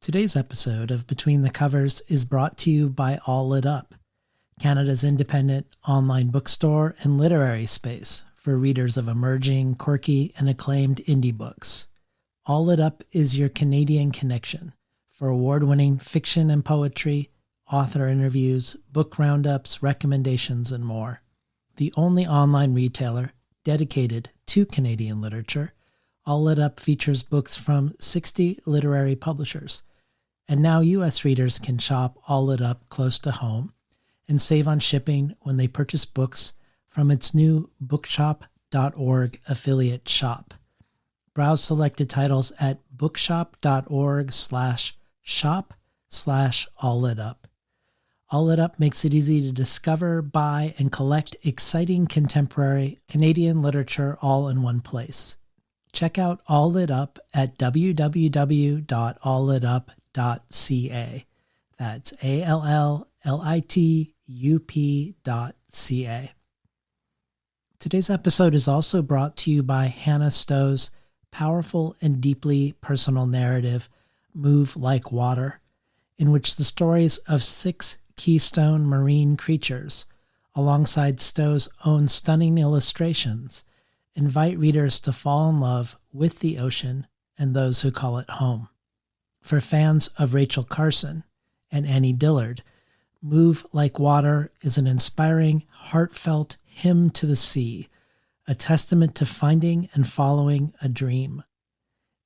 Today's episode of Between the Covers is brought to you by All Lit Up, Canada's independent online bookstore and literary space for readers of emerging, quirky, and acclaimed indie books. All Lit Up is your Canadian connection for award-winning fiction and poetry, author interviews, book roundups, recommendations, and more. The only online retailer dedicated to Canadian literature, All Lit Up features books from 60 literary publishers. And now U.S. readers can shop All Lit Up close to home and save on shipping when they purchase books from its new bookshop.org affiliate shop. Browse selected titles at bookshop.org/shop/alllitup. All Lit Up makes it easy to discover, buy, and collect exciting contemporary Canadian literature all in one place. Check out All Lit Up at www.alllitup.ca. That's ALLLITUP.ca. Today's episode is also brought to you by Hannah Stowe's powerful and deeply personal narrative, Move Like Water, in which the stories of 6 keystone marine creatures, alongside Stowe's own stunning illustrations, invite readers to fall in love with the ocean and those who call it home. For fans of Rachel Carson and Annie Dillard, Move Like Water is an inspiring, heartfelt hymn to the sea, a testament to finding and following a dream.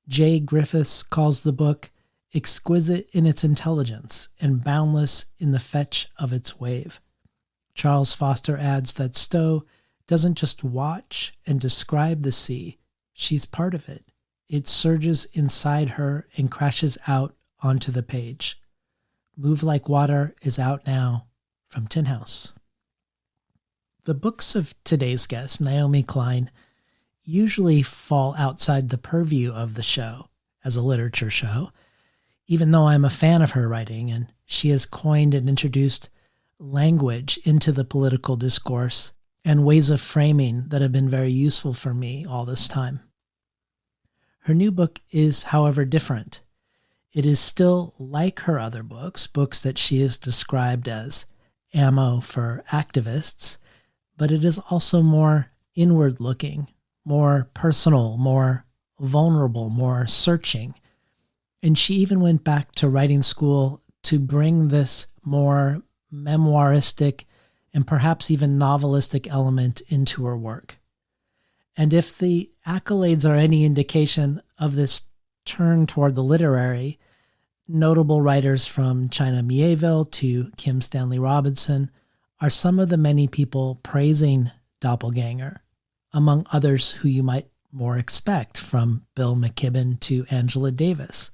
Jay Griffiths calls the book exquisite in its intelligence and boundless in the fetch of its wave. Charles Foster adds that Stowe doesn't just watch and describe the sea, she's part of it. It surges inside her and crashes out onto the page. Move Like Water is out now from Tin House. The books of today's guest, Naomi Klein, usually fall outside the purview of the show as a literature show, even though I'm a fan of her writing and she has coined and introduced language into the political discourse and ways of framing that have been very useful for me all this time. Her new book is, however, different. It is still like her other books that she has described as ammo for activists, but it is also more inward-looking, more personal, more vulnerable, more searching. And she even went back to writing school to bring this more memoiristic and perhaps even novelistic element into her work. And if the accolades are any indication of this turn toward the literary, notable writers from China Miéville to Kim Stanley Robinson are some of the many people praising Doppelganger, among others who you might more expect, from Bill McKibben to Angela Davis.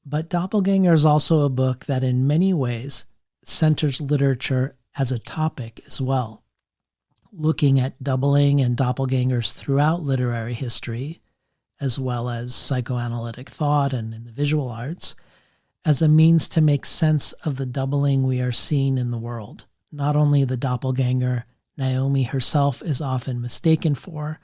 But Doppelganger is also a book that in many ways centers literature as a topic as well, looking at doubling and doppelgangers throughout literary history, as well as psychoanalytic thought and in the visual arts, as a means to make sense of the doubling we are seeing in the world. Not only the doppelganger Naomi herself is often mistaken for,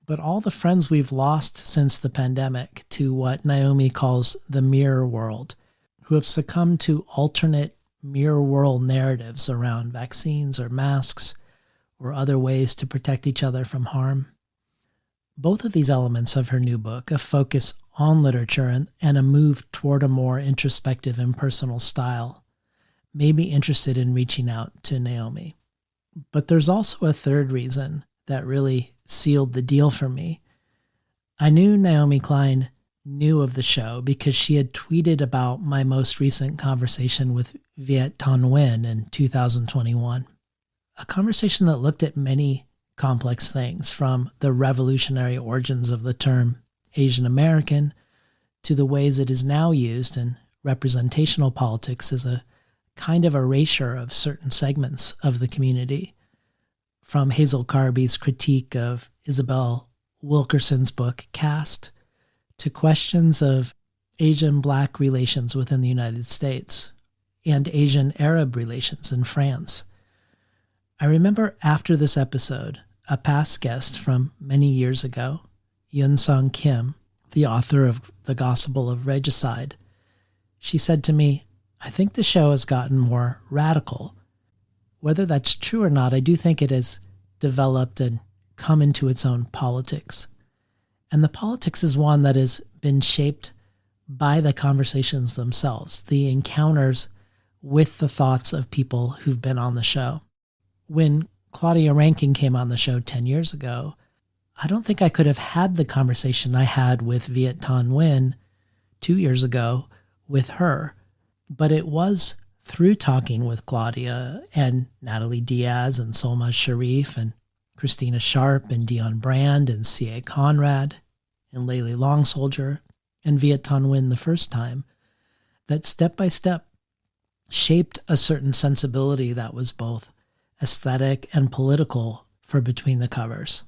but all the friends we've lost since the pandemic to what Naomi calls the mirror world, who have succumbed to alternate mirror world narratives around vaccines or masks or other ways to protect each other from harm. Both of these elements of her new book, a focus on literature and a move toward a more introspective and personal style, may be interested in reaching out to Naomi. But there's also a third reason that really sealed the deal for me. I knew Naomi Klein knew of the show because she had tweeted about my most recent conversation with Viet Thanh Nguyen in 2021. A conversation that looked at many complex things, from the revolutionary origins of the term Asian American to the ways it is now used in representational politics as a kind of erasure of certain segments of the community, from Hazel Carby's critique of Isabel Wilkerson's book Caste to questions of Asian-Black relations within the United States and Asian-Arab relations in France. I remember after this episode, a past guest from many years ago, Yun Sung Kim, the author of The Gospel of Regicide. She said to me, "I think the show has gotten more radical." Whether that's true or not, I do think it has developed and come into its own politics. And the politics is one that has been shaped by the conversations themselves, the encounters with the thoughts of people who've been on the show. When Claudia Rankine came on the show 10 years ago, I don't think I could have had the conversation I had with Viet Thanh Nguyen 2 years ago with her. But it was through talking with Claudia and Natalie Diaz and Solmaz Sharif and Christina Sharp and Dion Brand and C.A. Conrad and Layli Long Soldier and Viet Thanh Nguyen the first time that step by step shaped a certain sensibility that was both aesthetic and political for Between the Covers.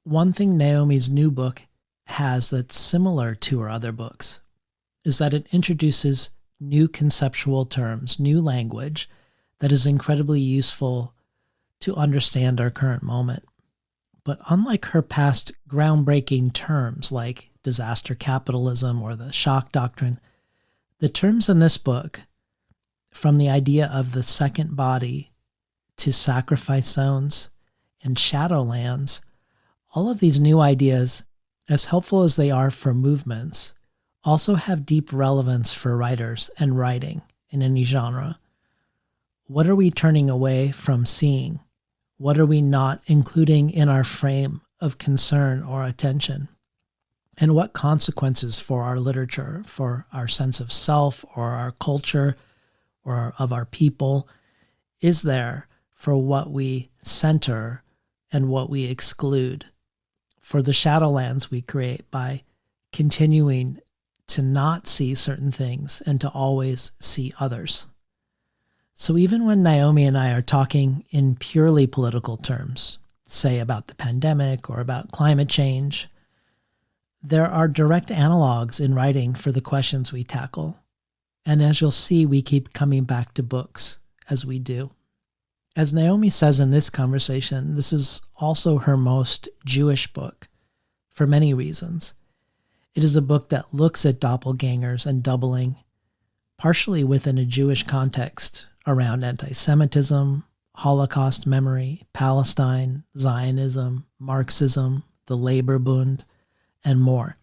One thing Naomi's new book has that's similar to her other books is that it introduces new conceptual terms, new language that is incredibly useful to understand our current moment. But unlike her past groundbreaking terms like disaster capitalism or the shock doctrine, the terms in this book, from the idea of the second body to sacrifice zones and shadowlands, all of these new ideas, as helpful as they are for movements, also have deep relevance for writers and writing in any genre. What are we turning away from seeing? What are we not including in our frame of concern or attention? And what consequences for our literature, for our sense of self or our culture or of our people is there for what we center and what we exclude, for the shadowlands we create by continuing to not see certain things and to always see others? So even when Naomi and I are talking in purely political terms, say about the pandemic or about climate change, there are direct analogs in writing for the questions we tackle. And as you'll see, we keep coming back to books as we do. As Naomi says in this conversation, this is also her most Jewish book for many reasons. It is a book that looks at doppelgangers and doubling, partially within a Jewish context around anti-Semitism, Holocaust memory, Palestine, Zionism, Marxism, the Labor Bund, and more.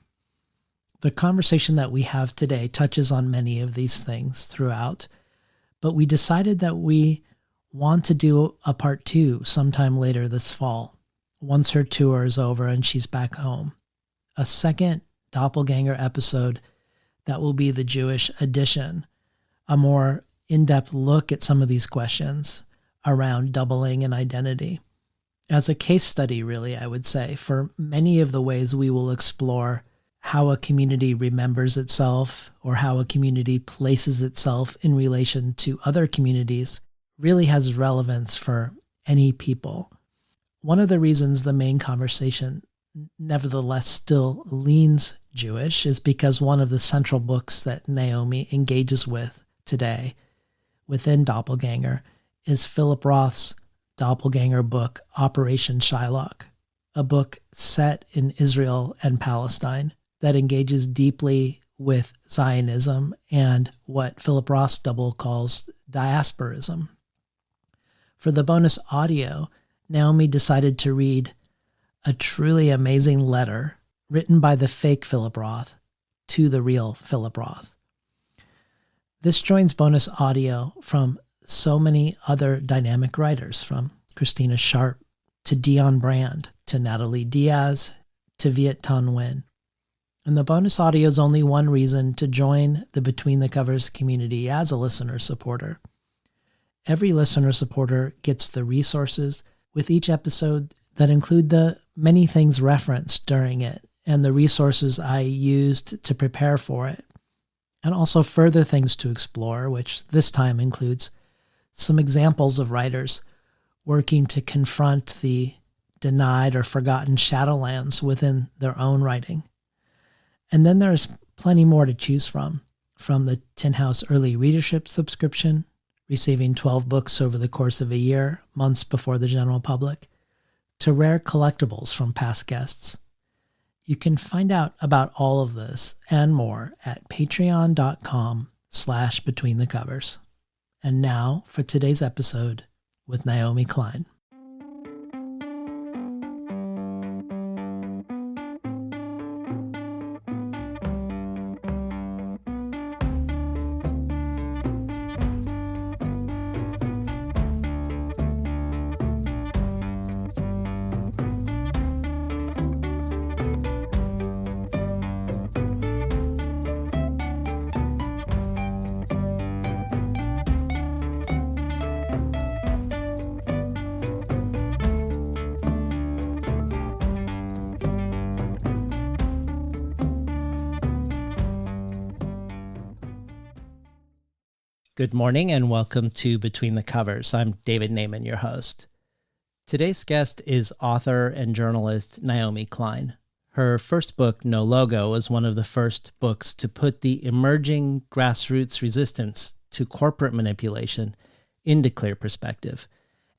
The conversation that we have today touches on many of these things throughout, but we decided that we want to do a part 2 sometime later this fall, once her tour is over and she's back home. A second Doppelganger episode that will be the Jewish edition, a more in-depth look at some of these questions around doubling and identity. As a case study, really, I would say, for many of the ways we will explore how a community remembers itself or how a community places itself in relation to other communities really has relevance for any people. One of the reasons the main conversation nevertheless still leans Jewish is because one of the central books that Naomi engages with today within Doppelganger is Philip Roth's doppelganger book, Operation Shylock, a book set in Israel and Palestine that engages deeply with Zionism and what Philip Roth's double calls diasporism. For the bonus audio, Naomi decided to read a truly amazing letter written by the fake Philip Roth to the real Philip Roth. This joins bonus audio from so many other dynamic writers, from Christina Sharp to Dion Brand to Natalie Diaz to Viet Thanh Nguyen. And the bonus audio is only one reason to join the Between the Covers community as a listener supporter. Every listener supporter gets the resources with each episode that include the many things referenced during it and the resources I used to prepare for it, and also further things to explore, which this time includes some examples of writers working to confront the denied or forgotten shadowlands within their own writing. And then there's plenty more to choose from the Tin House Early Readership subscription, receiving 12 books over the course of a year, months before the general public, to rare collectibles from past guests. You can find out about all of this and more at patreon.com/betweenthecovers. And now for today's episode with Naomi Klein. Good morning and welcome to Between the Covers. I'm David Naiman, your host. Today's guest is author and journalist Naomi Klein. Her first book, No Logo, was one of the first books to put the emerging grassroots resistance to corporate manipulation into clear perspective,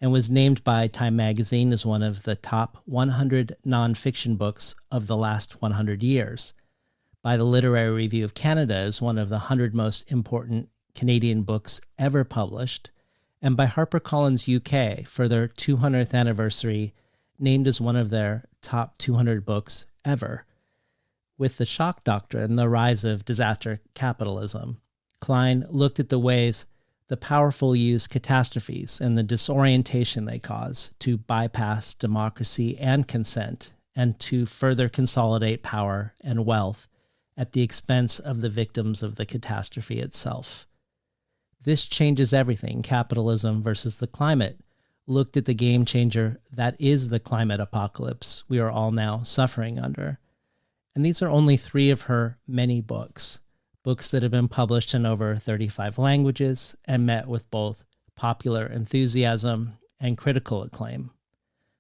and was named by Time magazine as one of the top 100 nonfiction books of the last 100 years, by the Literary Review of Canada as one of the 100 most important Canadian books ever published, and by HarperCollins UK for their 200th anniversary, named as one of their top 200 books ever. With the shock doctrine, the rise of disaster capitalism, Klein looked at the ways the powerful use catastrophes and the disorientation they cause to bypass democracy and consent, and to further consolidate power and wealth at the expense of the victims of the catastrophe itself. This Changes Everything, Capitalism versus the Climate, looked at the game changer that is the climate apocalypse we are all now suffering under. And these are only 3 of her many books that have been published in over 35 languages and met with both popular enthusiasm and critical acclaim.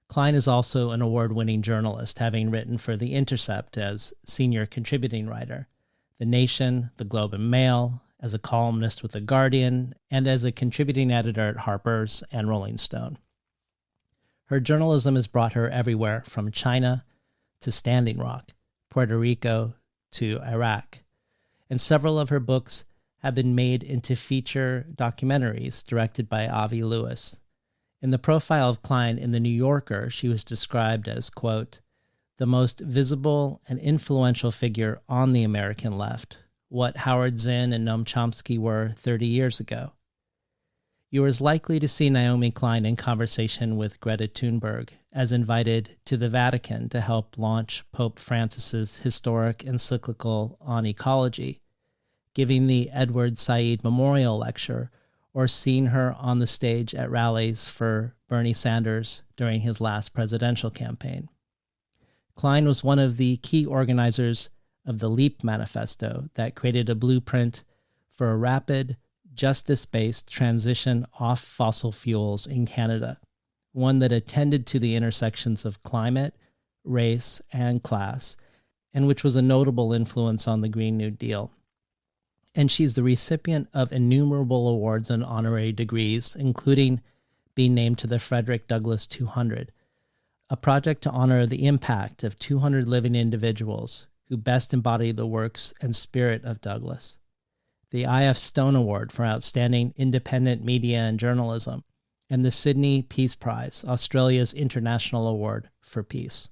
Klein is also an award-winning journalist, having written for The Intercept as senior contributing writer, The Nation, The Globe and Mail, as a columnist with The Guardian, and as a contributing editor at Harper's and Rolling Stone. Her journalism has brought her everywhere from China to Standing Rock, Puerto Rico to Iraq, and several of her books have been made into feature documentaries directed by Avi Lewis. In the profile of Klein in The New Yorker, she was described as, quote, the most visible and influential figure on the American left, what Howard Zinn and Noam Chomsky were 30 years ago. You are as likely to see Naomi Klein in conversation with Greta Thunberg as invited to the Vatican to help launch Pope Francis's historic encyclical on ecology, giving the Edward Said Memorial Lecture, or seeing her on the stage at rallies for Bernie Sanders during his last presidential campaign. Klein was one of the key organizers of the LEAP Manifesto that created a blueprint for a rapid, justice-based transition off fossil fuels in Canada, one that attended to the intersections of climate, race, and class, and which was a notable influence on the Green New Deal. And she's the recipient of innumerable awards and honorary degrees, including being named to the Frederick Douglass 200, a project to honor the impact of 200 living individuals who best embody the works and spirit of Douglass, the I.F. Stone Award for Outstanding Independent Media and Journalism, and the Sydney Peace Prize, Australia's International Award for Peace.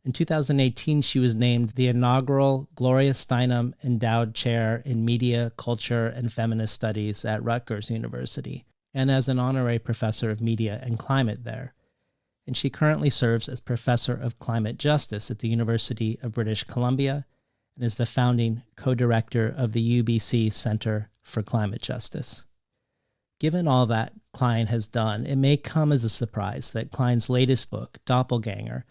In 2018, she was named the inaugural Gloria Steinem Endowed Chair in Media, Culture, and Feminist Studies at Rutgers University, and as an honorary professor of media and climate there. And she currently serves as Professor of Climate Justice at the University of British Columbia and is the founding co-director of the UBC Center for Climate Justice. Given all that Klein has done, it may come as a surprise that Klein's latest book, Doppelganger,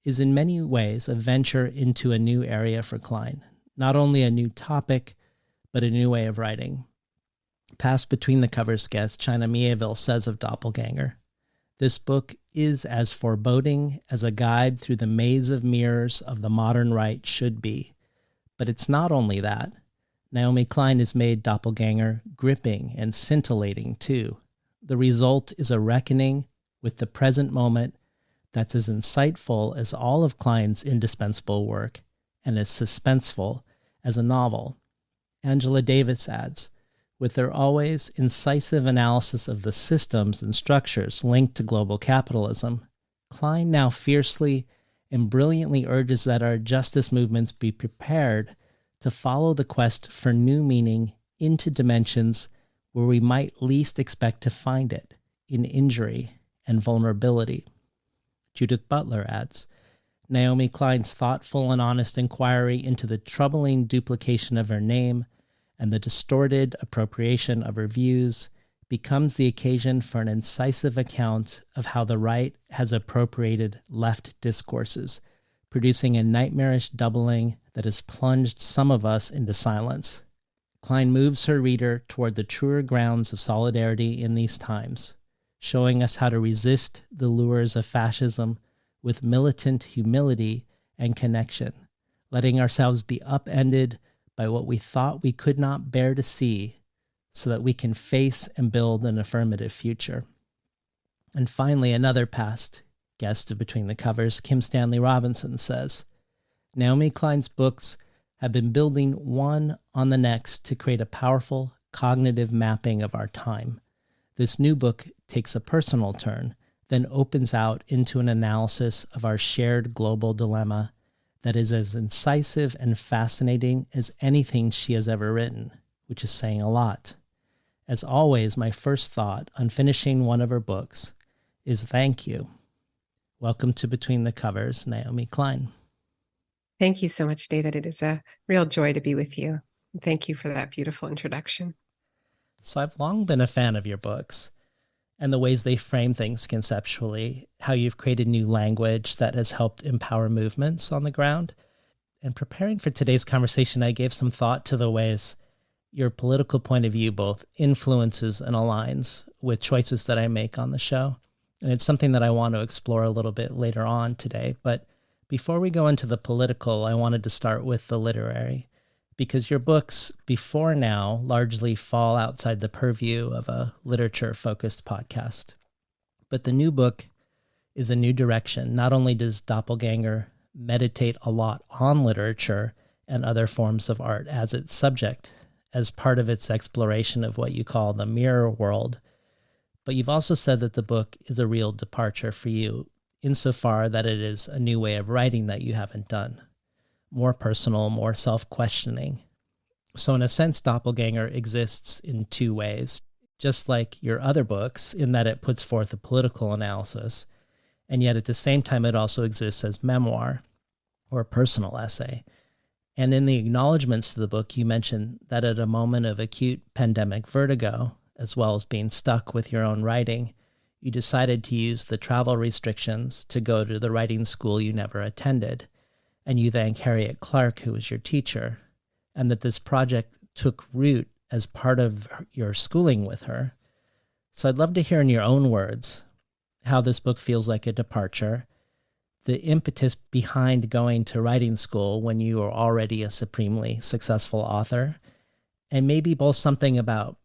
is in many ways a venture into a new area for Klein, not only a new topic, but a new way of writing. Past Between the Covers guest China Mieville says of Doppelganger, this book is as foreboding as a guide through the maze of mirrors of the modern right should be. But it's not only that. Naomi Klein has made Doppelganger gripping and scintillating too. The result is a reckoning with the present moment that's as insightful as all of Klein's indispensable work and as suspenseful as a novel. Angela Davis adds, with their always incisive analysis of the systems and structures linked to global capitalism, Klein now fiercely and brilliantly urges that our justice movements be prepared to follow the quest for new meaning into dimensions where we might least expect to find it, in injury and vulnerability. Judith Butler adds, Naomi Klein's thoughtful and honest inquiry into the troubling duplication of her name and the distorted appropriation of her views becomes the occasion for an incisive account of how the right has appropriated left discourses, producing a nightmarish doubling that has plunged some of us into silence. Klein moves her reader toward the truer grounds of solidarity in these times, showing us how to resist the lures of fascism with militant humility and connection, letting ourselves be upended by what we thought we could not bear to see so that we can face and build an affirmative future. And finally, another past guest of Between the Covers, Kim Stanley Robinson, says, Naomi Klein's books have been building one on the next to create a powerful cognitive mapping of our time. This new book takes a personal turn, then opens out into an analysis of our shared global dilemma that is as incisive and fascinating as anything she has ever written, which is saying a lot. As always, my first thought on finishing one of her books is thank you. Welcome to Between the Covers, Naomi Klein. Thank you so much, David. It is a real joy to be with you. Thank you for that beautiful introduction. So I've long been a fan of your books and the ways they frame things conceptually, how you've created new language that has helped empower movements on the ground. And preparing for today's conversation, I gave some thought to the ways your political point of view both influences and aligns with choices that I make on the show. And it's something that I want to explore a little bit later on today. But before we go into the political, I wanted to start with the literary, because your books before now largely fall outside the purview of a literature-focused podcast. But the new book is a new direction. Not only does Doppelganger meditate a lot on literature and other forms of art as its subject, as part of its exploration of what you call the mirror world, but you've also said that the book is a real departure for you, insofar that it is a new way of writing that you haven't done. More personal, more self-questioning. So in a sense, Doppelganger exists in two ways, just like your other books, in that it puts forth a political analysis, and yet at the same time it also exists as memoir or a personal essay. And in the acknowledgments to the book, you mention that at a moment of acute pandemic vertigo, as well as being stuck with your own writing, you decided to use the travel restrictions to go to the writing school you never attended. And you thank Harriet Clark, who was your teacher, and that this project took root as part of your schooling with her. So I'd love to hear in your own words how this book feels like a departure, the impetus behind going to writing school when you were already a supremely successful author, and maybe both something about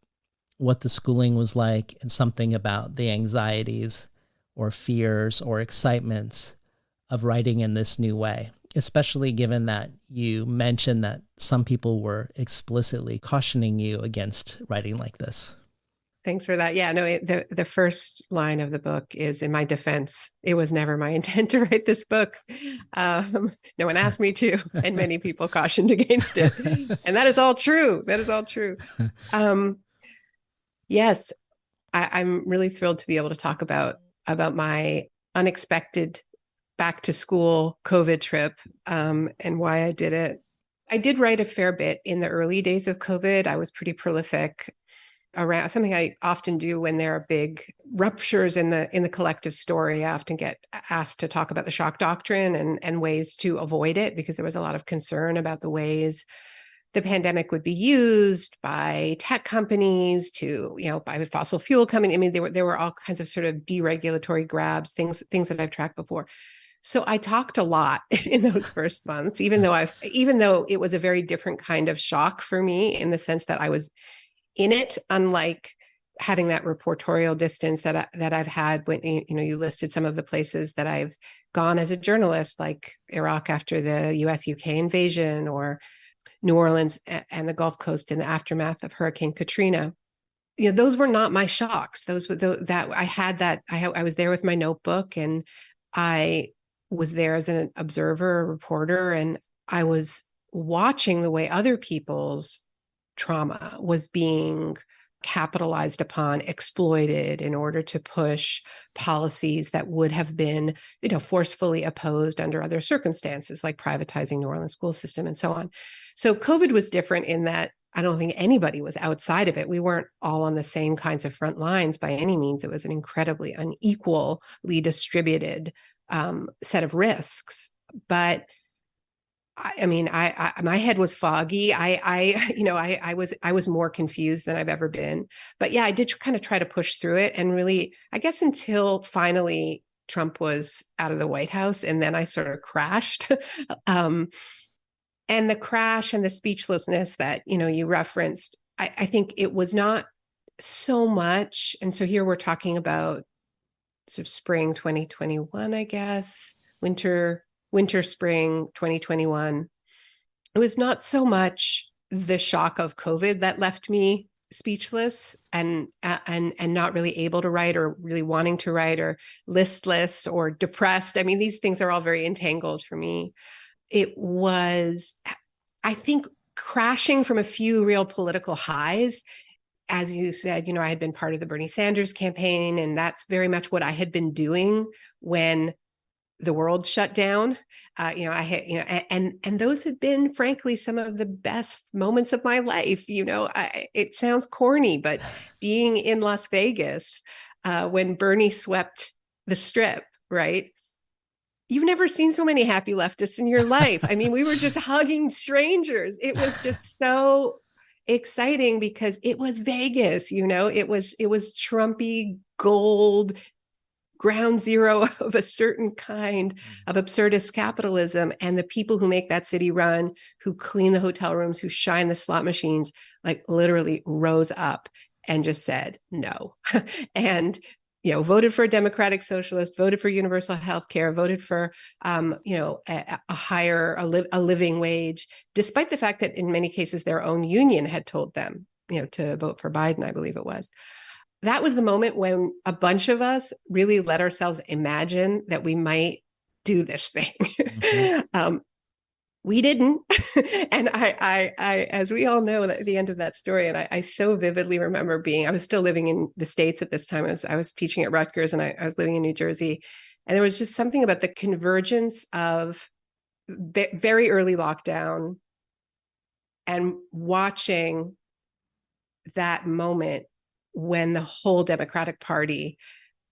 what the schooling was like and something about the anxieties or fears or excitements of writing in this new way, especially given that you mentioned that some people were explicitly cautioning you against writing like this. Thanks for that. Yeah, no, the first line of the book is, in my defense, it was never my intent to write this book. No one asked me to, and many people cautioned against it. And that is all true. That is all true. Yes, I'm really thrilled to be able to talk about my unexpected back to school COVID trip and why I did it. I did write a fair bit in the early days of COVID. I was pretty prolific around something I often do when there are big ruptures in the collective story. I often get asked to talk about the shock doctrine and ways to avoid it, because there was a lot of concern about the ways the pandemic would be used by tech companies to, by fossil fuel companies. I mean, there were all kinds of sort of deregulatory grabs, things that I've tracked before. So I talked a lot in those first months, even though it was a very different kind of shock for me, in the sense that I was in it, unlike having that reportorial distance that I've had when, you listed some of the places that I've gone as a journalist, like Iraq after the US UK invasion, or New Orleans and the Gulf Coast in the aftermath of Hurricane Katrina. Those were not my shocks. Those were that I had that I was there with my notebook, and I was there as an observer, a reporter, and I was watching the way other people's trauma was being capitalized upon, exploited in order to push policies that would have been, forcefully opposed under other circumstances, like privatizing New Orleans school system and so on. So COVID was different in that I don't think anybody was outside of it. We weren't all on the same kinds of front lines by any means. It was an incredibly unequally distributed set of risks. But my head was foggy. I was more confused than I've ever been. But yeah, I did kind of try to push through it, and really, I guess, until finally Trump was out of the White House, and then I sort of crashed. And the crash and the speechlessness that, you referenced, I think it was not so much. And so here we're talking about sort of spring 2021, I guess, winter, spring 2021. It was not so much the shock of COVID that left me speechless and not really able to write, or really wanting to write, or listless or depressed. I mean, these things are all very entangled for me. It was, I think, crashing from a few real political highs. As you said, I had been part of the Bernie Sanders campaign, and that's very much what I had been doing when the world shut down. I had, and those had been, frankly, some of the best moments of my life. It sounds corny, but being in Las Vegas when Bernie swept the Strip, right? You've never seen so many happy leftists in your life. I mean, we were just hugging strangers. It was just so exciting because it was Vegas, it was Trumpy gold, ground zero of a certain kind of absurdist capitalism. And the people who make that city run, who clean the hotel rooms, who shine the slot machines, like literally rose up and just said no. And voted for a democratic socialist, voted for universal health care, voted for, a higher, a living wage, despite the fact that in many cases their own union had told them, to vote for Biden, I believe it was. That was the moment when a bunch of us really let ourselves imagine that we might do this thing. Mm-hmm. We didn't. And I, as we all know, at the end of that story, and I so vividly remember I was still living in the States at this time. I was teaching at Rutgers, and I was living in New Jersey. And there was just something about the convergence of very early lockdown and watching that moment when the whole Democratic Party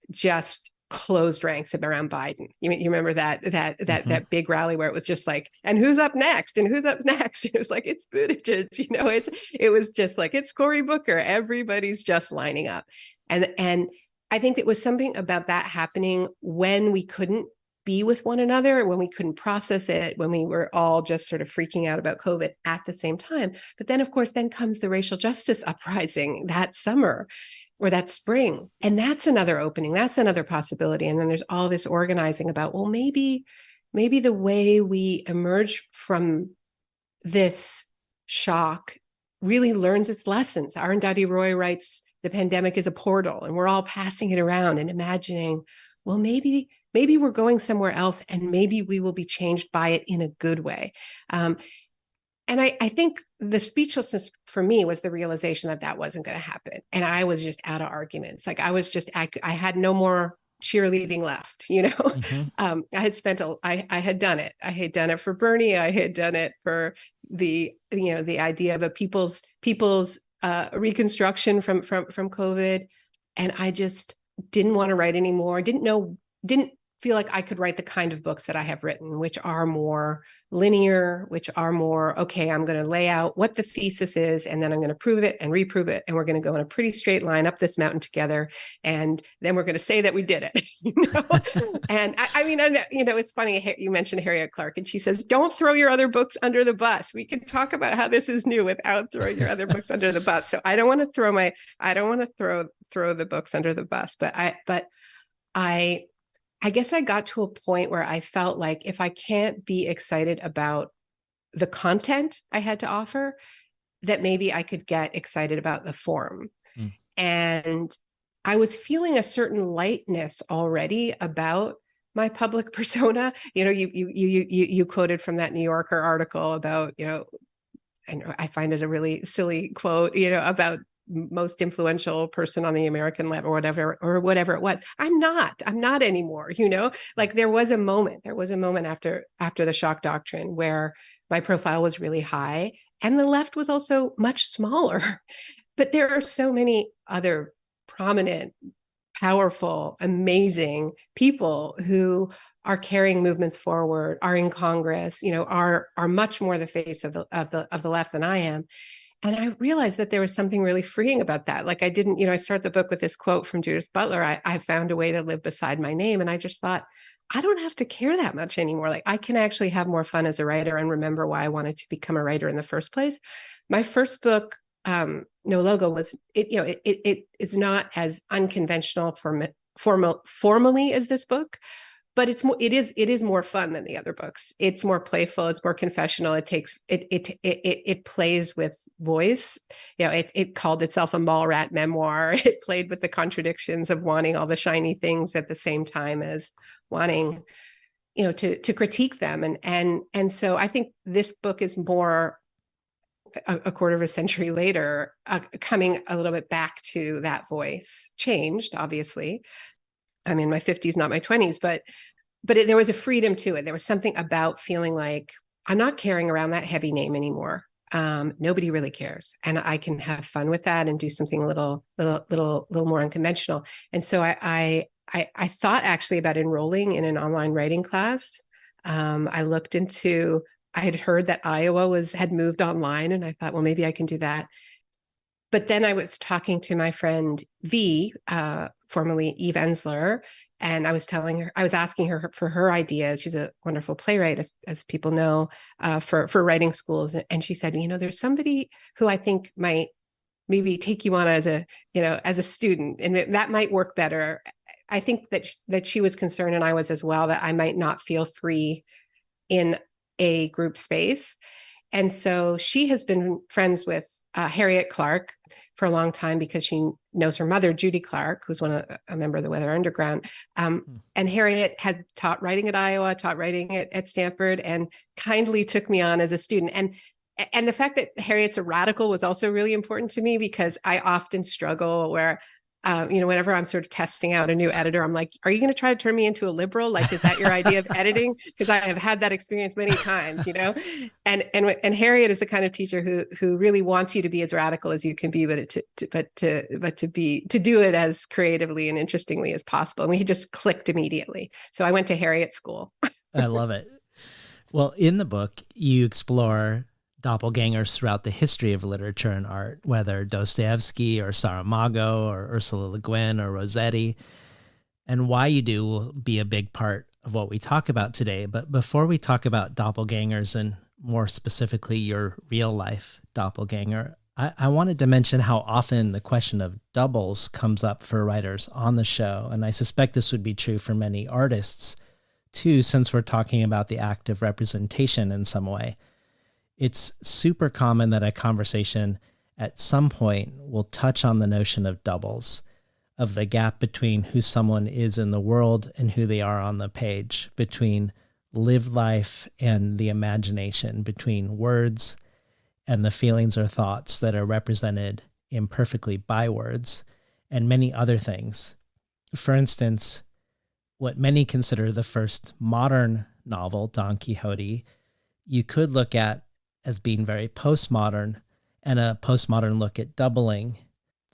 just closed ranks around Biden. You remember that big rally where it was just like, and who's up next? And who's up next? It was like, it's Buttigieg, it was just like, it's Cory Booker. Everybody's just lining up. And I think it was something about that happening when we couldn't be with one another, when we couldn't process it, when we were all just sort of freaking out about COVID at the same time. But then, of course, then comes the racial justice uprising that summer or that spring. And that's another opening. That's another possibility. And then there's all this organizing about, well, maybe the way we emerge from this shock really learns its lessons. Arundhati Roy writes, the pandemic is a portal, and we're all passing it around and imagining, well, maybe we're going somewhere else, and maybe we will be changed by it in a good way. And I think the speechlessness for me was the realization that wasn't going to happen. And I was just out of arguments. Like I had no more cheerleading left, Mm-hmm. I had done it. I had done it for Bernie. I had done it for the idea of a people's reconstruction from COVID. And I just didn't want to write anymore. Didn't feel like I could write the kind of books that I have written, which are more linear, which are more, okay, I'm going to lay out what the thesis is, and then I'm going to prove it and reprove it. And we're going to go in a pretty straight line up this mountain together. And then we're going to say that we did it. And I mean, it's funny. You mentioned Harriet Clark, and she says, don't throw your other books under the bus. We can talk about how this is new without throwing your other books under the bus. So I don't want to throw the books under the bus, but I guess I got to a point where I felt like if I can't be excited about the content I had to offer, that maybe I could get excited about the form. Mm. And I was feeling a certain lightness already about my public persona. You quoted from that New Yorker article about, and I find it a really silly quote, about most influential person on the American left or whatever it was. I'm not anymore, like there was a moment after the shock doctrine where my profile was really high and the left was also much smaller. But there are so many other prominent, powerful, amazing people who are carrying movements forward, are in Congress, are much more the face of the left than I am. And I realized that there was something really freeing about that. Like I start the book with this quote from Judith Butler, I found a way to live beside my name. And I just thought, I don't have to care that much anymore. Like I can actually have more fun as a writer and remember why I wanted to become a writer in the first place. My first book, No Logo, was it is not as unconventional formally as this book, but it is more fun than the other books. It's more playful. It's more confessional. It plays with voice. It called itself a mall rat memoir. It played with the contradictions of wanting all the shiny things at the same time as wanting, to critique them. And so I think this book is more a quarter of a century later, coming a little bit back to that voice. Changed, obviously. I'm in my 50s, not my 20s, but there was a freedom to it. There was something about feeling like I'm not carrying around that heavy name anymore. Nobody really cares, and I can have fun with that and do something a little more unconventional. And so I thought actually about enrolling in an online writing class. I had heard that Iowa had moved online, and I thought, well, maybe I can do that. But then I was talking to my friend V, formerly Eve Ensler, and I was asking her for her ideas. She's a wonderful playwright, as people know, for writing schools. And she said, there's somebody who I think might maybe take you on as a student, and that might work better. I think that she was concerned, and I was as well, that I might not feel free in a group space. And so she has been friends with Harriet Clark for a long time because she knows her mother, Judy Clark, who's a member of the Weather Underground. And Harriet had taught writing at Iowa, taught writing at Stanford, and kindly took me on as a student. And the fact that Harriet's a radical was also really important to me, because I often struggle where, whenever I'm sort of testing out a new editor, I'm like, are you going to try to turn me into a liberal? Like, is that your idea of editing? Because I have had that experience many times, and Harriet is the kind of teacher who really wants you to be as radical as you can be, but to do it as creatively and interestingly as possible. And we just clicked immediately. So I went to Harriet school. I love it. Well, in the book, you explore doppelgangers throughout the history of literature and art, whether Dostoevsky or Saramago or Ursula Le Guin or Rossetti. And why you do will be a big part of what we talk about today. But before we talk about doppelgangers, and more specifically your real life doppelganger, I wanted to mention how often the question of doubles comes up for writers on the show. And I suspect this would be true for many artists too, since we're talking about the act of representation in some way. It's super common that a conversation at some point will touch on the notion of doubles, of the gap between who someone is in the world and who they are on the page, between lived life and the imagination, between words and the feelings or thoughts that are represented imperfectly by words, and many other things. For instance, what many consider the first modern novel, Don Quixote, you could look at as being very postmodern, and a postmodern look at doubling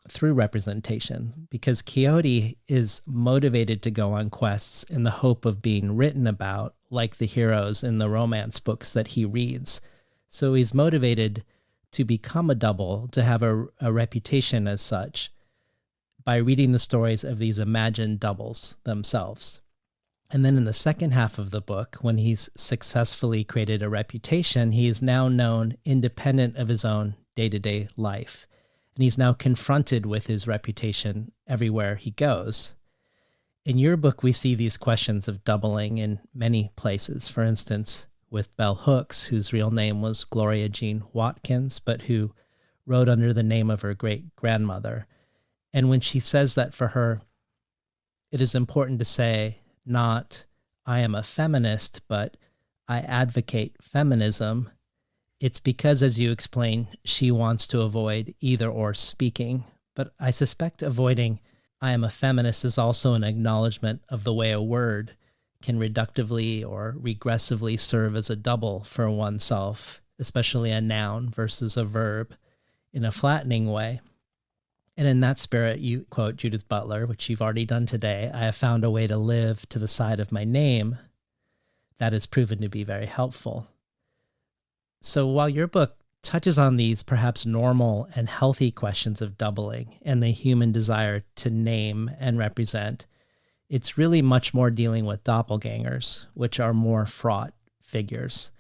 through representation, because Quixote is motivated to go on quests in the hope of being written about like the heroes in the romance books that he reads. So he's motivated to become a double, to have a reputation as such, by reading the stories of these imagined doubles themselves. And then in the second half of the book, when he's successfully created a reputation, he is now known independent of his own day-to-day life. And he's now confronted with his reputation everywhere he goes. In your book, we see these questions of doubling in many places. For instance, with Bell Hooks, whose real name was Gloria Jean Watkins, but who wrote under the name of her great-grandmother. And when she says that for her, it is important to say not, I am a feminist, but I advocate feminism. It's because, as you explain, she wants to avoid either or speaking. But I suspect avoiding I am a feminist is also an acknowledgement of the way a word can reductively or regressively serve as a double for oneself, especially a noun versus a verb, in a flattening way. And in that spirit, you quote Judith Butler, which you've already done today. I have found a way to live to the side of my name that has proven to be very helpful. So while your book touches on these perhaps normal and healthy questions of doubling and the human desire to name and represent, it's really much more dealing with doppelgangers, which are more fraught figures.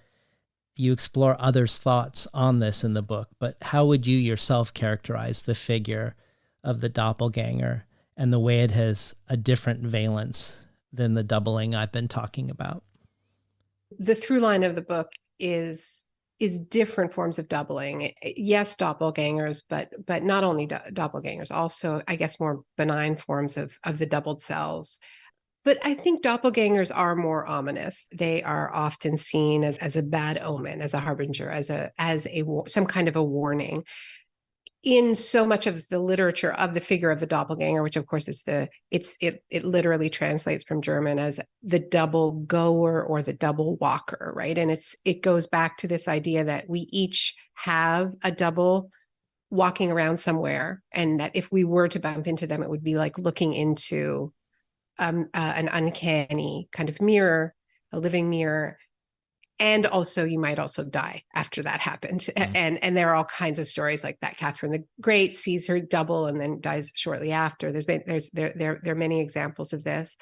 You explore others' thoughts on this in the book, but how would you yourself characterize the figure of the doppelganger and the way it has a different valence than the doubling I've been talking about? The through line of the book is different forms of doubling. Yes, doppelgangers, but not only doppelgangers, also, I guess, more benign forms of the doubled selves. But I think doppelgangers are more ominous. They are often seen as a bad omen, as a harbinger, as some kind of a warning. In so much of the literature of the figure of the doppelganger, which of course it literally translates from German as the double goer or the double walker, right? And it goes back to this idea that we each have a double walking around somewhere, and that if we were to bump into them, it would be like looking into an uncanny kind of mirror, a living mirror. And also, you might also die after that happened. Mm. And there are all kinds of stories like that. Catherine the Great sees her double and then dies shortly after. There are many examples of this.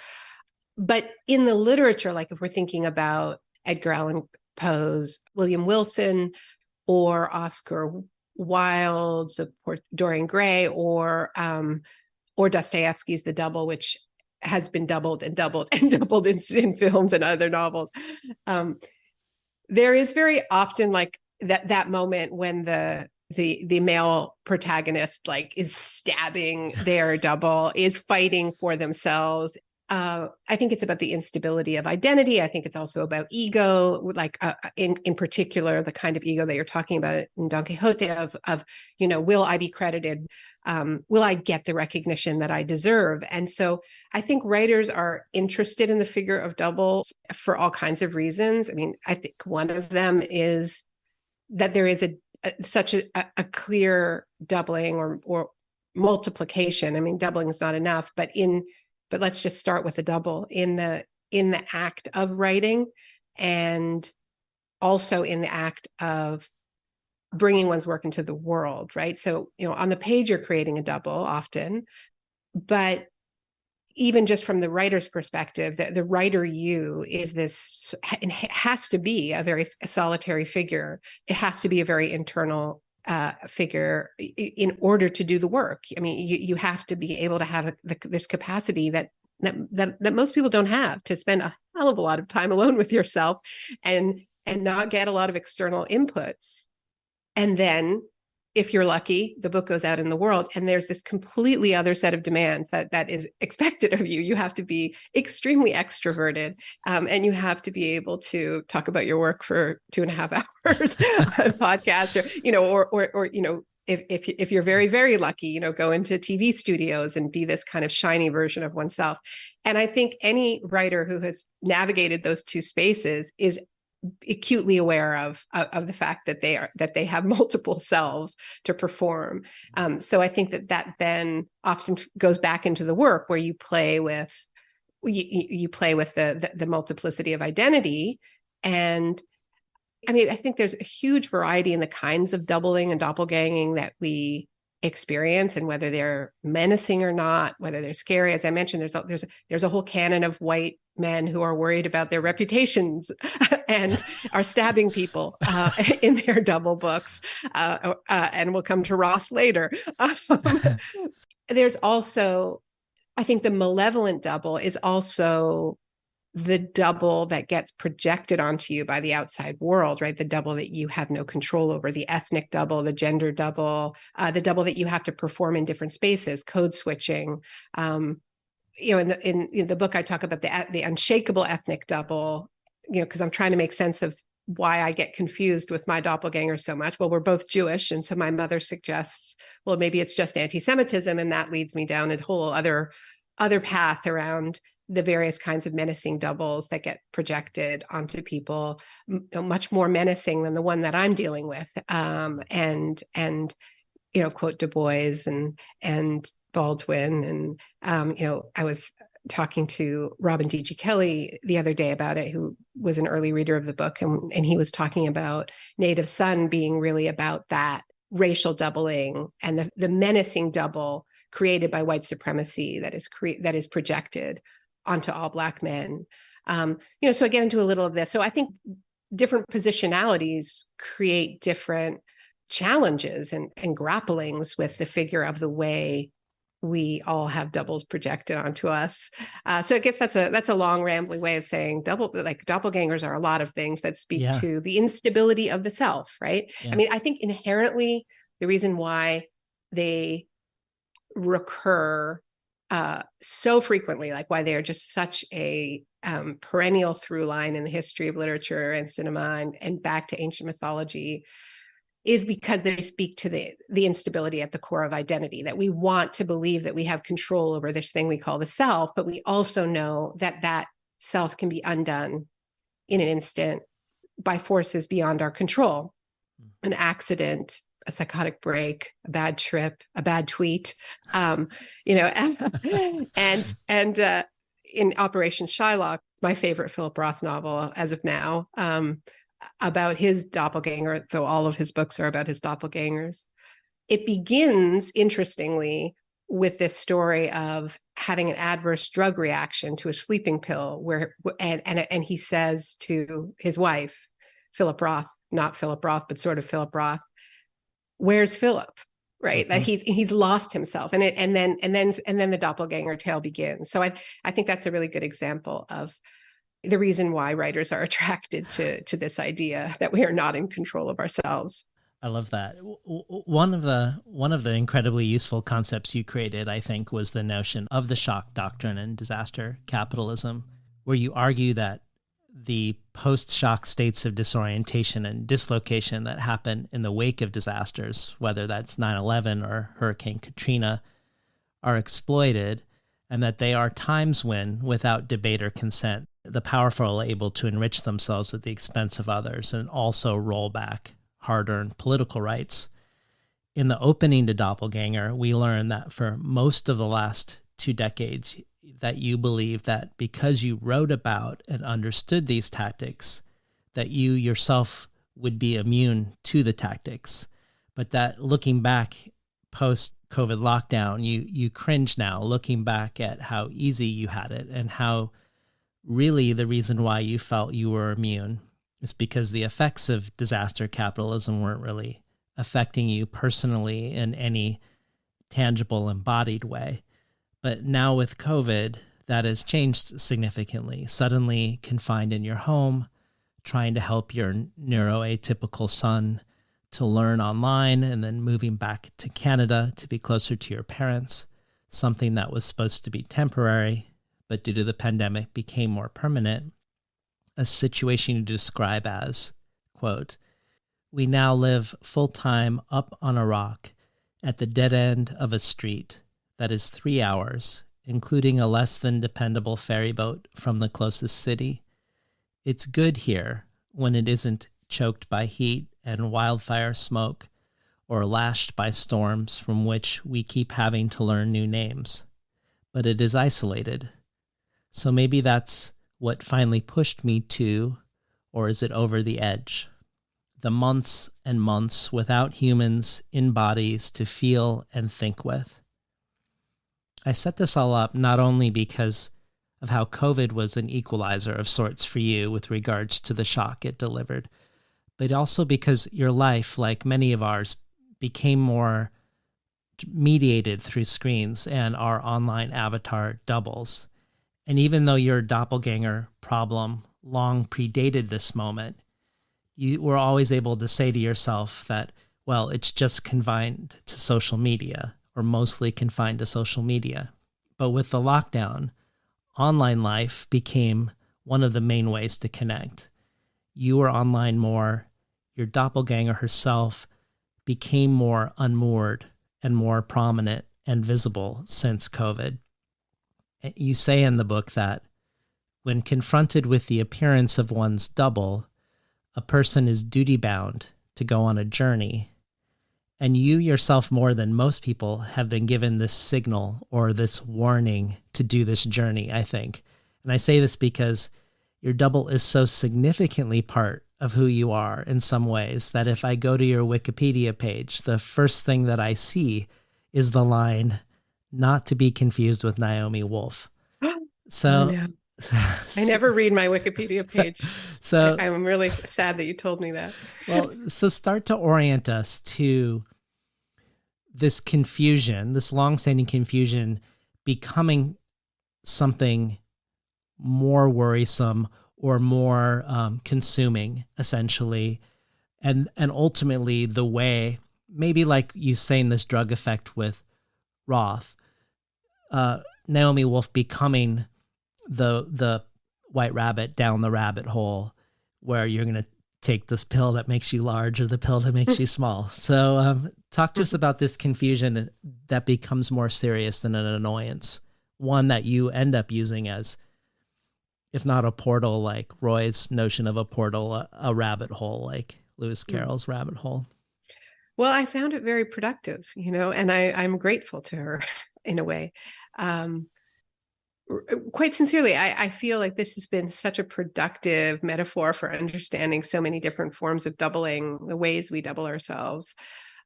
But in the literature, like if we're thinking about Edgar Allan Poe's William Wilson or Oscar Wilde's Dorian Gray or Dostoevsky's The Double, which has been doubled and doubled and doubled in films and other novels. There is very often like that moment when the male protagonist like is stabbing their double, is fighting for themselves. I think it's about the instability of identity. I think it's also about ego, like in particular, the kind of ego that you're talking about in Don Quixote of will I be credited? Will I get the recognition that I deserve? And so I think writers are interested in the figure of doubles for all kinds of reasons. I mean, I think one of them is that there is such a clear doubling or multiplication. I mean, doubling is not enough, but let's just start with a double in the act of writing, and also in the act of bringing one's work into the world, right? So, on the page, you're creating a double often, but even just from the writer's perspective, the writer you is this, it has to be a very solitary figure. It has to be a very internal figure in order to do the work. I mean, you have to be able to have this capacity that most people don't have, to spend a hell of a lot of time alone with yourself and not get a lot of external input. And then, if you're lucky, the book goes out in the world and there's this completely other set of demands that is expected of you. You have to be extremely extroverted, and you have to be able to talk about your work for 2.5 hours on a podcast, or if you're very, very lucky, go into TV studios and be this kind of shiny version of oneself. And I think any writer who has navigated those two spaces is acutely aware of the fact that they have multiple selves to perform. So I think that then often goes back into the work where you play with the multiplicity of identity. And I mean, I think there's a huge variety in the kinds of doubling and doppelganging that we experience, and whether they're menacing or not, whether they're scary. As I mentioned, there's a whole canon of white men who are worried about their reputations and are stabbing people in their double books, and we'll come to Roth later. There's also, I think, the malevolent double is also the double that gets projected onto you by the outside world, right? The double that you have no control over, the ethnic double, the gender double, the double that you have to perform in different spaces, code switching. In the book, I talk about the unshakable ethnic double, because I'm trying to make sense of why I get confused with my doppelganger so much. Well, we're both Jewish. And so my mother suggests, well, maybe it's just anti-Semitism. And that leads me down a whole other path around the various kinds of menacing doubles that get projected onto people, much more menacing than the one that I'm dealing with. And quote Du Bois and Baldwin. And, I was talking to Robin D.G. Kelly the other day about it, who was an early reader of the book. And he was talking about Native Son being really about that racial doubling and the menacing double created by white supremacy that is projected onto all Black men. So I get into a little of this. So I think different positionalities create different challenges and grapplings with the figure of the way we all have doubles projected onto us. So I guess that's a long rambling way of saying doppelgangers are a lot of things that speak to the instability of the self, right? Yeah. I mean, I think inherently the reason why they recur so frequently, like why they are just such a perennial through line in the history of literature and cinema and back to ancient mythology, is because they speak to the instability at the core of identity, that we want to believe that we have control over this thing we call the self, but we also know that self can be undone in an instant by forces beyond our control. An accident, a psychotic break, a bad trip, a bad tweet, and in Operation Shylock, my favorite Philip Roth novel as of now, about his doppelganger, though all of his books are about his doppelgangers. It begins, interestingly, with this story of having an adverse drug reaction to a sleeping pill, and he says to his wife, Philip Roth, not Philip Roth, but sort of Philip Roth, "Where's Philip?" Right? Mm-hmm. That he's lost himself, and then the doppelganger tale begins. So I think that's a really good example of the reason why writers are attracted to this idea that we are not in control of ourselves. I love that. One of the incredibly useful concepts you created, I think, was the notion of the shock doctrine and disaster capitalism, where you argue that the post-shock states of disorientation and dislocation that happen in the wake of disasters, whether that's 9/11 or Hurricane Katrina, are exploited, and that they are times when, without debate or consent, the powerful are able to enrich themselves at the expense of others and also roll back hard-earned political rights. In the opening to Doppelganger, we learn that for most of the last 2 decades, that you believe that because you wrote about and understood these tactics, that you yourself would be immune to the tactics. But that looking back post-COVID lockdown, you cringe now looking back at how easy you had it and how really the reason why you felt you were immune is because the effects of disaster capitalism weren't really affecting you personally in any tangible, embodied way. But now with COVID, that has changed significantly. Suddenly confined in your home, trying to help your neuroatypical son to learn online, and then moving back to Canada to be closer to your parents, something that was supposed to be temporary, but due to the pandemic became more permanent, a situation you describe as, quote, "We now live full-time up on a rock at the dead end of a street that is 3 hours, including a less than dependable ferry boat from the closest city. It's good here, when it isn't choked by heat and wildfire smoke or lashed by storms from which we keep having to learn new names. But it is isolated. So maybe that's what finally pushed me to, or is it over the edge? The months and months without humans in bodies to feel and think with. I set this all up not only because of how COVID was an equalizer of sorts for you with regards to the shock it delivered, but also because your life, like many of ours, became more mediated through screens and our online avatar doubles. And even though your doppelganger problem long predated this moment, you were always able to say to yourself that, well, it's just confined to social media, or mostly confined to social media. But with the lockdown, online life became one of the main ways to connect. You were online more. Your doppelganger herself became more unmoored and more prominent and visible since COVID. You say in the book that when confronted with the appearance of one's double, a person is duty-bound to go on a journey. And you yourself, more than most people, have been given this signal or this warning to do this journey, I think. And I say this because your double is so significantly part of who you are in some ways that if I go to your Wikipedia page, the first thing that I see is the line, "not to be confused with Naomi Wolf." Oh, So, no. I never read my Wikipedia page. so I'm really sad that you told me that. well, so start to orient us to this confusion, this longstanding confusion becoming something more worrisome or more consuming, essentially. And ultimately the way, maybe like you saying this drug effect with Roth, Naomi Wolf becoming the white rabbit down the rabbit hole where you're going to take this pill that makes you large or the pill that makes you small. So talk to us about this confusion that becomes more serious than an annoyance, one that you end up using as, if not a portal like Roy's notion of a portal, a rabbit hole like Lewis Carroll's rabbit hole. Well, I found it very productive, and I'm grateful to her in a way. Quite sincerely, I feel like this has been such a productive metaphor for understanding so many different forms of doubling, the ways we double ourselves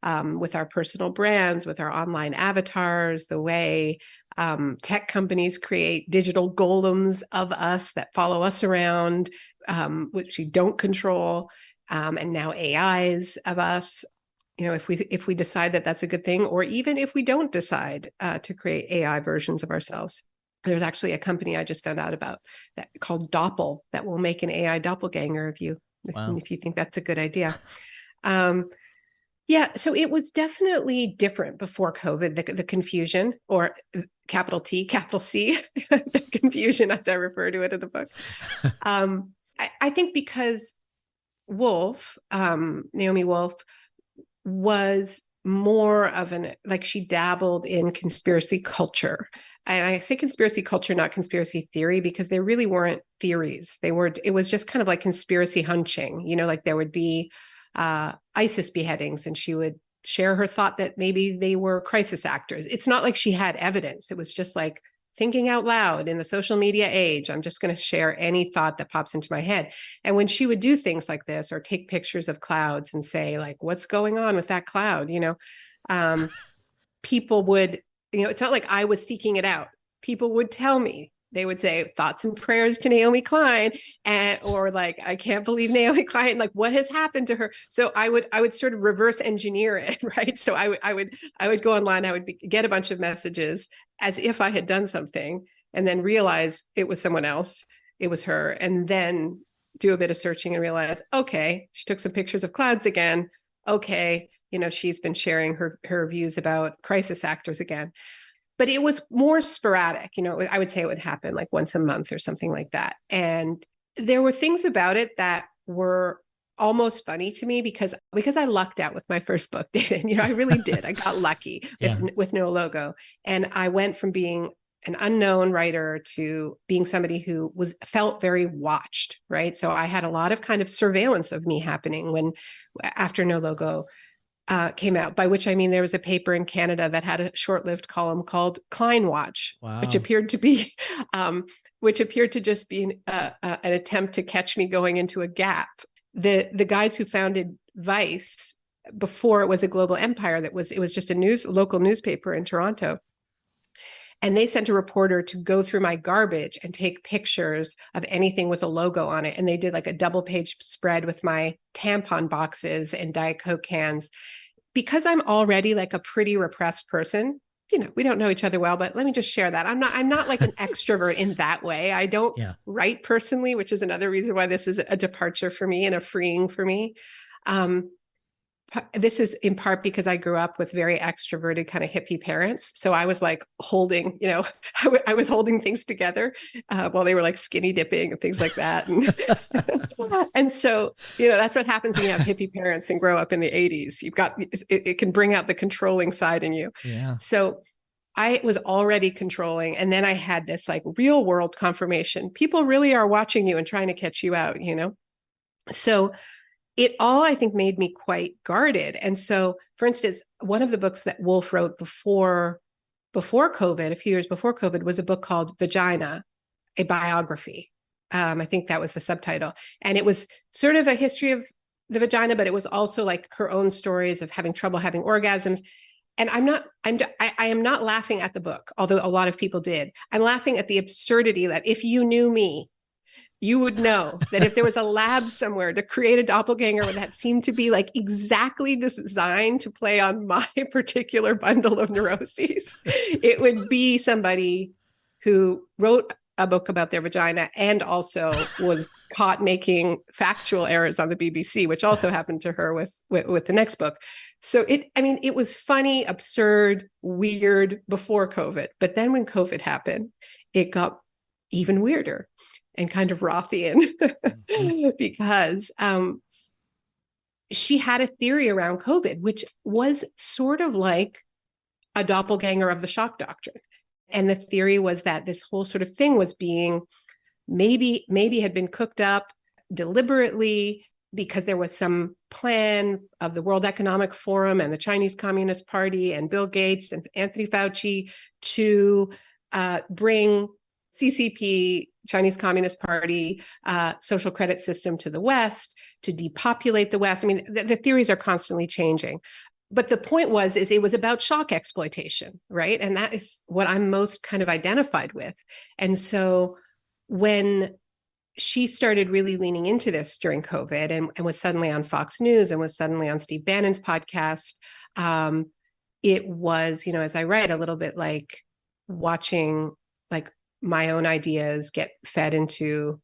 with our personal brands, with our online avatars, the way tech companies create digital golems of us that follow us around, which we don't control, and now AIs of us. If we decide that that's a good thing, or even if we don't decide to create AI versions of ourselves. There's actually a company I just found out about that called Doppel that will make an AI doppelganger of you. Wow. If you think that's a good idea. Yeah, so it was definitely different before COVID, the confusion, or capital T, capital C, the confusion, as I refer to it in the book. I think because Naomi Wolf, was more of she dabbled in conspiracy culture. And I say conspiracy culture, not conspiracy theory, because they really weren't theories. It was just kind of like conspiracy hunching, like there would be ISIS beheadings and she would share her thought that maybe they were crisis actors. It's not like she had evidence. It was just like thinking out loud in the social media age. I'm just going to share any thought that pops into my head. And when she would do things like this or take pictures of clouds and say like, what's going on with that cloud? People would, it's not like I was seeking it out. People would tell me, they would say thoughts and prayers to Naomi Klein, or like, I can't believe Naomi Klein, like what has happened to her? So I would sort of reverse engineer it, right? So I would go online, I would get a bunch of messages as if I had done something, and then realize it was someone else, it was her, and then do a bit of searching and realize, okay, she took some pictures of clouds again. Okay, she's been sharing her views about crisis actors again. But it was more sporadic. I would say it would happen like once a month or something like that. And there were things about it that were almost funny to me because I lucked out with my first book, David. I really did. I got lucky with no logo. And I went from being an unknown writer to being somebody who felt very watched, right? So I had a lot of kind of surveillance of me happening when after No Logo came out, by which I mean there was a paper in Canada that had a short-lived column called Klein Watch, Wow. which appeared to be which appeared to just be an attempt to catch me going into a gap. The guys who founded Vice, before it was a global empire, it was just a local newspaper in Toronto. And they sent a reporter to go through my garbage and take pictures of anything with a logo on it. And they did like a double page spread with my tampon boxes and Diet Coke cans. Because I'm already like a pretty repressed person, we don't know each other well, but let me just share that. I'm not like an extrovert in that way. I don't write personally, which is another reason why this is a departure for me and a freeing for me. This is in part because I grew up with very extroverted kind of hippie parents. So I was like holding, I was holding things together while they were like skinny dipping and things like that. And so, that's what happens when you have hippie parents and grow up in the 80s. It can bring out the controlling side in you. Yeah. So I was already controlling. And then I had this like real world confirmation. People really are watching you and trying to catch you out, So it all, I think, made me quite guarded. And so, for instance, one of the books that Wolf wrote before COVID, a few years before COVID, was a book called Vagina, a biography. I think that was the subtitle. And it was sort of a history of the vagina, but it was also like her own stories of having trouble having orgasms. And I am not laughing at the book, although a lot of people did. I'm laughing at the absurdity that if you knew me, you would know that if there was a lab somewhere to create a doppelganger that seemed to be like exactly designed to play on my particular bundle of neuroses, it would be somebody who wrote a book about their vagina and also was caught making factual errors on the BBC, which also happened to her with the next book. So it was funny, absurd, weird before COVID. But then when COVID happened, it got even weirder and kind of Rothian because she had a theory around COVID, which was sort of like a doppelganger of the shock doctrine. And the theory was that this whole sort of thing was being maybe had been cooked up deliberately because there was some plan of the World Economic Forum and the Chinese Communist Party and Bill Gates and Anthony Fauci to bring CCP, Chinese Communist Party, social credit system to the West, to depopulate the West. I mean, the theories are constantly changing. But the point is it was about shock exploitation, right? And that is what I'm most kind of identified with. And so when she started really leaning into this during COVID and was suddenly on Fox News and was suddenly on Steve Bannon's podcast, it was, as I write, a little bit like watching like my own ideas get fed into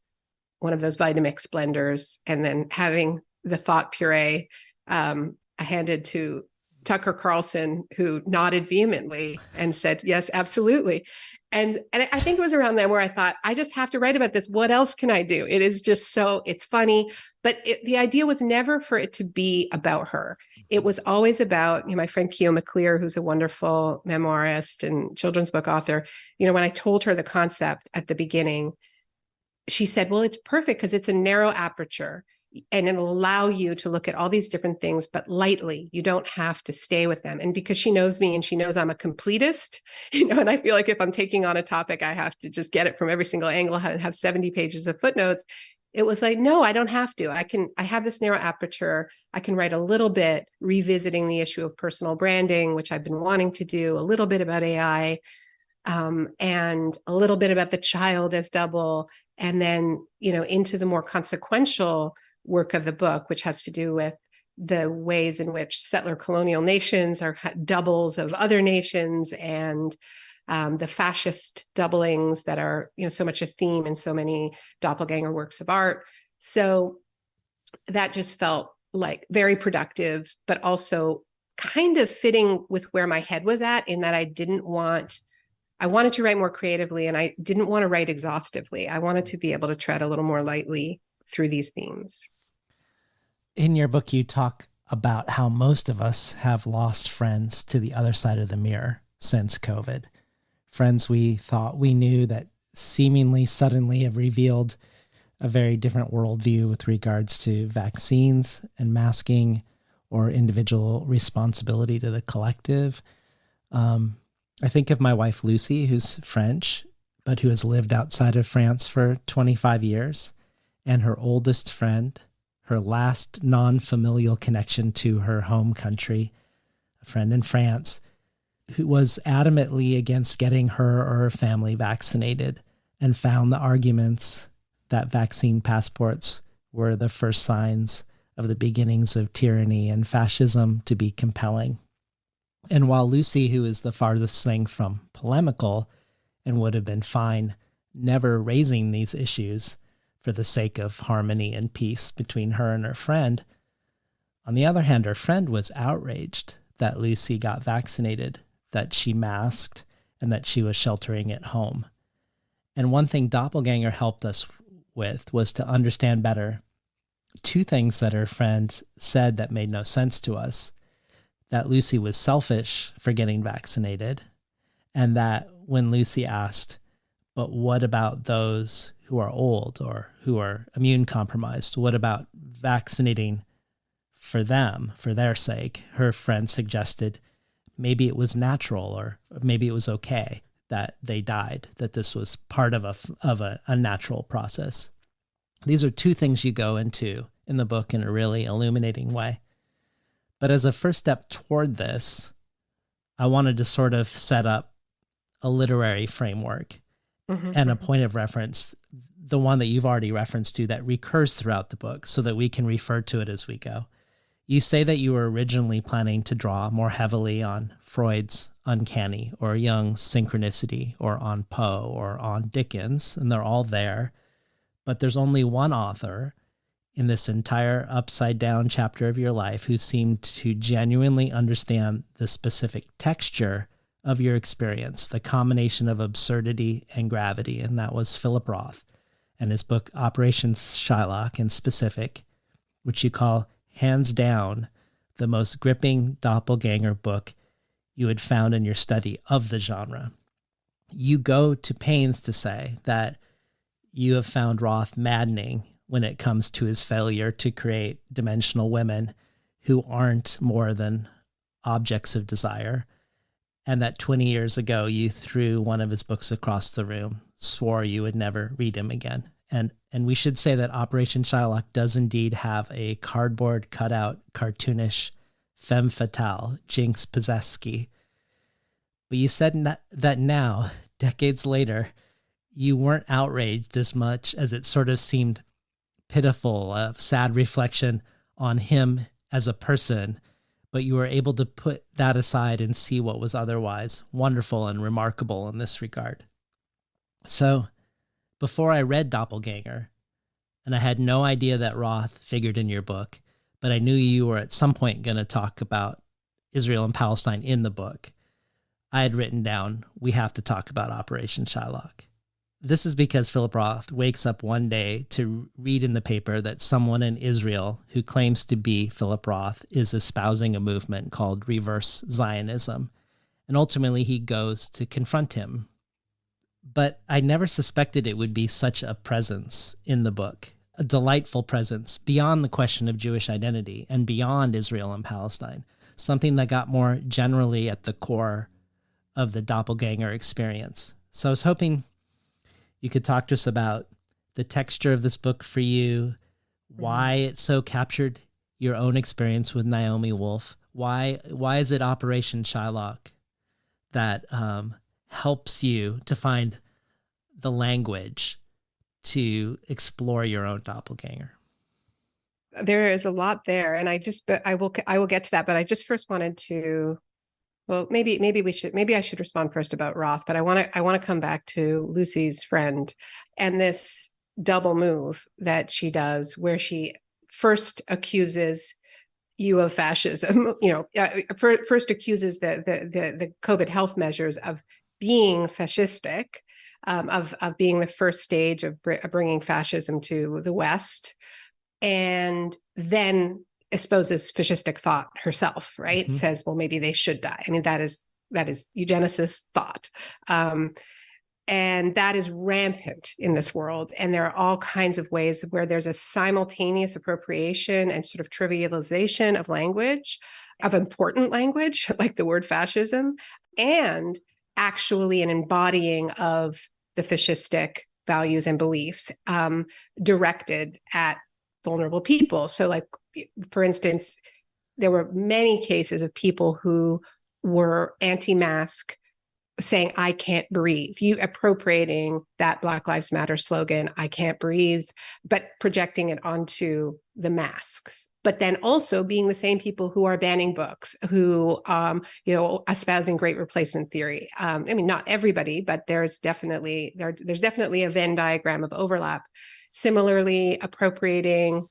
one of those Vitamix blenders and then having the thought puree handed to Tucker Carlson, who nodded vehemently and said, yes, absolutely. And I think it was around then where I thought, I just have to write about this. What else can I do? It is just it's funny. But the idea was never for it to be about her. It was always about, my friend Keo McClear, who's a wonderful memoirist and children's book author. When I told her the concept at the beginning, she said, well, it's perfect because it's a narrow aperture. And it'll allow you to look at all these different things, but lightly. You don't have to stay with them. And because she knows me and she knows I'm a completist, and I feel like if I'm taking on a topic, I have to just get it from every single angle and have 70 pages of footnotes. It was like, no, I don't have to. I have this narrow aperture. I can write a little bit revisiting the issue of personal branding, which I've been wanting to do, a little bit about AI, and a little bit about the child as double, and then, into the more consequential work of the book, which has to do with the ways in which settler colonial nations are doubles of other nations and the fascist doublings that are, so much a theme in so many doppelganger works of art. So that just felt like very productive, but also kind of fitting with where my head was at, in that I wanted to write more creatively and I didn't want to write exhaustively. I wanted to be able to tread a little more lightly through these themes. In your book, you talk about how most of us have lost friends to the other side of the mirror since COVID. friends we thought we knew that seemingly suddenly have revealed a very different worldview with regards to vaccines and masking or individual responsibility to the collective. I think of my wife, Lucy, who's French, but who has lived outside of France for 25 years, and her oldest friend, her last non-familial connection to her home country, a friend in France, who was adamantly against getting her or her family vaccinated and found the arguments that vaccine passports were the first signs of the beginnings of tyranny and fascism to be compelling. And while Lucy, who is the farthest thing from polemical and would have been fine never raising these issues for the sake of harmony and peace between her and her friend, on the other hand, her friend was outraged that Lucy got vaccinated, that she masked, and that she was sheltering at home. And one thing Doppelganger helped us with was to understand better two things that her friend said that made no sense to us: that Lucy was selfish for getting vaccinated, and that when Lucy asked, but what about those who are old or who are immune compromised? What about vaccinating for them, for their sake? Her friend suggested maybe it was natural, or maybe it was okay that they died, that this was part of a natural process. These are two things you go into in the book in a really illuminating way. But as a first step toward this, I wanted to sort of set up a literary framework and a point of reference, the one that you've already referenced to that recurs throughout the book, so that we can refer to it as we go. You say that you were originally planning to draw more heavily on Freud's uncanny or Jung's synchronicity, or on Poe or on Dickens, and they're all there. But there's only one author in this entire upside down chapter of your life who seemed to genuinely understand the specific texture of your experience, the combination of absurdity and gravity, and that was Philip Roth and his book Operation Shylock in specific, which you call hands down the most gripping doppelganger book you had found in your study of the genre. You go to pains to say that you have found Roth maddening when it comes to his failure to create dimensional women who aren't more than objects of desire, and that 20 years ago you threw one of his books across the room, swore you would never read him again. And we should say that Operation Shylock does indeed have a cardboard cutout, cartoonish femme fatale, Jinx Pozeski. But you said that now, decades later, you weren't outraged as much as it sort of seemed pitiful, a sad reflection on him as a person, but you were able to put that aside and see what was otherwise wonderful and remarkable in this regard. So, before I read Doppelganger, and I had no idea that Roth figured in your book, but I knew you were at some point going to talk about Israel and Palestine in the book, I had written down, we have to talk about Operation Shylock. This is because Philip Roth wakes up one day to read in the paper that someone in Israel who claims to be Philip Roth is espousing a movement called reverse Zionism. And ultimately he goes to confront him. But I never suspected it would be such a presence in the book, a delightful presence beyond the question of Jewish identity and beyond Israel and Palestine, something that got more generally at the core of the doppelganger experience. So I was hoping you could talk to us about the texture of this book for you, why it so captured your own experience with Naomi Wolf. Why is it Operation Shylock that helps you to find the language to explore your own doppelganger? There is a lot there, and I will get to that. But I just first wanted to, well, maybe I should respond first about Roth. But I want to come back to Lucy's friend and this double move that she does, where she first accuses you of fascism. First accuses the COVID health measures of being fascistic, of being the first stage of bringing fascism to the West, and then espouses fascistic thought herself, right? Mm-hmm. Says, well, maybe they should die. I mean, that is that is eugenicist thought. And that is rampant in this world. And there are all kinds of ways where there's a simultaneous appropriation and sort of trivialization of language, of important language, like the word fascism, and actually an embodying of the fascistic values and beliefs directed at vulnerable people. So, like, for instance, there were many cases of people who were anti-mask saying, I can't breathe, you appropriating that Black Lives Matter slogan, I can't breathe, but projecting it onto the masks. But then also being the same people who are banning books, who, espousing great replacement theory. I mean, not everybody, but there's definitely a Venn diagram of overlap. Similarly, appropriating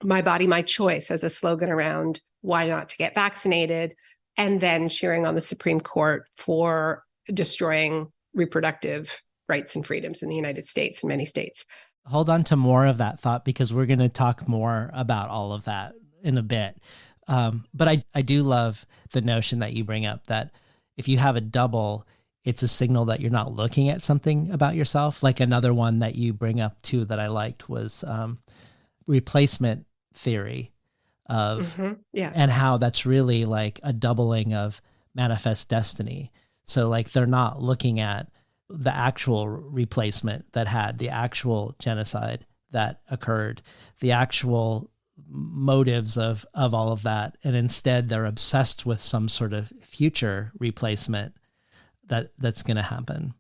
my body, my choice as a slogan around why not to get vaccinated, and then cheering on the Supreme Court for destroying reproductive rights and freedoms in the United States and many states. Hold on to more of that thought, because we're going to talk more about all of that in a bit. But I do love the notion that you bring up that if you have a double, it's a signal that you're not looking at something about yourself. Like another one that you bring up too that I liked was replacement theory of, and how that's really like a doubling of manifest destiny. So like they're not looking at the actual replacement that had the actual genocide that occurred, the actual motives of all of that. And instead they're obsessed with some sort of future replacement that's going to happen.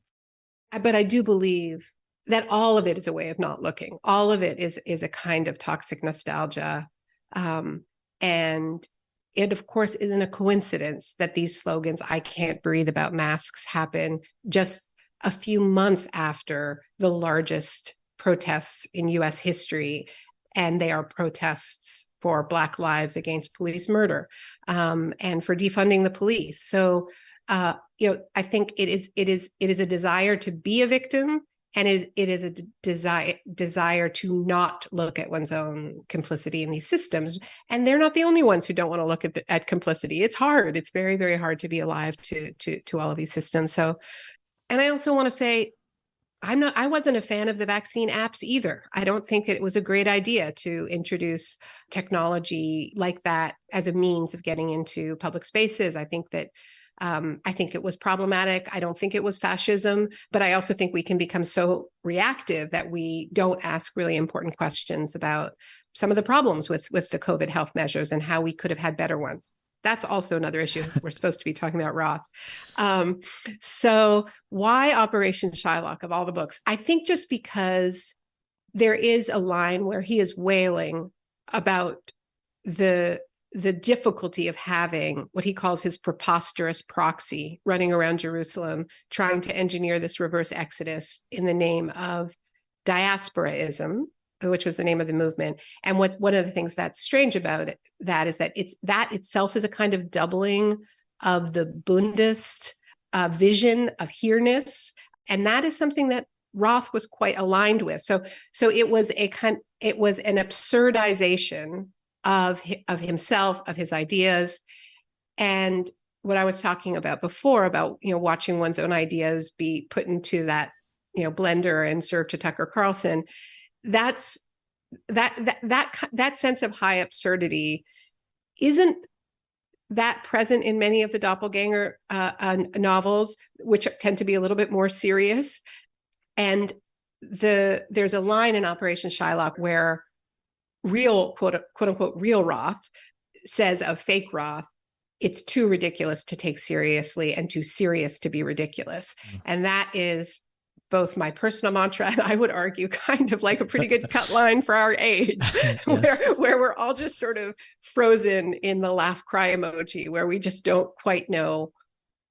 But I do believe that all of it is a way of not looking. All of it is a kind of toxic nostalgia. And it, of course, isn't a coincidence that these slogans, I can't breathe, about masks, happen just a few months after the largest protests in US history. And they are protests for Black lives against police murder, and for defunding the police. So, I think it is a desire to be a victim, and it is a desire to not look at one's own complicity in these systems. And they're not the only ones who don't want to look at complicity. It's hard. It's very, very hard to be alive to all of these systems. So, and I also want to say, I wasn't a fan of the vaccine apps either. I don't think it was a great idea to introduce technology like that as a means of getting into public spaces. I think it was problematic. I don't think it was fascism, but I also think we can become so reactive that we don't ask really important questions about some of the problems with the COVID health measures and how we could have had better ones. That's also another issue. We're supposed to be talking about Roth. So why Operation Shylock of all the books? I think just because there is a line where he is wailing about the difficulty of having what he calls his preposterous proxy running around Jerusalem, trying to engineer this reverse exodus in the name of diasporaism, which was the name of the movement. And one of the things that's strange about that is that that itself is a kind of doubling of the Bundist vision of here-ness. And that is something that Roth was quite aligned with. So it was an absurdization of himself, of his ideas. And what I was talking about before about, watching one's own ideas be put into that, blender and served to Tucker Carlson, that sense of high absurdity isn't that present in many of the Doppelganger novels, which tend to be a little bit more serious. And there's a line in Operation Shylock where real, quote unquote, real Roth says of fake Roth, it's too ridiculous to take seriously and too serious to be ridiculous. And that is both my personal mantra, and I would argue kind of like a pretty good cut line for our age, yes. where we're all just sort of frozen in the laugh cry emoji, where we just don't quite know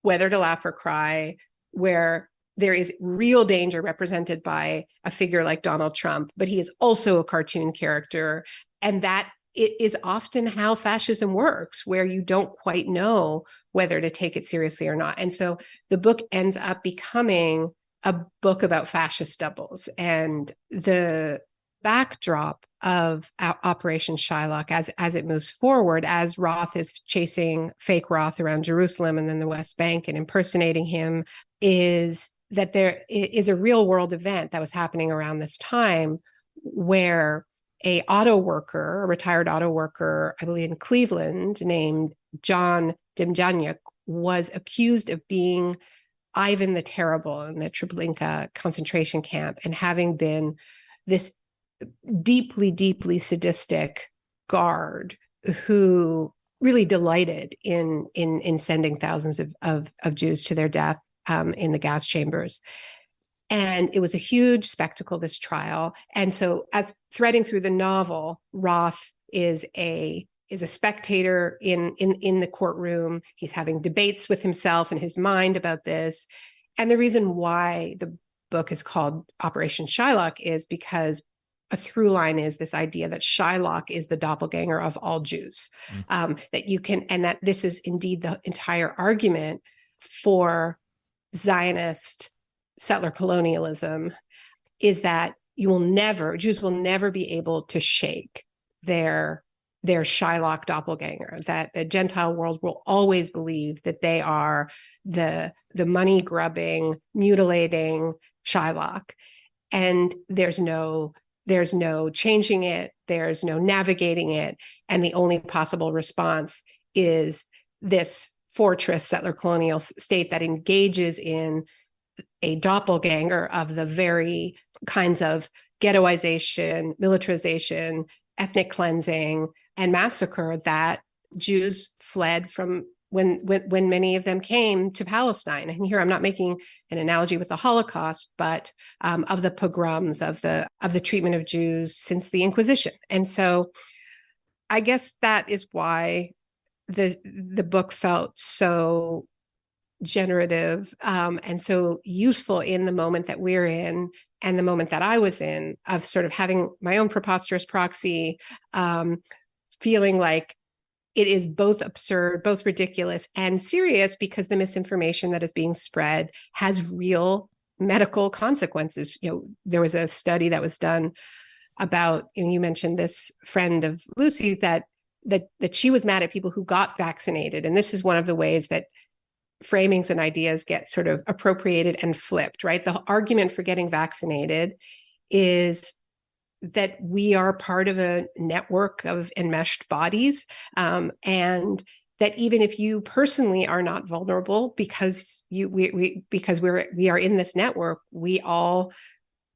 whether to laugh or cry, where there is real danger represented by a figure like Donald Trump, but he is also a cartoon character. And that it is often how fascism works, where you don't quite know whether to take it seriously or not. And so the book ends up becoming a book about fascist doubles. And the backdrop Operation Shylock as it moves forward, as Roth is chasing fake Roth around Jerusalem and then the West Bank and impersonating him, is that there is a real world event that was happening around this time where a retired auto worker, I believe in Cleveland, named John Demjanjuk, was accused of being Ivan the Terrible in the Treblinka concentration camp and having been this deeply, deeply sadistic guard who really delighted in sending thousands of Jews to their death in the gas chambers. And it was a huge spectacle, this trial. And so, as threading through the novel, Roth is a spectator in the courtroom. He's having debates with himself and his mind about this. And the reason why the book is called Operation Shylock is because a through line is this idea that Shylock is the doppelganger of all Jews. That you can, and that this is indeed the entire argument for Zionist settler colonialism, is that Jews will never be able to shake their Shylock doppelganger, that the Gentile world will always believe that they are the money grubbing, mutilating Shylock. And there's no changing it, there's no navigating it. And the only possible response is this fortress settler colonial state that engages in a doppelganger of the very kinds of ghettoization, militarization, ethnic cleansing, and massacre that Jews fled from when many of them came to Palestine. And here I'm not making an analogy with the Holocaust, but of the pogroms, of the treatment of Jews since the Inquisition. And so I guess that is why the book felt so generative and so useful in the moment that we're in and the moment that I was in, of sort of having my own preposterous proxy, feeling like it is both absurd, both ridiculous and serious, because the misinformation that is being spread has real medical consequences. There was a study that was done about, you mentioned this friend of Lucy, that she was mad at people who got vaccinated. And this is one of the ways that framings and ideas get sort of appropriated and flipped, right? The argument for getting vaccinated is that we are part of a network of enmeshed bodies, and that even if you personally are not vulnerable, because we are in this network, we all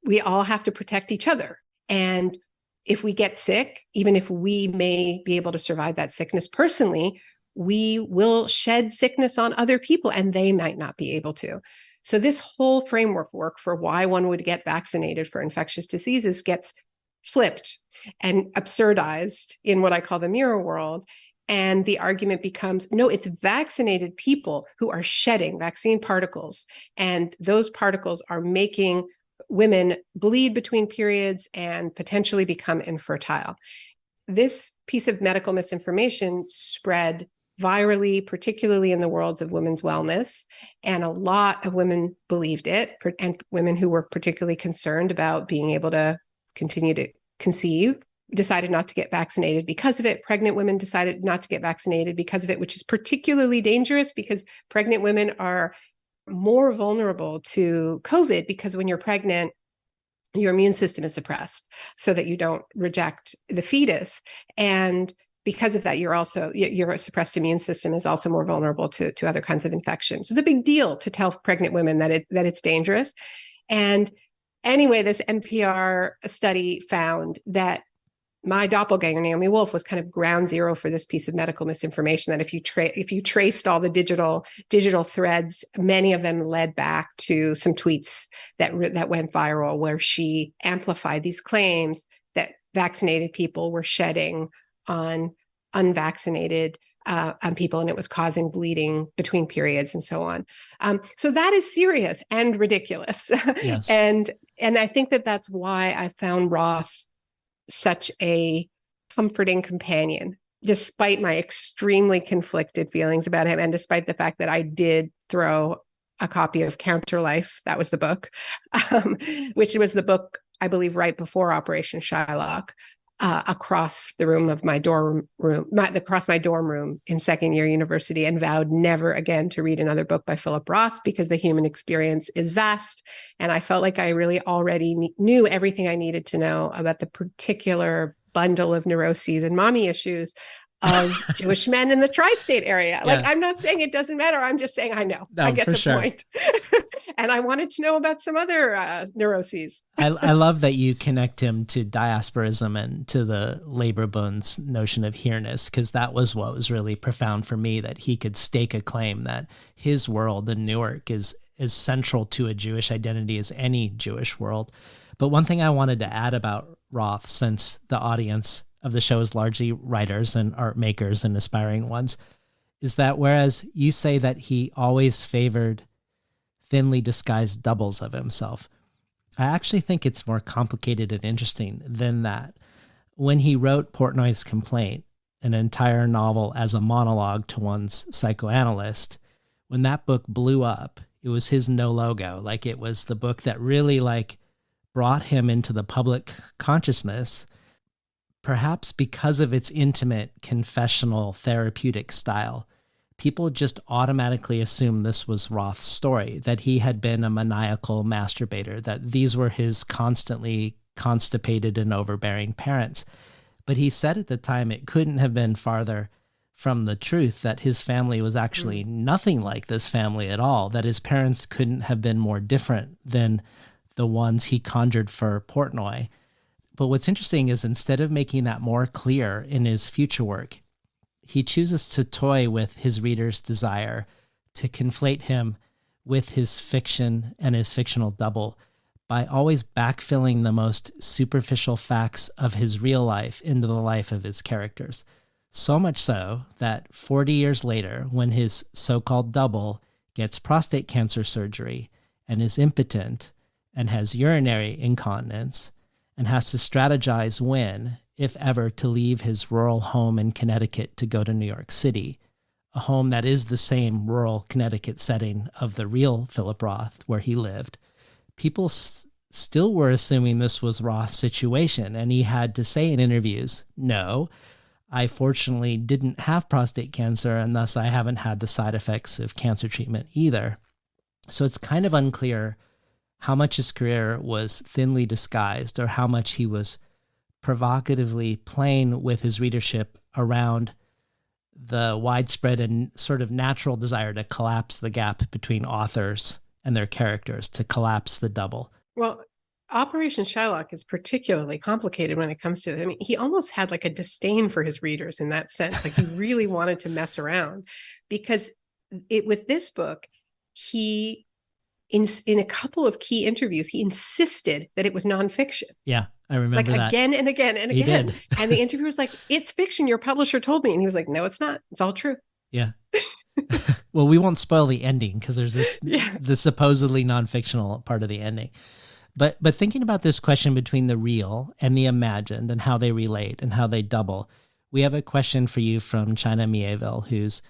have to protect each other. And if we get sick, even if we may be able to survive that sickness personally, we will shed sickness on other people and they might not be able to. So this whole framework for why one would get vaccinated for infectious diseases gets flipped and absurdized in what I call the mirror world. And the argument becomes, no, it's vaccinated people who are shedding vaccine particles. And those particles are making women bleed between periods and potentially become infertile. This piece of medical misinformation spread virally, particularly in the worlds of women's wellness. And a lot of women believed it, and women who were particularly concerned about being able to continue to conceive decided not to get vaccinated because of it. Pregnant women decided not to get vaccinated because of it, which is particularly dangerous because pregnant women are more vulnerable to COVID, because when you're pregnant, your immune system is suppressed so that you don't reject the fetus. And because of that, your suppressed immune system is also more vulnerable to other kinds of infections. It's a big deal to tell pregnant women that it's dangerous. And anyway, this NPR study found that my doppelganger, Naomi Wolf, was kind of ground zero for this piece of medical misinformation. That if you traced all the digital threads, many of them led back to some tweets that went viral, where she amplified these claims that vaccinated people were shedding on unvaccinated people, and it was causing bleeding between periods and so on. So that is serious and ridiculous. Yes. and I think that's why I found Roth such a comforting companion, despite my extremely conflicted feelings about him, and despite the fact that I did throw a copy of Counterlife, that was the book, which was the book, I believe, right before Operation Shylock. across the room of my dorm room, across my dorm room in second year university, and vowed never again to read another book by Philip Roth because the human experience is vast. And I felt like I really already knew everything I needed to know about the particular bundle of neuroses and mommy issues of Jewish men in the tri-state area. Like, Yeah. I'm not saying it doesn't matter. I'm just saying I know. I No, get for the sure. point. And I wanted to know about some other neuroses. I love that you connect him to diasporism and to the Laborbund's notion of here-ness, because that was what was really profound for me, that he could stake a claim that his world in Newark is as central to a Jewish identity as any Jewish world. But one thing I wanted to add about Roth, since the audience of the show is largely writers and art makers and aspiring ones, is that whereas you say that he always favored thinly disguised doubles of himself, I actually think it's more complicated and interesting than that. When he wrote Portnoy's Complaint, an entire novel as a monologue to one's psychoanalyst, when that book blew up, it was his no logo. Like, it was the book that really brought him into the public consciousness, perhaps because of its intimate, confessional, therapeutic style. People just automatically assumed this was Roth's story, that he had been a maniacal masturbator, that these were his constantly constipated and overbearing parents. But he said at the time it couldn't have been farther from the truth, that his family was actually nothing like this family at all, that his parents couldn't have been more different than the ones he conjured for Portnoy. But what's interesting is, instead of making that more clear in his future work, he chooses to toy with his reader's desire to conflate him with his fiction and his fictional double by always backfilling the most superficial facts of his real life into the life of his characters. So much so that 40 years later, when his so-called double gets prostate cancer surgery and is impotent and has urinary incontinence and has to strategize when, if ever, to leave his rural home in Connecticut to go to New York City, a home that is the same rural Connecticut setting of the real Philip Roth where he lived, people still were assuming this was Roth's situation. And he had to say in interviews, no, I fortunately didn't have prostate cancer, and thus I haven't had the side effects of cancer treatment either. So it's kind of unclear how much his career was thinly disguised, or how much he was provocatively playing with his readership around the widespread and sort of natural desire to collapse the gap between authors and their characters, to collapse the double. Well, Operation Shylock is particularly complicated when it comes to, I mean, he almost had like a disdain for his readers in that sense. Like, he really wanted to mess around, because with this book, he, in a couple of key interviews, he insisted that it was nonfiction. Yeah, I remember that. Again and again and He again. did. And the interviewer was like, it's fiction. Your publisher told me. And he was like, no, it's not. It's all true. Yeah. Well, we won't spoil the ending, because there's the supposedly non-fictional part of the ending. But thinking about this question between the real and the imagined, and how they relate and how they double, we have a question for you from China Mieville, whose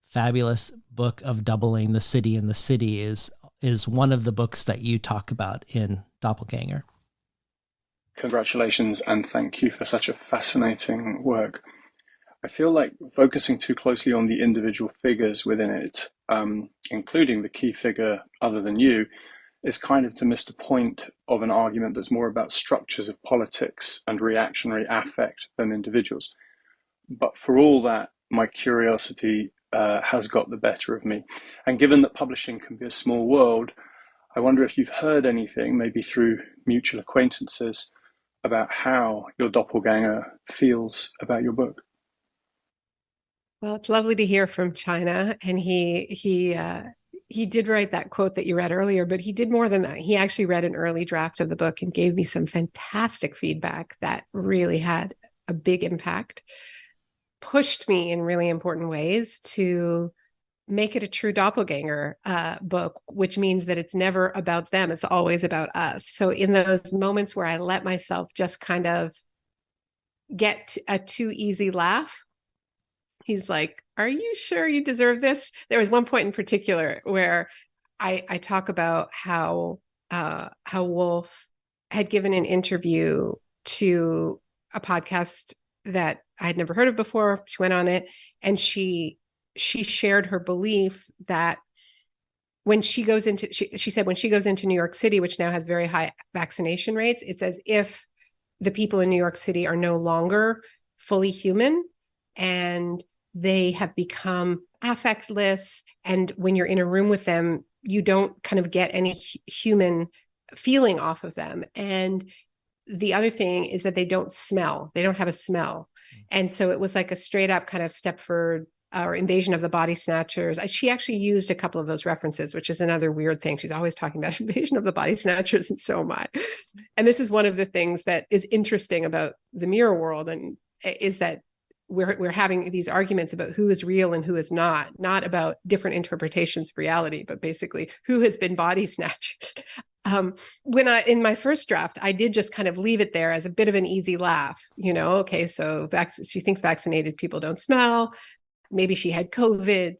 fabulous book of doubling the city in the city is one of the books that you talk about in Doppelganger. Congratulations, and thank you for such a fascinating work. I feel like focusing too closely on the individual figures within it, including the key figure other than you, is kind of to miss the point of an argument that's more about structures of politics and reactionary affect than individuals. But for all that, my curiosity has got the better of me. And given that publishing can be a small world, I wonder if you've heard anything, maybe through mutual acquaintances, about how your doppelganger feels about your book. Well, it's lovely to hear from China. And he did write that quote that you read earlier, but he did more than that. He actually read an early draft of the book and gave me some fantastic feedback that really had a big impact, pushed me in really important ways to make it a true doppelganger book, which means that it's never about them. It's always about us. So in those moments where I let myself just kind of get a too easy laugh, he's like, are you sure you deserve this? There was one point in particular where I talk about how Woolf had given an interview to a podcast that I had never heard of before. She went on it, and she shared her belief that when she goes into, she said when she goes into New York City, which now has very high vaccination rates, it's as if the people in New York City are no longer fully human, and they have become affectless. And when you're in a room with them, you don't kind of get any human feeling off of them. And the other thing is that they don't smell. They don't have a smell. And so it was like a straight up kind of Stepford or Invasion of the Body Snatchers. She actually used a couple of those references, which is another weird thing. She's always talking about Invasion of the Body Snatchers, and so am I. And this is one of the things that is interesting about the mirror world, and is that we're having these arguments about who is real and who is not about different interpretations of reality, but basically who has been body snatched. In my first draft, I did just kind of leave it there as a bit of an easy laugh. Okay, so she thinks vaccinated people don't smell. Maybe she had COVID.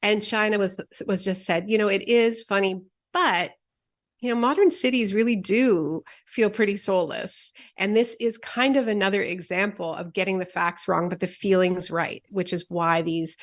And China was just said, it is funny, but modern cities really do feel pretty soulless. And this is kind of another example of getting the facts wrong, but the feelings right, which is why these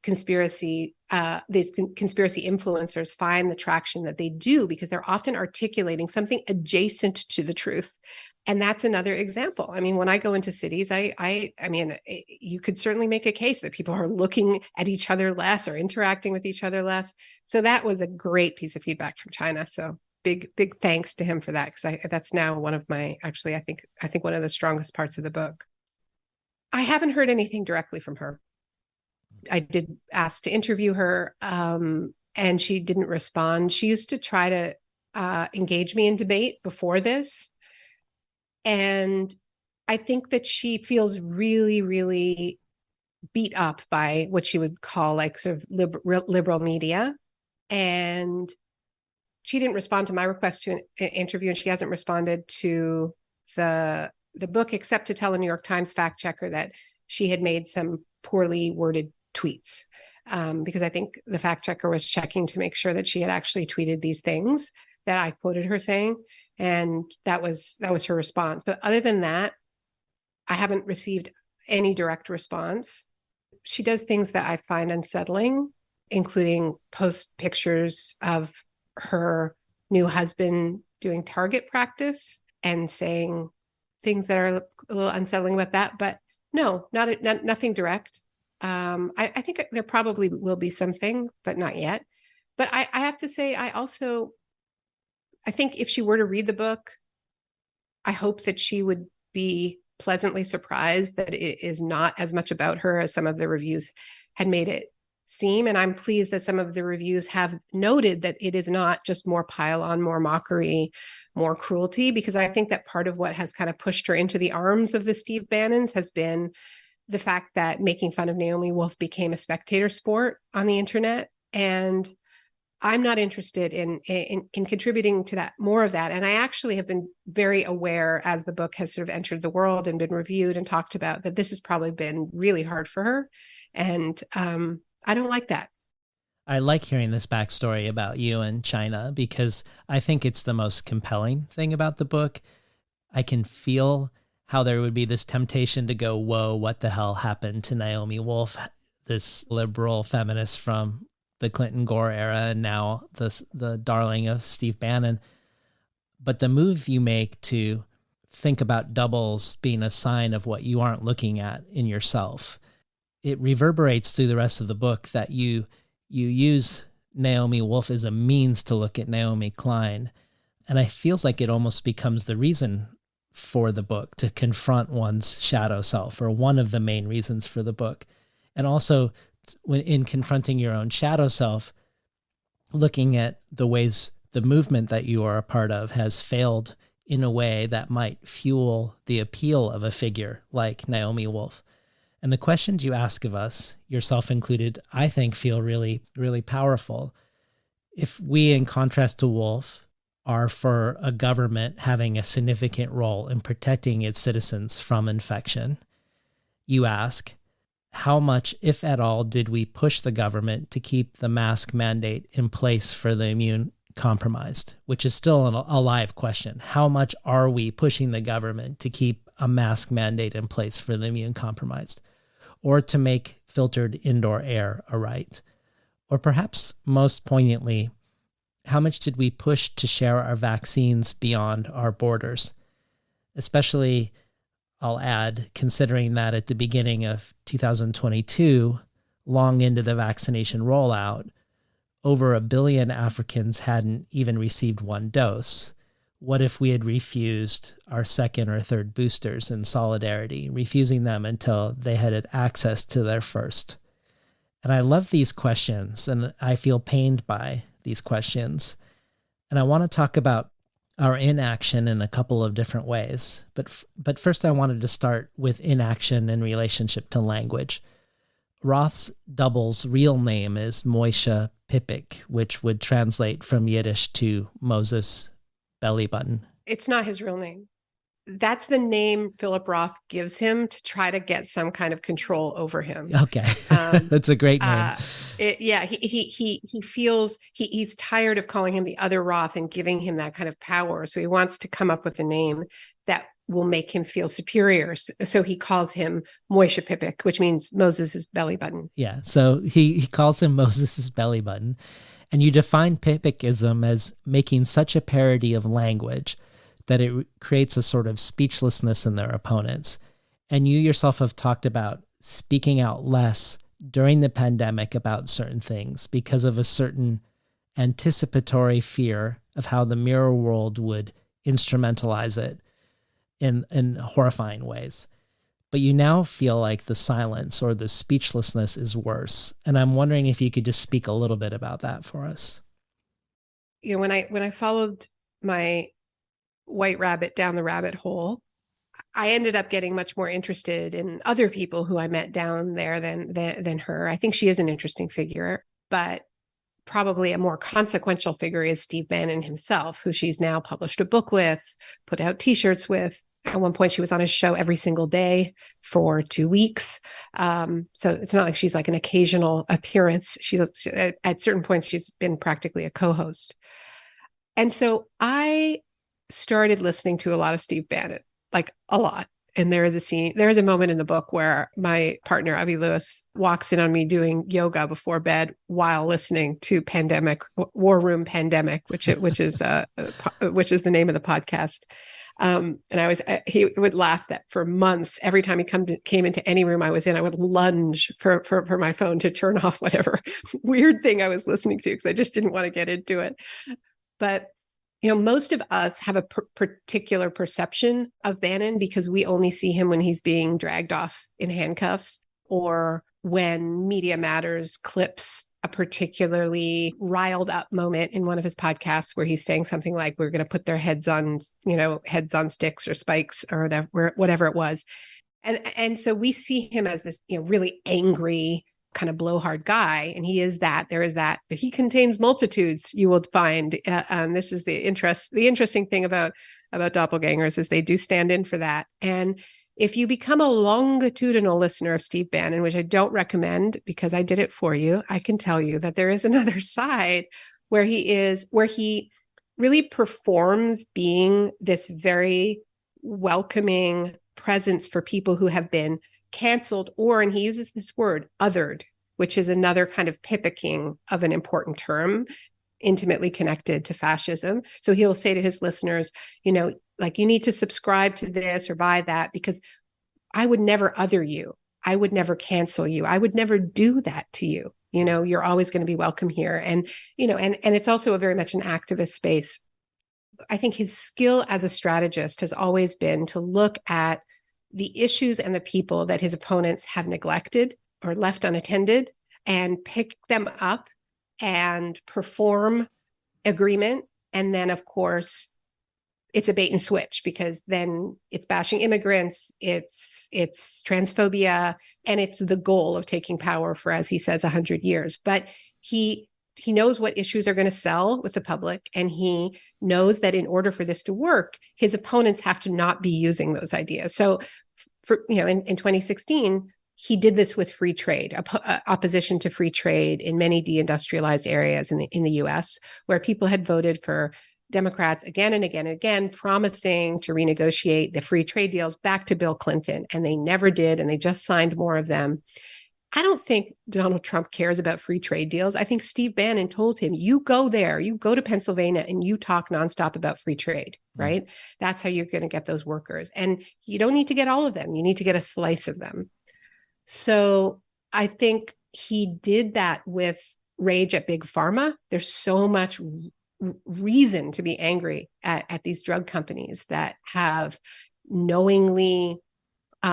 conspiracy influencers find the traction that they do, because they're often articulating something adjacent to the truth. And that's another example. I mean, when I go into cities, I mean, you could certainly make a case that people are looking at each other less or interacting with each other less. So that was a great piece of feedback from China. So big thanks to him for that, because that's now one of my, actually, I think one of the strongest parts of the book. I haven't heard anything directly from her. I did ask to interview her, and she didn't respond. She used to try to engage me in debate before this. And I think that she feels really, really beat up by what she would call like sort of liberal media. And she didn't respond to my request to an interview, and she hasn't responded to the book, except to tell a New York Times fact checker that she had made some poorly worded tweets. Because I think the fact checker was checking to make sure that she had actually tweeted these things that I quoted her saying. And that was her response. But other than that, I haven't received any direct response. She does things that I find unsettling, including post pictures of her new husband doing target practice and saying things that are a little unsettling about that. But no, nothing direct. I think there probably will be something, but not yet. But I have to say, I think if she were to read the book, I hope that she would be pleasantly surprised that it is not as much about her as some of the reviews had made it seem. And I'm pleased that some of the reviews have noted that it is not just more pile on, more mockery, more cruelty, because I think that part of what has kind of pushed her into the arms of the Steve Bannons has been the fact that making fun of Naomi Wolf became a spectator sport on the internet. And I'm not interested in contributing to that, more of that. And I actually have been very aware, as the book has sort of entered the world and been reviewed and talked about, that this has probably been really hard for her. And I don't like that. I like hearing this backstory about you and China, because I think it's the most compelling thing about the book. I can feel how there would be this temptation to go, whoa, what the hell happened to Naomi Wolf, this liberal feminist from the Clinton Gore era, and now the darling of Steve Bannon. But the move you make to think about doubles being a sign of what you aren't looking at in yourself, it reverberates through the rest of the book that you use Naomi Wolf as a means to look at Naomi Klein. And it feels like it almost becomes the reason for the book, to confront one's shadow self, or one of the main reasons for the book. And also, when in confronting your own shadow self, looking at the ways the movement that you are a part of has failed in a way that might fuel the appeal of a figure like Naomi Wolf. And the questions you ask of us, yourself included, I think feel really, really powerful. If we, in contrast to Wolf, are for a government having a significant role in protecting its citizens from infection, you ask, how much, if at all, did we push the government to keep the mask mandate in place for the immune compromised, which is still a live question. How much are we pushing the government to keep a mask mandate in place for the immune compromised, or to make filtered indoor air a right? Or perhaps most poignantly, how much did we push to share our vaccines beyond our borders? Especially, I'll add, considering that at the beginning of 2022, long into the vaccination rollout, over 1 billion Africans hadn't even received one dose. What if we had refused our second or third boosters in solidarity, refusing them until they had access to their first? And I love these questions, and I feel pained by these questions. And I want to talk about our inaction in a couple of different ways. But first, I wanted to start with inaction in relationship to language. Roth's double's real name is Moishe Pipik, which would translate from Yiddish to Moses belly button. It's not his real name. That's the name Philip Roth gives him to try to get some kind of control over him. Okay. That's a great name. He feels he's tired of calling him the other Roth and giving him that kind of power. So he wants to come up with a name that will make him feel superior. So he calls him Moishe Pipik, which means Moses' belly button. Yeah. So he calls him Moses' belly button. And you define Pipikism as making such a parody of language that it creates a sort of speechlessness in their opponents. And you yourself have talked about speaking out less during the pandemic about certain things because of a certain anticipatory fear of how the mirror world would instrumentalize it in horrifying ways. But you now feel like the silence or the speechlessness is worse. And I'm wondering if you could just speak a little bit about that for us. You know, when I followed my white rabbit down the rabbit hole, I ended up getting much more interested in other people who I met down there than her. I think she is an interesting figure, but probably a more consequential figure is Steve Bannon himself, who she's now published a book with, put out T-shirts with. At one point, she was on his show every single day for 2 weeks. So it's not like she's like an occasional appearance. She's at certain points, she's been practically a co-host. And so I started listening to a lot of Steve Bannon, like a lot. And there is a moment in the book where my partner, Avi Lewis, walks in on me doing yoga before bed while listening to War Room Pandemic, which is the name of the podcast. And he would laugh that for months, every time he came into any room I was in, I would lunge for my phone to turn off whatever weird thing I was listening to, because I just didn't want to get into it. But most of us have a particular perception of Bannon because we only see him when he's being dragged off in handcuffs, or when Media Matters clips a particularly riled up moment in one of his podcasts where he's saying something like, we're going to put their heads on sticks or spikes or whatever it was. And so we see him as this, really angry, kind of blowhard guy, and he is that. There is that, but he contains multitudes. You will find, and this is the interesting thing about doppelgangers is they do stand in for that. And if you become a longitudinal listener of Steve Bannon, which I don't recommend because I did it for you, I can tell you that there is another side where he really performs being this very welcoming presence for people who have been canceled, and he uses this word, othered, which is another kind of pipicking of an important term intimately connected to fascism. So he'll say to his listeners, like, you need to subscribe to this or buy that because I would never other you. I would never cancel you. I would never do that to you. You're always going to be welcome here. And, and it's also a very much an activist space. I think his skill as a strategist has always been to look at the issues and the people that his opponents have neglected or left unattended and pick them up and perform agreement. And then, of course, it's a bait and switch because then it's bashing immigrants, it's transphobia, and it's the goal of taking power for, as he says, 100 years. But he knows what issues are going to sell with the public. And he knows that in order for this to work, his opponents have to not be using those ideas. So in 2016, he did this with free trade, opposition to free trade in many deindustrialized areas in the US, where people had voted for Democrats again and again and again promising to renegotiate the free trade deals back to Bill Clinton, and they never did, and they just signed more of them. I don't think Donald Trump cares about free trade deals. I think Steve Bannon told him, you go there, you go to Pennsylvania and you talk nonstop about free trade, right? That's how you're going to get those workers. And you don't need to get all of them. You need to get a slice of them. So I think he did that with rage at Big Pharma. There's so much reason to be angry at these drug companies that have knowingly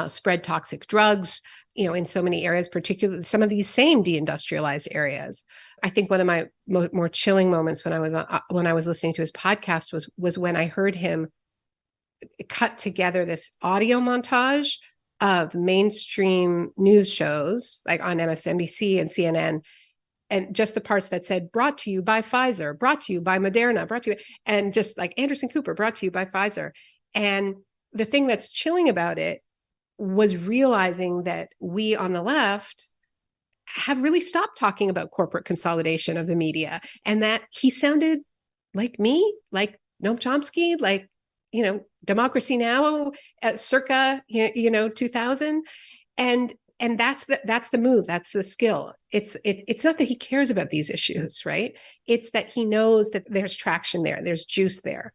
spread toxic drugs, in so many areas, particularly some of these same deindustrialized areas. I think one of my more chilling moments when I was listening to his podcast was when I heard him cut together this audio montage of mainstream news shows like on MSNBC and CNN, and just the parts that said brought to you by Pfizer, brought to you by Moderna, brought to you, and just like Anderson Cooper, brought to you by Pfizer. And the thing that's chilling about it was realizing that we on the left have really stopped talking about corporate consolidation of the media, and that he sounded like me, like Noam Chomsky, like, Democracy Now, circa, 2000. And that's the move. That's the skill. It's not that he cares about these issues, right? It's that he knows that there's traction there, there's juice there.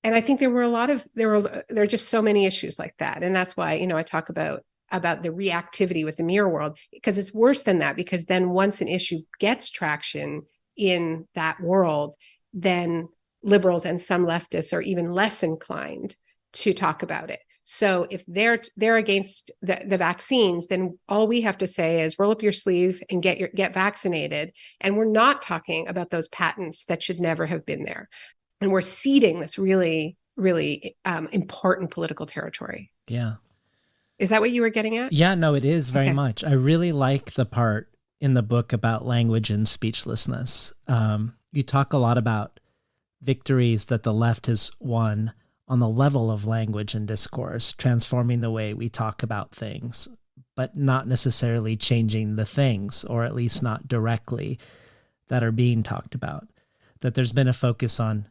And I think there are just so many issues like that. And that's why, I talk about the reactivity with the mirror world, because it's worse than that, because then once an issue gets traction in that world, then liberals and some leftists are even less inclined to talk about it. So if they're against the vaccines, then all we have to say is roll up your sleeve and get vaccinated. And we're not talking about those patents that should never have been there. And we're ceding this really, really important political territory. Yeah. Is that what you were getting at? Yeah, no, it is very much. I really like the part in the book about language and speechlessness. You talk a lot about victories that the left has won on the level of language and discourse, transforming the way we talk about things, but not necessarily changing the things, or at least not directly, that are being talked about. That there's been a focus on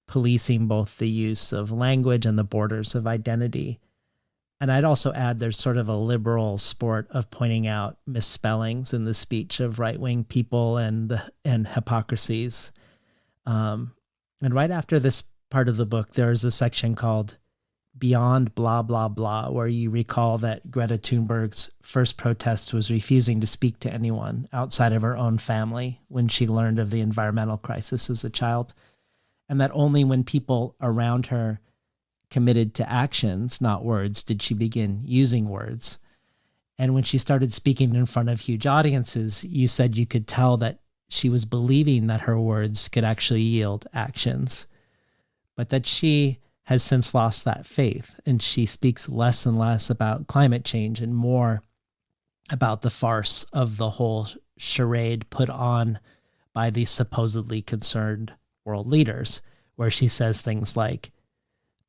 policing both the use of language and the borders of identity. And I'd also add there's sort of a liberal sport of pointing out misspellings in the speech of right-wing people and hypocrisies. And right after this part of the book, there's a section called Beyond Blah, Blah, Blah, where you recall that Greta Thunberg's first protest was refusing to speak to anyone outside of her own family when she learned of the environmental crisis as a child. And that only when people around her committed to actions, not words, did she begin using words. And when she started speaking in front of huge audiences, you said you could tell that she was believing that her words could actually yield actions, but that she has since lost that faith, and she speaks less and less about climate change and more about the farce of the whole charade put on by these supposedly concerned world leaders, where she says things like,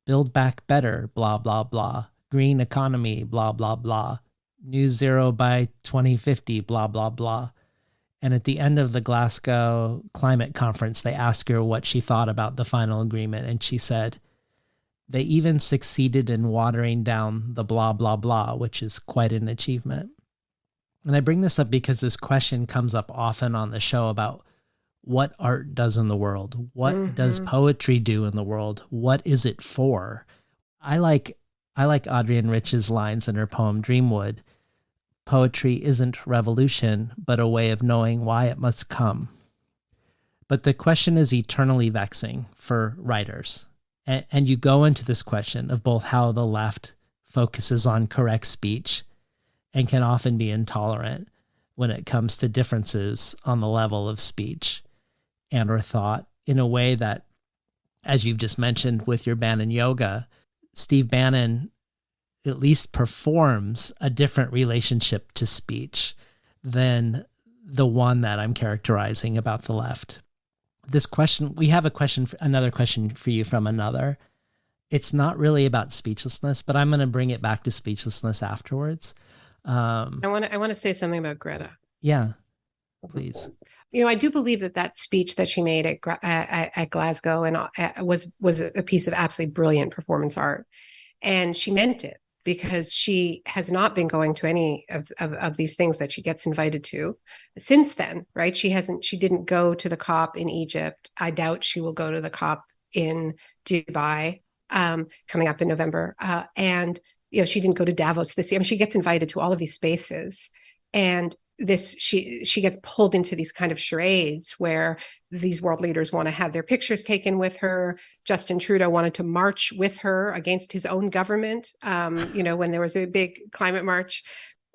build back better, blah, blah, blah, green economy, blah, blah, blah, new zero by 2050, blah, blah, blah. And at the end of the Glasgow climate conference, they asked her what she thought about the final agreement. And she said, they even succeeded in watering down the blah, blah, blah, which is quite an achievement. And I bring this up because this question comes up often on the show about what art does in the world. What does poetry do in the world? What is it for? I like Adrienne Rich's lines in her poem Dreamwood. Poetry isn't revolution, but a way of knowing why it must come. But the question is eternally vexing for writers. And you go into this question of both how the left focuses on correct speech and can often be intolerant when it comes to differences on the level of speech and or thought, in a way that, as you've just mentioned with your Bannon yoga, Steve Bannon at least performs a different relationship to speech than the one that I'm characterizing about the left. This question, we have another question for you from another. It's not really about speechlessness, but I'm going to bring it back to speechlessness afterwards. I want to say something about Greta. Yeah, please. I do believe that speech that she made at Glasgow and was a piece of absolutely brilliant performance art, and she meant it, because she has not been going to any of these things that she gets invited to since then, right? She didn't go to the COP in Egypt. I doubt she will go to the COP in Dubai, coming up in November. And, she didn't go to Davos this year. I mean, she gets invited to all of these spaces, and she gets pulled into these kind of charades where these world leaders want to have their pictures taken with her. Justin Trudeau wanted to march with her against his own government, when there was a big climate march.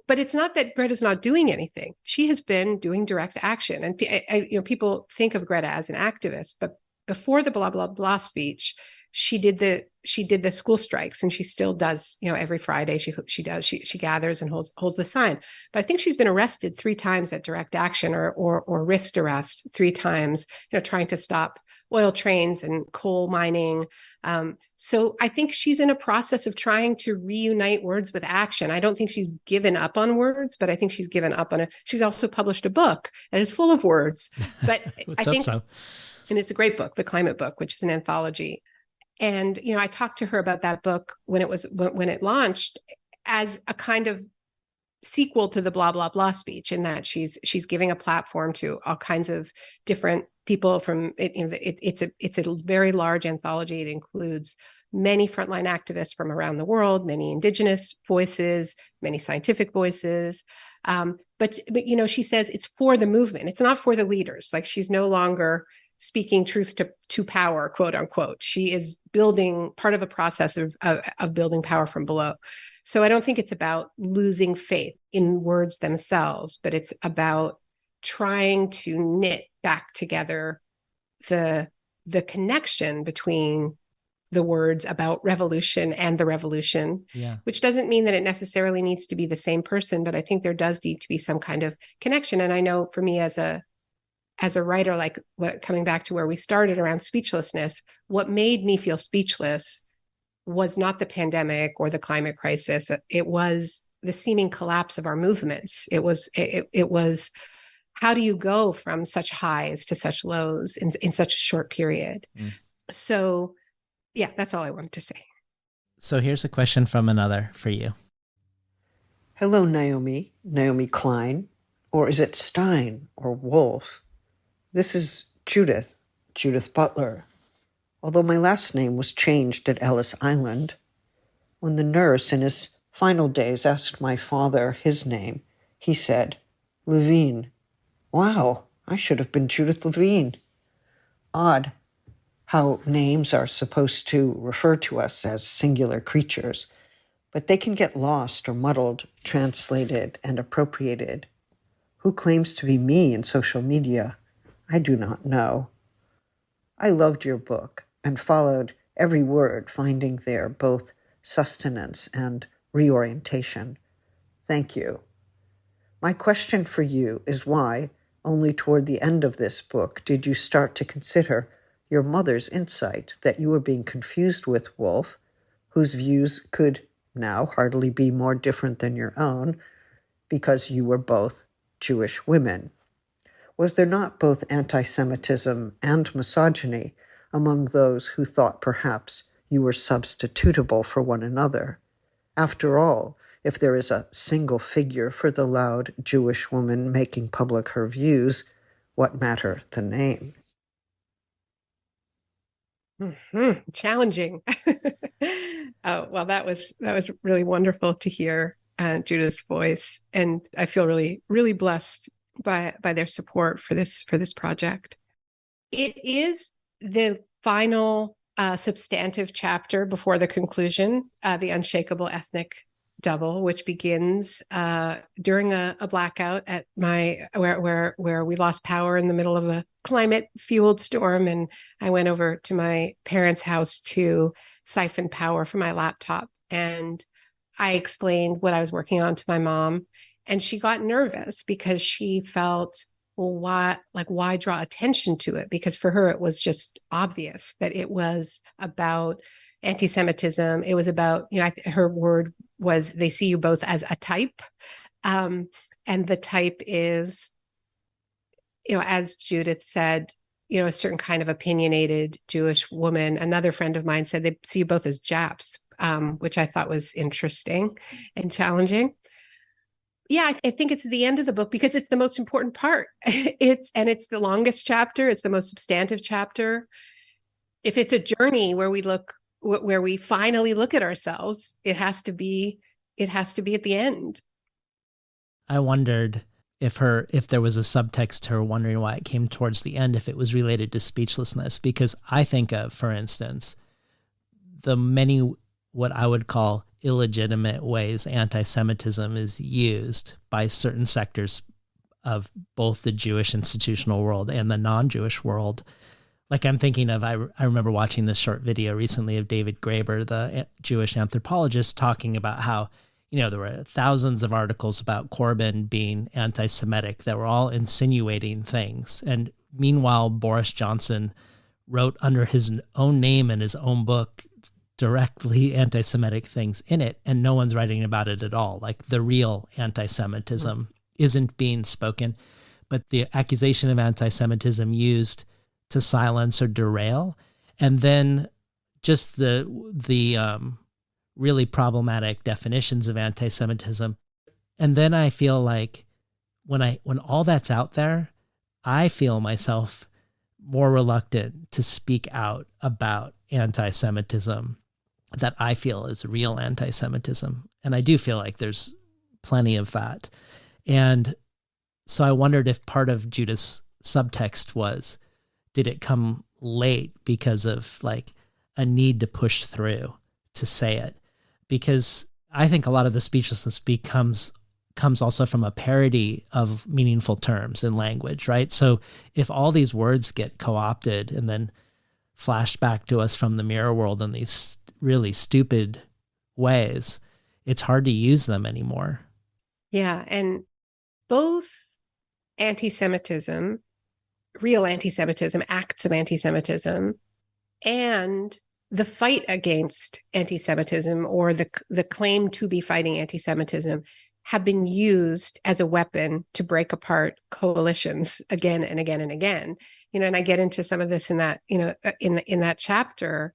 But it's not that Greta's not doing anything. She has been doing direct action. And people think of Greta as an activist, but before the blah, blah, blah speech, she did the school strikes, and she still does, every Friday she gathers and holds the sign. But I think she's been arrested 3 times at direct action or risked arrest 3 times, trying to stop oil trains and coal mining. So I think she's in a process of trying to reunite words with action. I don't think she's given up on words, but I think she's given up on it. She's also published a book that is full of words, but I think so. And it's a great book, The Climate Book, which is an anthology. And, I talked to her about that book when it launched, as a kind of sequel to the blah, blah, blah speech, in that she's giving a platform to all kinds of different people from it. It's a very large anthology. It includes many frontline activists from around the world, many indigenous voices, many scientific voices. But she says it's for the movement. It's not for the leaders. Like, she's no longer speaking truth to power, quote unquote. She is building part of a process of building power from below. So I don't think it's about losing faith in words themselves, but it's about trying to knit back together the connection between the words about revolution and the revolution, which doesn't mean that it necessarily needs to be the same person, but I think there does need to be some kind of connection. And I know for me as a writer, like coming back to where we started around speechlessness, what made me feel speechless was not the pandemic or the climate crisis. It was the seeming collapse of our movements. It was how do you go from such highs to such lows in such a short period? So yeah, that's all I wanted to say. So here's a question from another for you. Hello, Naomi. Naomi Klein. Or is it Stein or Wolf? This is Judith Butler. Although my last name was changed at Ellis Island, when the nurse in his final days asked my father his name, he said, Levine. Wow, I should have been Judith Levine. Odd how names are supposed to refer to us as singular creatures, but they can get lost or muddled, translated, and appropriated. Who claims to be me in social media? I do not know. I loved your book and followed every word, finding there both sustenance and reorientation. Thank you. My question for you is why, only toward the end of this book, did you start to consider your mother's insight that you were being confused with Wolf, whose views could now hardly be more different than your own, because you were both Jewish women? Was there not both anti-Semitism and misogyny among those who thought perhaps you were substitutable for one another? After all, if there is a single figure for the loud Jewish woman making public her views, what matter the name? Challenging. Oh, well, that was really wonderful to hear Judith's voice, and I feel really, really blessed by their support for this project. It is the final substantive chapter before the conclusion, The Unshakable Ethnic Double, which begins during a blackout at where we lost power in the middle of a climate fueled storm, and I went over to my parents' house to siphon power from my laptop, and I explained what I was working on to my mom, and she got nervous because she felt, well, why draw attention to it? Because for her, it was just obvious that it was about anti-Semitism. It was about, her word was, they see you both as a type. And the type is as Judith said, a certain kind of opinionated Jewish woman. Another friend of mine said they see you both as Japs, which I thought was interesting and challenging. Yeah, I think it's the end of the book because it's the most important part. It's the longest chapter. It's the most substantive chapter. If it's a journey where we finally look at ourselves, it has to be at the end. I wondered if there was a subtext to her wondering why it came towards the end, if it was related to speechlessness, because I think of, for instance, the many what I would call illegitimate ways anti-Semitism is used by certain sectors of both the Jewish institutional world and the non-Jewish world. Like I'm thinking of, I remember watching this short video recently of David Graeber, the Jewish anthropologist, talking about how, there were thousands of articles about Corbyn being anti-Semitic that were all insinuating things. And meanwhile, Boris Johnson wrote under his own name in his own book directly anti-Semitic things in it, and no one's writing about it at all. Like the real anti-Semitism isn't being spoken, but the accusation of anti-Semitism used to silence or derail, and then just the really problematic definitions of anti-Semitism. And then I feel like when all that's out there, I feel myself more reluctant to speak out about anti-Semitism that I feel is real anti-Semitism. And I do feel like there's plenty of that. And so I wondered if part of Judith's subtext was, did it come late because of like a need to push through to say it? Because I think a lot of the speechlessness comes also from a parody of meaningful terms in language, right? So if all these words get co-opted and then flashed back to us from the mirror world in these really stupid ways, it's hard to use them anymore. Yeah, and both anti-Semitism, real anti-Semitism, acts of anti-Semitism, and the fight against anti-Semitism or the claim to be fighting anti-Semitism have been used as a weapon to break apart coalitions again and again and again. And I get into some of this in that, in that chapter.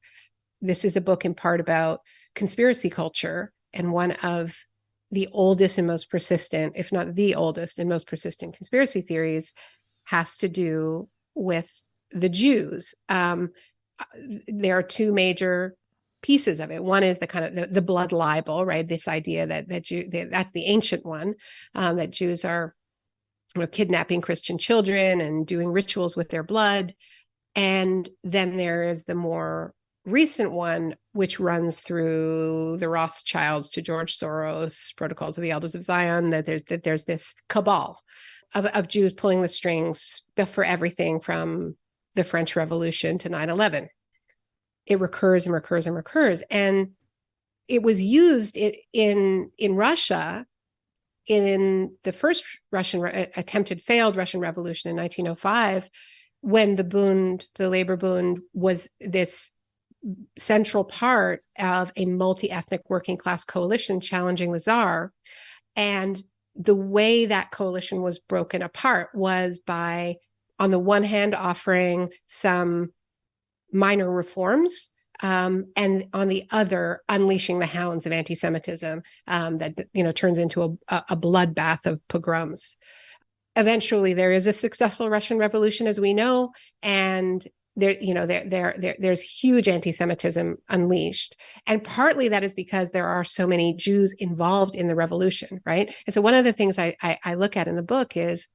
This is a book in part about conspiracy culture, and one of the oldest and most persistent, if not the oldest and most persistent conspiracy theories has to do with the Jews. There are two major pieces of it. One is the kind of the blood libel, right? This idea that that's the ancient one, that Jews are kidnapping Christian children and doing rituals with their blood. And then there is the more recent one, which runs through the Rothschilds to George Soros, Protocols of the Elders of Zion, that there's this cabal of Jews pulling the strings for everything from the French Revolution to 9/11. It recurs and recurs and recurs. And it was used in Russia in the first failed Russian Revolution in 1905, when the labor Bund was this central part of a multi-ethnic working class coalition challenging the Tsar. And the way that coalition was broken apart was by, on the one hand, offering some minor reforms, and on the other, unleashing the hounds of anti-Semitism that turns into a bloodbath of pogroms. Eventually, there is a successful Russian Revolution, as we know, and there's huge anti-Semitism unleashed, and partly that is because there are so many Jews involved in the revolution, right? And so one of the things I look at in the book is,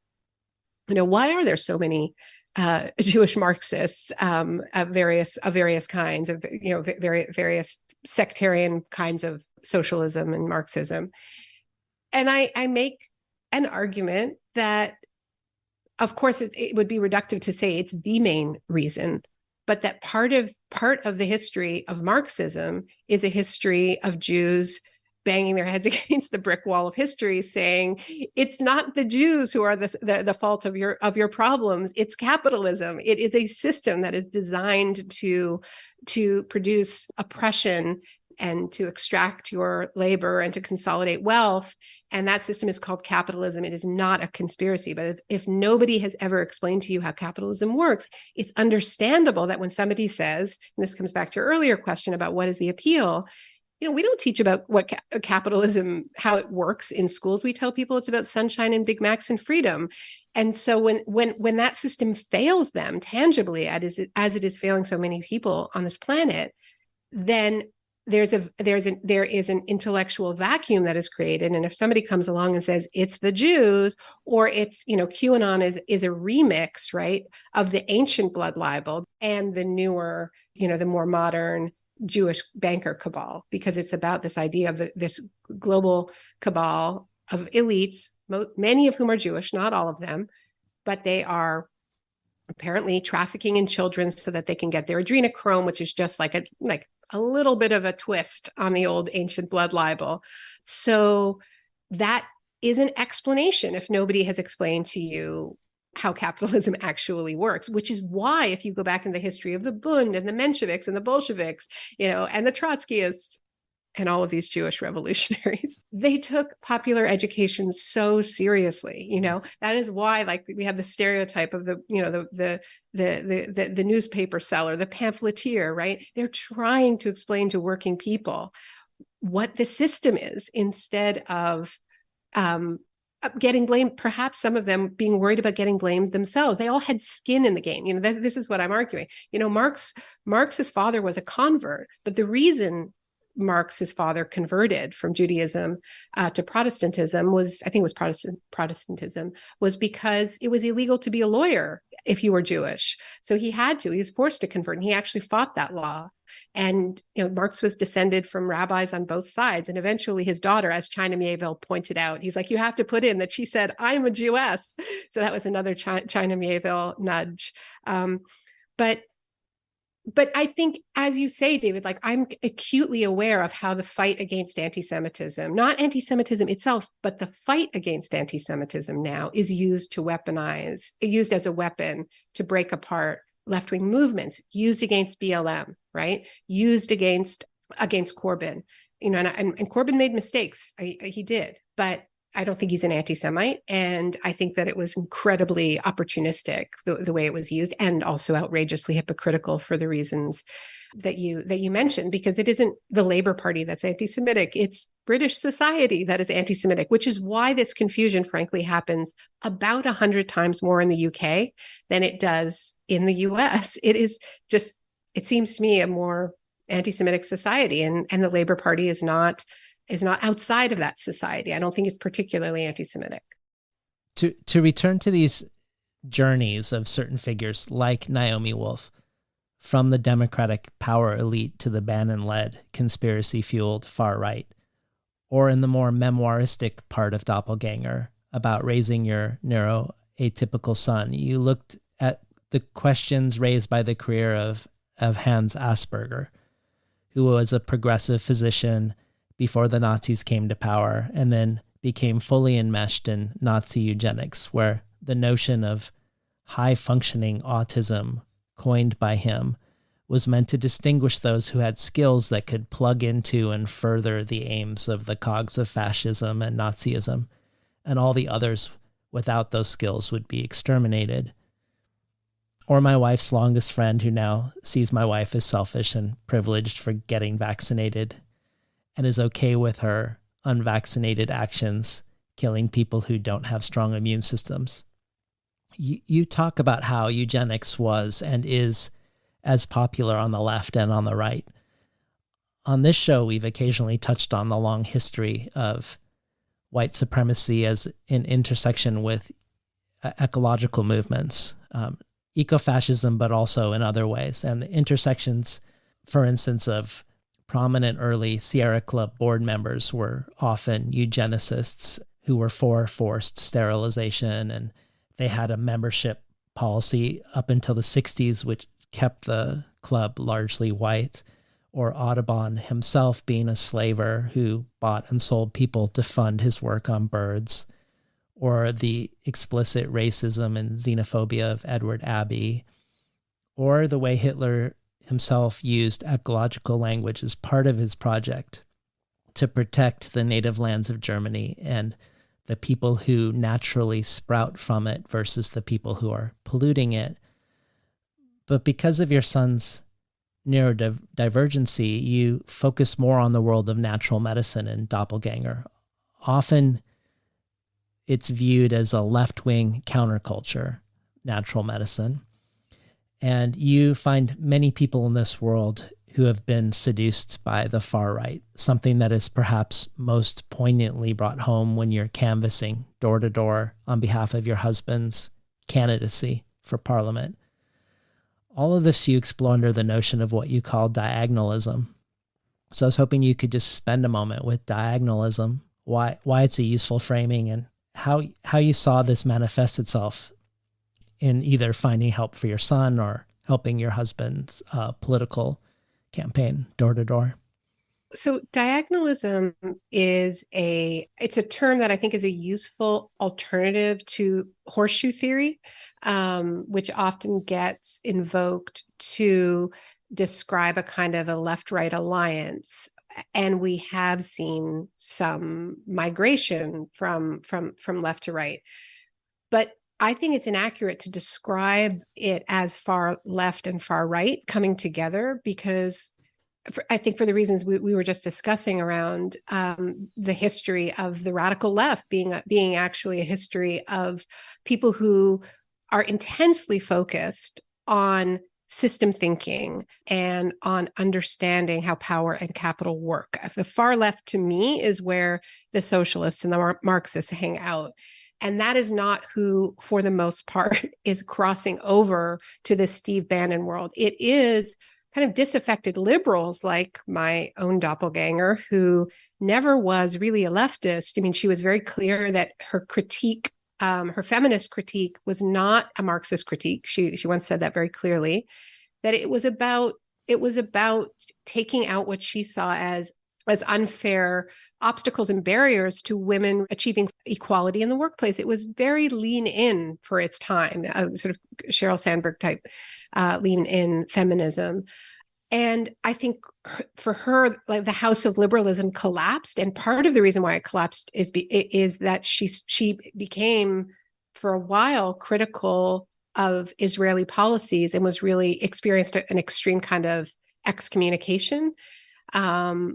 why are there so many Jewish Marxists of various kinds of various sectarian kinds of socialism and Marxism? And I make an argument that, of course, it would be reductive to say it's the main reason, but that part of the history of Marxism is a history of Jews banging their heads against the brick wall of history, saying it's not the Jews who are the fault of your problems. It's capitalism. It is a system that is designed to produce oppression and to extract your labor and to consolidate wealth. And that system is called capitalism. It is not a conspiracy. But if nobody has ever explained to you how capitalism works, it's understandable that when somebody says, and this comes back to your earlier question about what is the appeal, we don't teach about what capitalism, how it works in schools. We tell people it's about sunshine and Big Macs and freedom. And so when that system fails them tangibly, as it is failing so many people on this planet, then there is an intellectual vacuum that is created. And if somebody comes along and says it's the Jews, or it's, QAnon is a remix, right, of the ancient blood libel and the newer, the more modern Jewish banker cabal, because it's about this idea of this global cabal of elites, many of whom are Jewish, not all of them, but they are apparently trafficking in children so that they can get their adrenochrome, which is just like a little bit of a twist on the old ancient blood libel. So that is an explanation if nobody has explained to you how capitalism actually works, which is why if you go back in the history of the Bund and the Mensheviks and the Bolsheviks, and the Trotskyists and all of these Jewish revolutionaries, they took popular education so seriously. That is why, we have the stereotype of the newspaper seller, the pamphleteer, right? They're trying to explain to working people what the system is instead of getting blamed, perhaps some of them being worried about getting blamed themselves. They all had skin in the game. This is what I'm arguing. Marx's father was a convert, but the reason Marx's father converted from Judaism to Protestantism was Protestantism was because it was illegal to be a lawyer if you were Jewish. So he was forced to convert, and he actually fought that law. And Marx was descended from rabbis on both sides. And eventually his daughter, as China Miéville pointed out, he's like, you have to put in that she said, I'm a Jewess. So that was another China Miéville nudge. But I think, as you say, David, I'm acutely aware of how the fight against anti-Semitism, not anti-Semitism itself, but the fight against anti-Semitism now is used as a weapon to break apart left-wing movements, used against BLM, right? Used against Corbyn, and Corbyn made mistakes. He did, but I don't think he's an anti-Semite. And I think that it was incredibly opportunistic, the way it was used, and also outrageously hypocritical for the reasons that you mentioned, because it isn't the Labour Party that's anti-Semitic. It's British society that is anti-Semitic, which is why this confusion, frankly, happens about 100 times more in the UK than it does in the US. It seems to me a more anti-Semitic society, and the Labour Party is not outside of that society. I don't think it's particularly anti-Semitic. To return to these journeys of certain figures like Naomi Wolf, from the Democratic power elite to the Bannon-led, conspiracy-fueled far right, or in the more memoiristic part of Doppelganger about raising your neuroatypical son, you looked at the questions raised by the career of Hans Asperger, who was a progressive physician before the Nazis came to power, and then became fully enmeshed in Nazi eugenics, where the notion of high-functioning autism, coined by him, was meant to distinguish those who had skills that could plug into and further the aims of the cogs of fascism and Nazism, and all the others without those skills would be exterminated. Or my wife's longest friend, who now sees my wife as selfish and privileged for getting vaccinated, and is okay with her unvaccinated actions killing people who don't have strong immune systems. You talk about how eugenics was and is as popular on the left and on the right. On this show, we've occasionally touched on the long history of white supremacy as an intersection with ecological movements, ecofascism, but also in other ways. And the intersections, for instance, of prominent early Sierra Club board members were often eugenicists who were for forced sterilization, and they had a membership policy up until the 60s, which kept the club largely white, or Audubon himself being a slaver who bought and sold people to fund his work on birds, or the explicit racism and xenophobia of Edward Abbey, or the way Hitler himself used ecological language as part of his project to protect the native lands of Germany and the people who naturally sprout from it versus the people who are polluting it. But because of your son's neurodivergency, you focus more on the world of natural medicine and Doppelganger. Often it's viewed as a left-wing counterculture, natural medicine. And you find many people in this world who have been seduced by the far right, something that is perhaps most poignantly brought home when you're canvassing door to door on behalf of your husband's candidacy for parliament. All of this you explore under the notion of what you call diagonalism. So I was hoping you could just spend a moment with diagonalism, why it's a useful framing, and how you saw this manifest itself in either finding help for your son or helping your husband's political campaign door to door. So diagonalism it's a term that I think is a useful alternative to horseshoe theory, which often gets invoked to describe a kind of a left-right alliance. And we have seen some migration from left to right. But I think it's inaccurate to describe it as far left and far right coming together, because I think for the reasons we were just discussing around the history of the radical left being actually a history of people who are intensely focused on system thinking and on understanding how power and capital work. The far left, to me, is where the socialists and the Marxists hang out. And that is not who, for the most part, is crossing over to the Steve Bannon world. It is kind of disaffected liberals like my own doppelganger, who never was really a leftist. I mean, she was very clear that her critique, her feminist critique, was not a Marxist critique. She once said that very clearly, that it was about taking out what she saw as unfair obstacles and barriers to women achieving equality in the workplace. It was very lean in for its time, sort of Sheryl Sandberg type lean in feminism. And I think for her, like, the house of liberalism collapsed. And part of the reason why it collapsed is that she became, for a while, critical of Israeli policies and was really experienced an extreme kind of excommunication,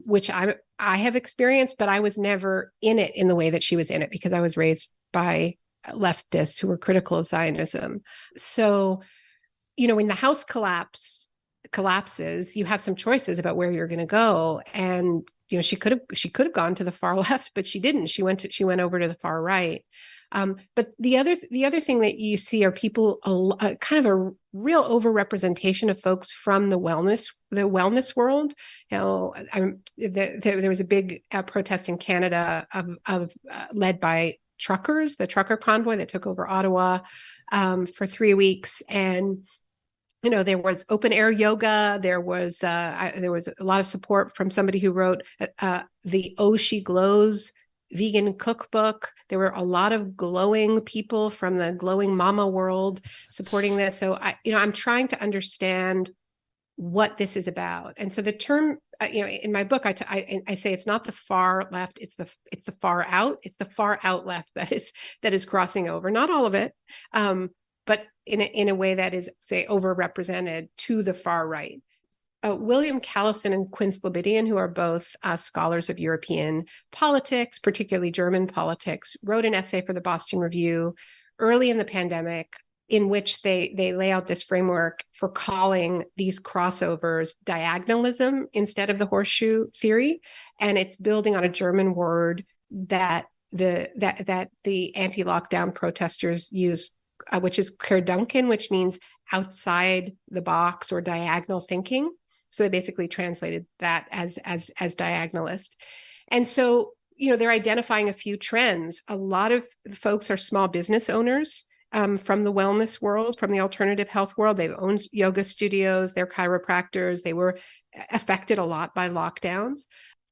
which I have experienced, but I was never in it in the way that she was in it, because I was raised by leftists who were critical of Zionism. So, when the house collapses, you have some choices about where you're going to go. And, she could have gone to the far left, but she didn't. She went over to the far right. But the other thing that you see are people, kind of a real overrepresentation of folks from the wellness world. There was a big protest in Canada led by truckers, the trucker convoy that took over Ottawa for 3 weeks, and there was open air yoga. There was a lot of support from somebody who wrote the Oh She Glows vegan cookbook. There were a lot of glowing people from the glowing mama world supporting this. So I'm trying to understand what this is about. And so the term, in my book, I say it's not the far left, it's the far out. It's the far out left that is crossing over. Not all of it, but in a way that is, say, overrepresented to the far right. William Callison and Quinn Slobodian, who are both scholars of European politics, particularly German politics, wrote an essay for the Boston Review early in the pandemic, in which they lay out this framework for calling these crossovers diagonalism instead of the horseshoe theory. And it's building on a German word that the anti-lockdown protesters use, which is Querdenken, which means outside the box or diagonal thinking. So they basically translated that as diagonalist. And so, they're identifying a few trends. A lot of folks are small business owners from the wellness world, from the alternative health world. They've owned yoga studios, they're chiropractors. They were affected a lot by lockdowns.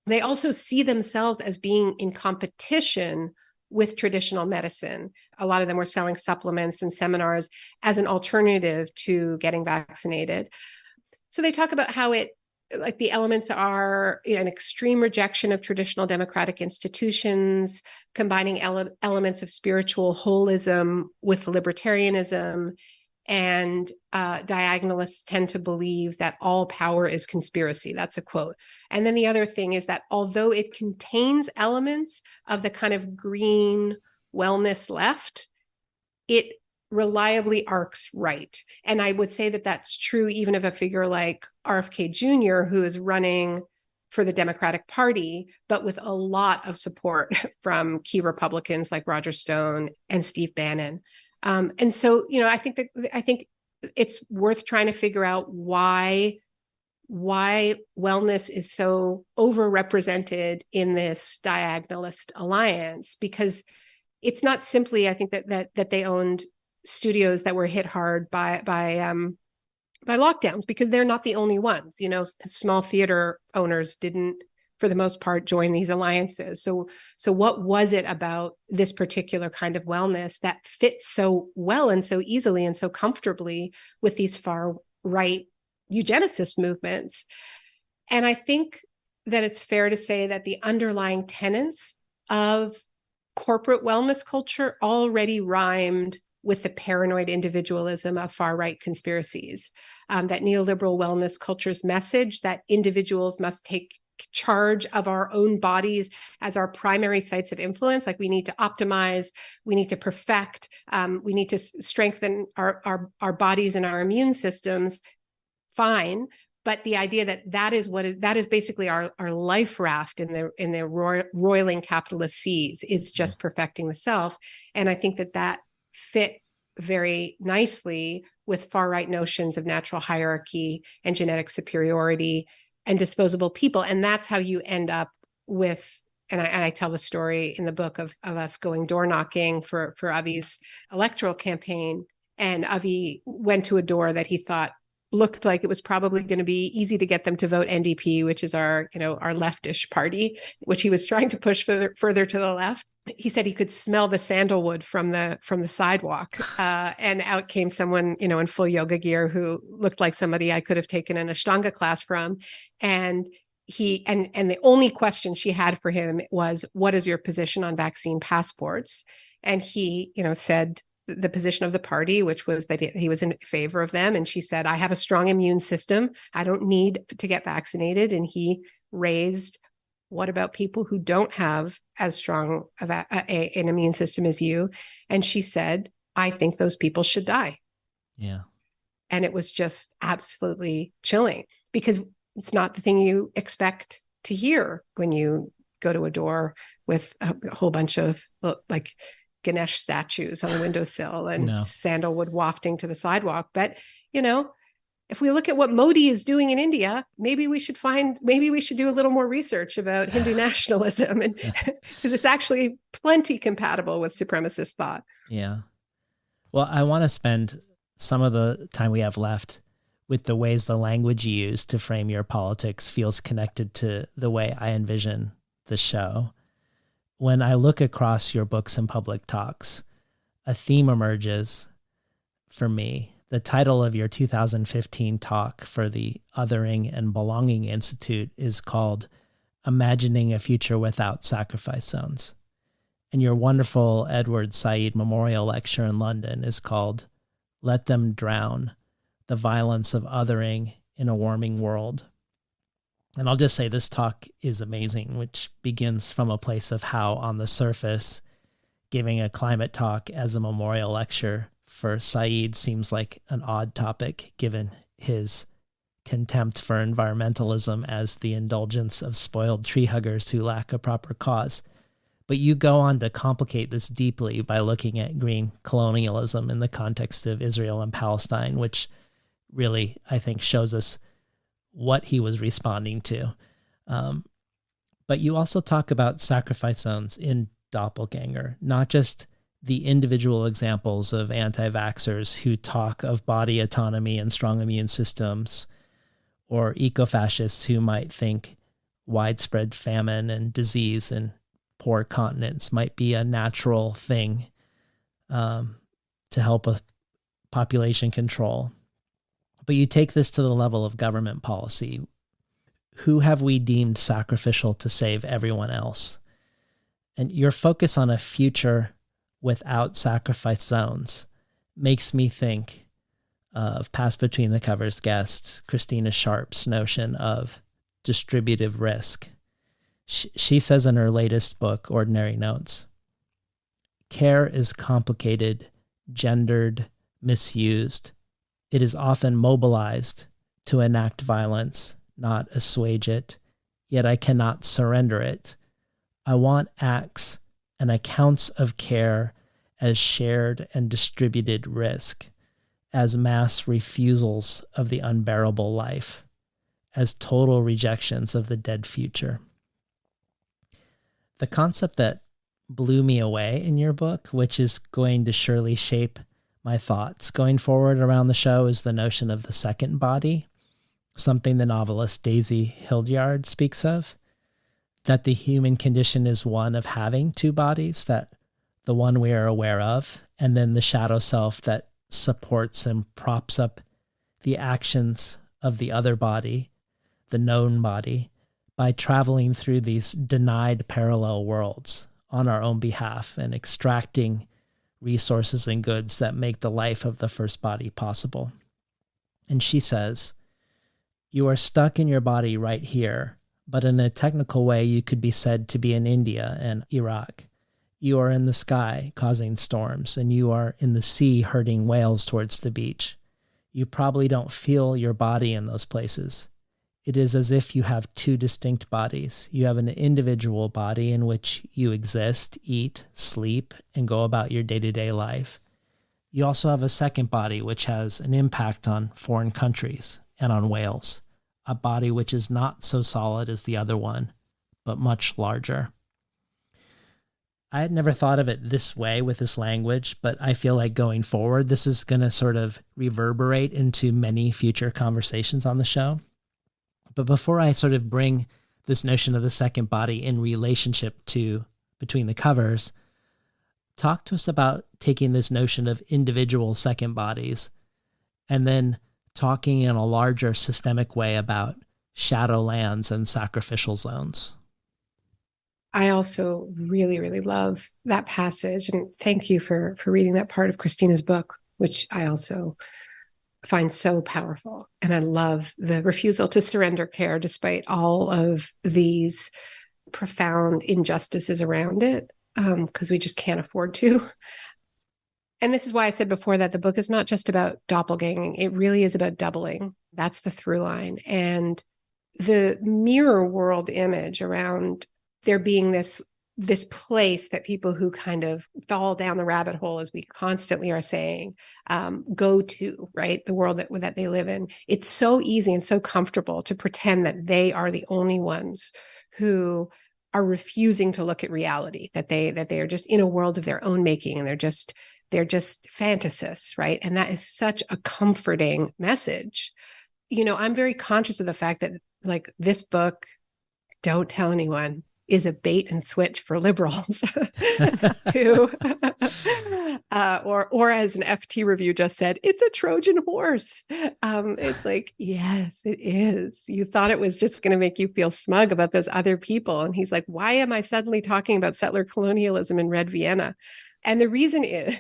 They also see themselves as being in competition with traditional medicine. A lot of them were selling supplements and seminars as an alternative to getting vaccinated. So they talk about how it, like the elements are, an extreme rejection of traditional democratic institutions, combining elements of spiritual holism with libertarianism. And diagonalists tend to believe that all power is conspiracy. That's a quote. And then the other thing is that although it contains elements of the kind of green wellness left, it reliably arcs right. And I would say that that's true even of a figure like RFK Jr., who is running for the Democratic Party, but with a lot of support from key Republicans like Roger Stone and Steve Bannon. And so, I think it's worth trying to figure out why wellness is so overrepresented in this diagonalist alliance, because it's not simply, I think, that they owned studios that were hit hard by lockdowns, because they're not the only ones. Small theater owners didn't, for the most part, join these alliances. So what was it about this particular kind of wellness that fits so well and so easily and so comfortably with these far right eugenicist movements? And I think that it's fair to say that the underlying tenets of corporate wellness culture already rhymed with the paranoid individualism of far-right conspiracies. That neoliberal wellness culture's message that individuals must take charge of our own bodies as our primary sites of influence, like we need to optimize, we need to perfect, we need to strengthen our bodies and our immune systems, fine. But the idea that is basically our life raft in the roiling capitalist seas is just perfecting the self. And I think that fit very nicely with far right notions of natural hierarchy and genetic superiority and disposable people. And that's how you end up with, and I tell the story in the book of us going door knocking for Avi's electoral campaign. And Avi went to a door that he thought looked like it was probably going to be easy to get them to vote NDP, which is our leftish party, which he was trying to push further to the left. He said he could smell the sandalwood from the sidewalk, and out came someone, in full yoga gear who looked like somebody I could have taken an Ashtanga class from, and the only question she had for him was, "What is your position on vaccine passports?" And he, said the position of the party, which was that he was in favor of them. And she said, "I have a strong immune system. I don't need to get vaccinated." And he raised, "What about people who don't have as strong an immune system as you?" And she said, "I think those people should die." Yeah. And it was just absolutely chilling, because it's not the thing you expect to hear when you go to a door with a whole bunch of like Ganesh statues on the windowsill and sandalwood wafting to the sidewalk. But, if we look at what Modi is doing in India, maybe we should do a little more research about Hindu nationalism, and because it's actually plenty compatible with supremacist thought. Yeah. Well, I want to spend some of the time we have left with the ways the language you use to frame your politics feels connected to the way I envision the show. When I look across your books and public talks, a theme emerges for me. The title of your 2015 talk for the Othering and Belonging Institute is called Imagining a Future Without Sacrifice Zones. And your wonderful Edward Said Memorial Lecture in London is called Let Them Drown, the Violence of Othering in a Warming World. And I'll just say this talk is amazing, which begins from a place of how, on the surface, giving a climate talk as a memorial lecture for Said seems like an odd topic, given his contempt for environmentalism as the indulgence of spoiled tree huggers who lack a proper cause. But you go on to complicate this deeply by looking at green colonialism in the context of Israel and Palestine, which really, I think, shows us what he was responding to. But you also talk about sacrifice zones in Doppelganger, not just the individual examples of anti-vaxxers who talk of body autonomy and strong immune systems, or eco-fascists who might think widespread famine and disease in poor continents might be a natural thing to help with population control. But you take this to the level of government policy. Who have we deemed sacrificial to save everyone else? And your focus on a future without sacrifice zones makes me think of past Between the Covers guest Christina Sharp's notion of distributive risk. She says in her latest book, Ordinary Notes, care is complicated, gendered, misused. It is often mobilized to enact violence, not assuage it, yet I cannot surrender it. I want acts and accounts of care as shared and distributed risk, as mass refusals of the unbearable life, as total rejections of the dead future. The concept that blew me away in your book, which is going to surely shape my thoughts going forward around the show, is the notion of the second body, something the novelist Daisy Hildyard speaks of, that the human condition is one of having two bodies, that the one we are aware of, and then the shadow self that supports and props up the actions of the other body, the known body, by traveling through these denied parallel worlds on our own behalf and extracting resources and goods that make the life of the first body possible. And she says, you are stuck in your body right here, but in a technical way, you could be said to be in India and Iraq. You are in the sky causing storms, and you are in the sea herding whales towards the beach. You probably don't feel your body in those places. It is as if you have two distinct bodies. You have an individual body in which you exist, eat, sleep, and go about your day-to-day life. You also have a second body which has an impact on foreign countries and on whales, a body which is not so solid as the other one, but much larger. I had never thought of it this way with this language, but I feel like going forward, this is going to sort of reverberate into many future conversations on the show. But before I sort of bring this notion of the second body in relationship to Between the Covers, talk to us about taking this notion of individual second bodies and then talking in a larger systemic way about shadowlands and sacrificial zones. I also really, really love that passage. And thank you for reading that part of Christina's book, which I also find so powerful. And I love the refusal to surrender care despite all of these profound injustices around it, because we just can't afford to. And this is why I said before that the book is not just about doppelganging. It really is about doubling. That's the through line. And the mirror world image around there being this place that people who kind of fall down the rabbit hole, as we constantly are saying, go to, right? The world that they live in. It's so easy and so comfortable to pretend that they are the only ones who are refusing to look at reality, that they are just in a world of their own making, and they're just fantasists, right? And that is such a comforting message. You know, I'm very conscious of the fact that, like, this book, Don't Tell Anyone, is a bait and switch for liberals who, or as an FT review just said, it's a Trojan horse. It's like, yes, it is. You thought it was just going to make you feel smug about those other people. And he's like, why am I suddenly talking about settler colonialism in Red Vienna? And the reason is,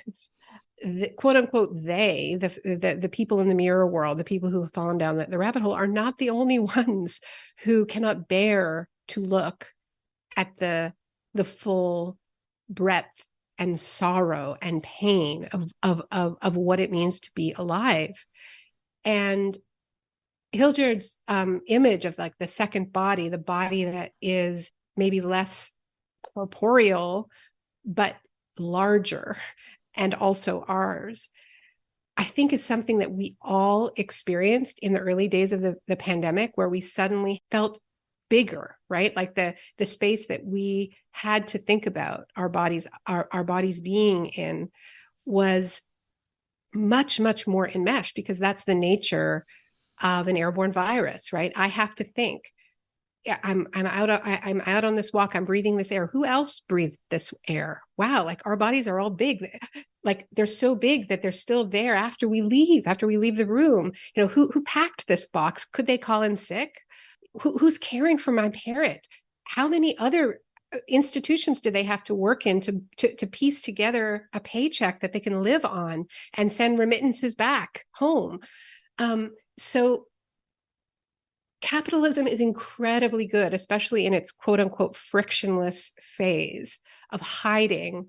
quote unquote, the people in the mirror world, the people who have fallen down the rabbit hole, are not the only ones who cannot bear to look at the full breadth and sorrow and pain of what it means to be alive. And Hildyard's image of, like, the second body, the body that is maybe less corporeal but larger, and also ours, I think is something that we all experienced in the early days of the pandemic, where we suddenly felt bigger, right? Like the space that we had to think about our bodies being in was much, much more enmeshed, because that's the nature of an airborne virus, right? I have to think, yeah, I'm out on this walk. I'm breathing this air. Who else breathed this air? Wow, like our bodies are all big. Like they're so big that they're still there after we leave the room. You know, who packed this box? Could they call in sick? Who's caring for my parent? How many other institutions do they have to work in to piece together a paycheck that they can live on and send remittances back home? So capitalism is incredibly good, especially in its quote unquote frictionless phase of hiding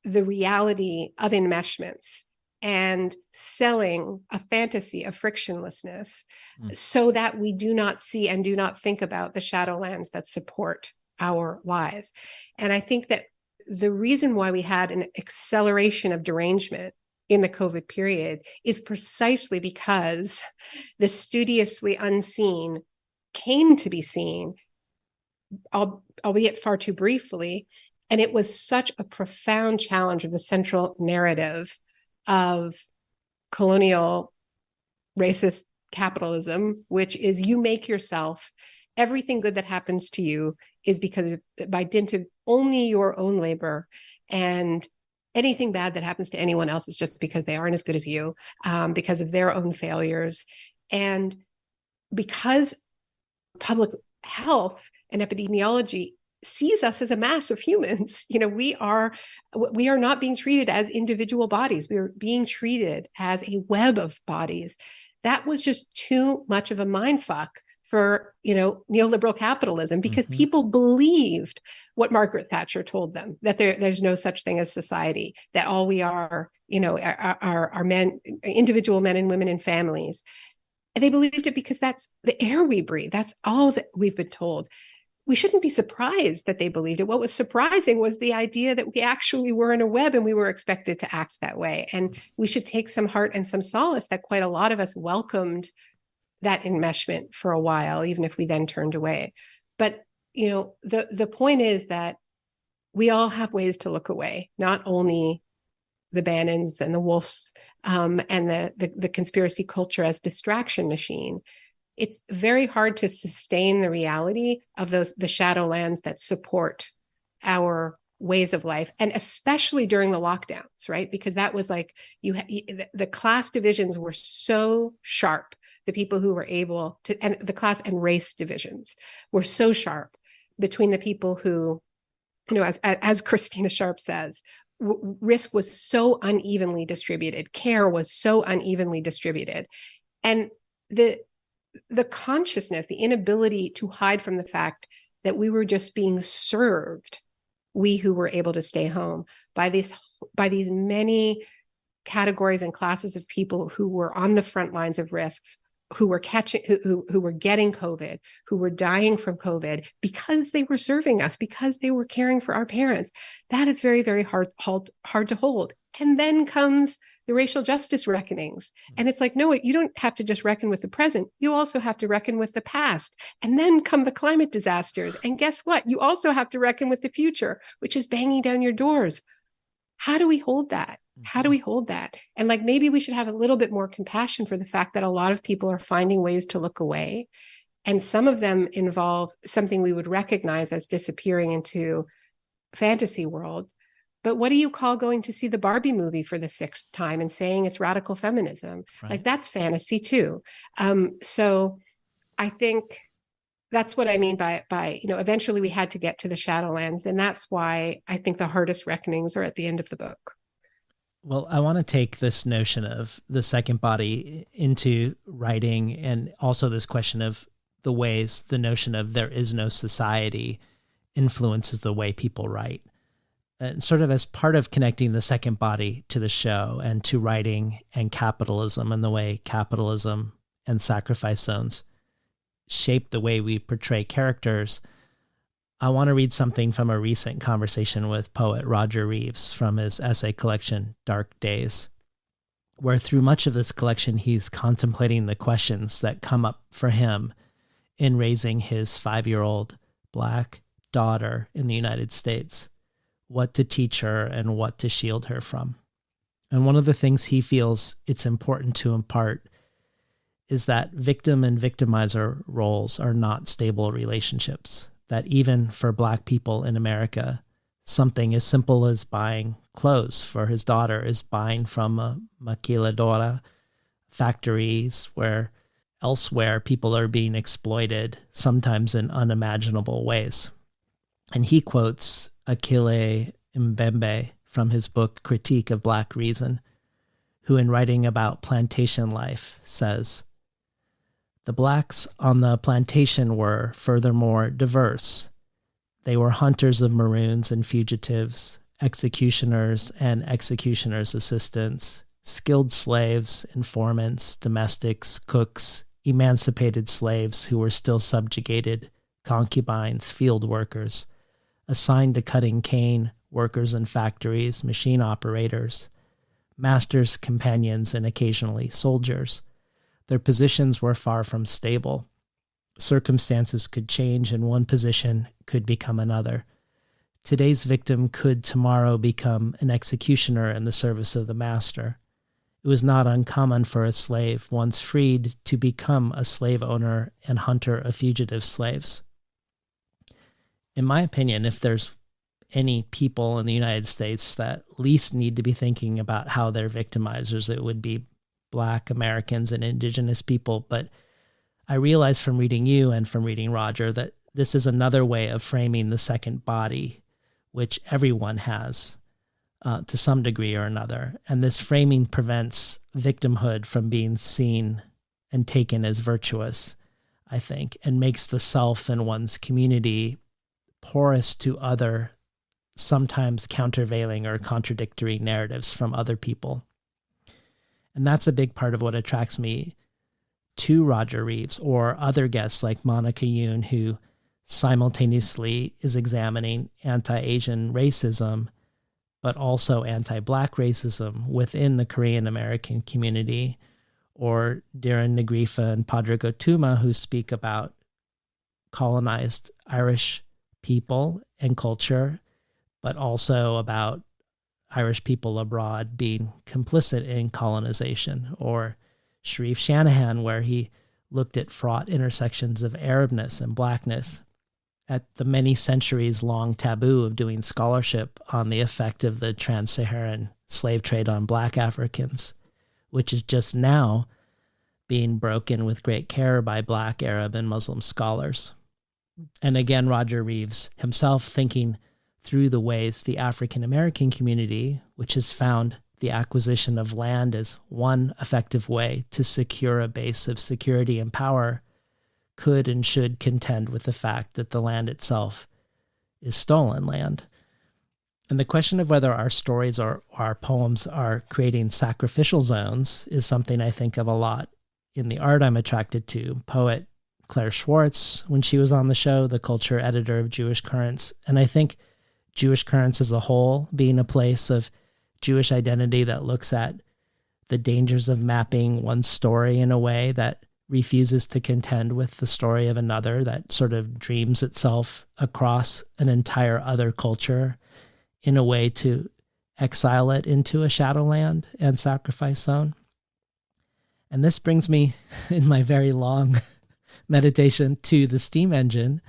the reality of enmeshments and selling a fantasy of frictionlessness so that we do not see and do not think about the shadowlands that support our lives. And I think that the reason why we had an acceleration of derangement in the COVID period is precisely because the studiously unseen came to be seen, albeit far too briefly. And it was such a profound challenge of the central narrative of colonial racist capitalism, which is you make yourself, everything good that happens to you is because by dint of only your own labor, and anything bad that happens to anyone else is just because they aren't as good as you, because of their own failures. And because public health and epidemiology sees us as a mass of humans, you know, we are not being treated as individual bodies. We are being treated as a web of bodies. That was just too much of a mindfuck for, you know, neoliberal capitalism, because people believed what Margaret Thatcher told them, that there's no such thing as society, that all we are, you know, are men, individual men and women and families. And they believed it because that's the air we breathe. That's all that we've been told. We shouldn't be surprised that they believed it. What was surprising was the idea that we actually were in a web and we were expected to act that way. And we should take some heart and some solace that quite a lot of us welcomed that enmeshment for a while, even if we then turned away. But, you know, the point is that we all have ways to look away, not only the Bannons and the Wolfs and the conspiracy culture as distraction machine. It's very hard to sustain the reality of the shadowlands that support our ways of life, and especially during the lockdowns, right? Because that was like the class divisions were so sharp. The people who were able to, and the class and race divisions were so sharp between the people who, you know, as Christina Sharp says, risk was so unevenly distributed, care was so unevenly distributed, and the consciousness, the inability to hide from the fact that we were just being served, we who were able to stay home, by these many categories and classes of people who were on the front lines of risks, who were who were getting COVID, who were dying from COVID because they were serving us, because they were caring for our parents. That is very, very hard to hold. And then comes the racial justice reckonings. And it's like, no, you don't have to just reckon with the present. You also have to reckon with the past. And then come the climate disasters. And guess what? You also have to reckon with the future, which is banging down your doors. How do we hold that? How do we hold that? And like, maybe we should have a little bit more compassion for the fact that a lot of people are finding ways to look away. And some of them involve something we would recognize as disappearing into fantasy world. But what do you call going to see the Barbie movie for the sixth time and saying it's radical feminism? Right. Like, that's fantasy too. So I think that's what I mean by, you know, eventually we had to get to the Shadowlands. And that's why I think the hardest reckonings are at the end of the book. Well, I want to take this notion of the second body into writing, and also this question of the ways the notion of there is no society influences the way people write. And sort of as part of connecting the second body to the show and to writing and capitalism, and the way capitalism and sacrifice zones shape the way we portray characters, I want to read something from a recent conversation with poet Roger Reeves from his essay collection, Dark Days, where through much of this collection, he's contemplating the questions that come up for him in raising his 5-year-old Black daughter in the United States, what to teach her and what to shield her from. And one of the things he feels it's important to impart is that victim and victimizer roles are not stable relationships, that even for Black people in America, something as simple as buying clothes for his daughter is buying from a maquiladora, factories where elsewhere people are being exploited, sometimes in unimaginable ways. And he quotes Achille Mbembe from his book Critique of Black Reason, who in writing about plantation life says, "The Blacks on the plantation were, furthermore, diverse. They were hunters of maroons and fugitives, executioners and executioners' assistants, skilled slaves, informants, domestics, cooks, emancipated slaves who were still subjugated, concubines, field workers, assigned to cutting cane, workers in factories, machine operators, masters, companions, and occasionally soldiers. Their positions were far from stable. Circumstances could change and one position could become another. Today's victim could tomorrow become an executioner in the service of the master. It was not uncommon for a slave, once freed, to become a slave owner and hunter of fugitive slaves." In my opinion, if there's any people in the United States that least need to be thinking about how they're victimizers, it would be Black Americans and Indigenous people. But I realized from reading you and from reading Roger that this is another way of framing the second body, which everyone has to some degree or another. And this framing prevents victimhood from being seen and taken as virtuous, I think, and makes the self and one's community porous to other, sometimes countervailing or contradictory narratives from other people. And that's a big part of what attracts me to Roger Reeves or other guests like Monica Yoon, who simultaneously is examining anti-Asian racism, but also anti-Black racism within the Korean American community, or Darren Negrifa and Padraig Otuma, who speak about colonized Irish people and culture, but also about Irish people abroad being complicit in colonization, or Sharif Shanahan, where he looked at fraught intersections of Arabness and Blackness, at the many centuries long taboo of doing scholarship on the effect of the trans-Saharan slave trade on Black Africans, which is just now being broken with great care by Black, Arab, and Muslim scholars. And again, Roger Reeves himself thinking through the ways the African American community, which has found the acquisition of land as one effective way to secure a base of security and power, could and should contend with the fact that the land itself is stolen land. And the question of whether our stories or our poems are creating sacrificial zones is something I think of a lot in the art I'm attracted to. Poet Claire Schwartz, when she was on the show, the culture editor of Jewish Currents. And I think Jewish Currents as a whole being a place of Jewish identity that looks at the dangers of mapping one's story in a way that refuses to contend with the story of another, that sort of dreams itself across an entire other culture in a way to exile it into a shadowland and sacrifice zone. And this brings me in my very long meditation to the steam engine,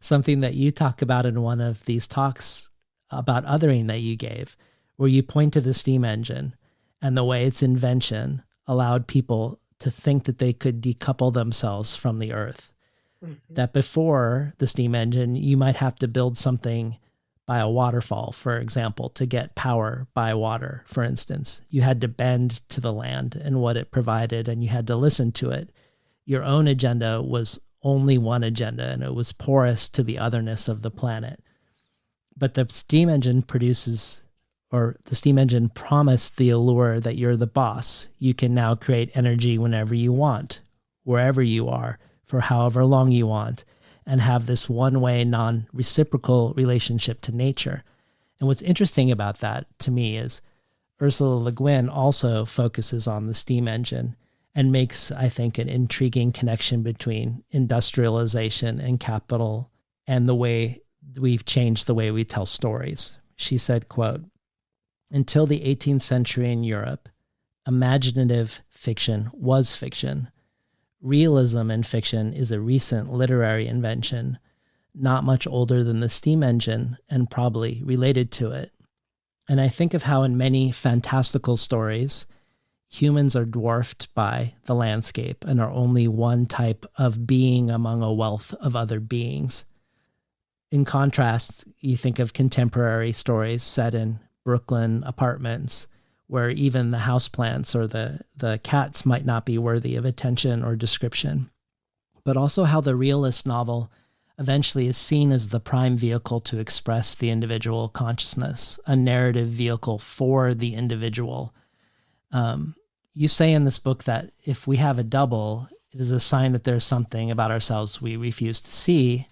something that you talk about in one of these talks about othering that you gave, where you point to the steam engine and the way its invention allowed people to think that they could decouple themselves from the earth. Mm-hmm. That before the steam engine, you might have to build something by a waterfall, for example, to get power by water, for instance. You had to bend to the land and what it provided, and you had to listen to it. Your own agenda was only one agenda, and it was porous to the otherness of the planet. But the steam engine promised the allure that you're the boss. You can now create energy whenever you want, wherever you are, for however long you want, and have this one-way, non-reciprocal relationship to nature. And what's interesting about that to me is Ursula Le Guin also focuses on the steam engine and makes, I think, an intriguing connection between industrialization and capital and the way we've changed the way we tell stories. She said, quote, "Until the 18th century in Europe, imaginative fiction was fiction. Realism in fiction is a recent literary invention, not much older than the steam engine and probably related to it. And I think of how in many fantastical stories, humans are dwarfed by the landscape and are only one type of being among a wealth of other beings. In contrast, you think of contemporary stories set in Brooklyn apartments, where even the houseplants or the cats might not be worthy of attention or description. But also how the realist novel eventually is seen as the prime vehicle to express the individual consciousness, a narrative vehicle for the individual. You say in this book that if we have a double, it is a sign that there's something about ourselves we refuse to see.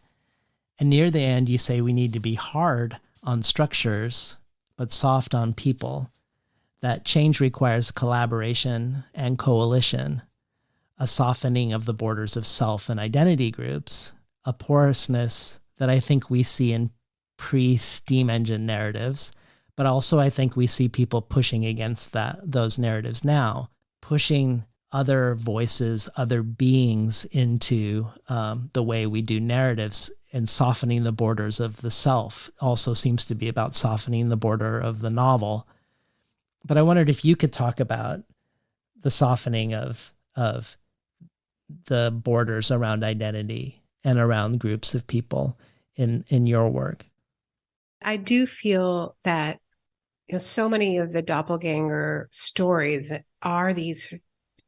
And near the end, you say we need to be hard on structures, but soft on people, that change requires collaboration and coalition, a softening of the borders of self and identity groups, a porousness that I think we see in pre-steam engine narratives, but also I think we see people pushing against those narratives now, pushing other voices, other beings into the way we do narratives, and softening the borders of the self also seems to be about softening the border of the novel. But I wondered if you could talk about the softening of the borders around identity and around groups of people in your work. I do feel that so many of the doppelganger stories are these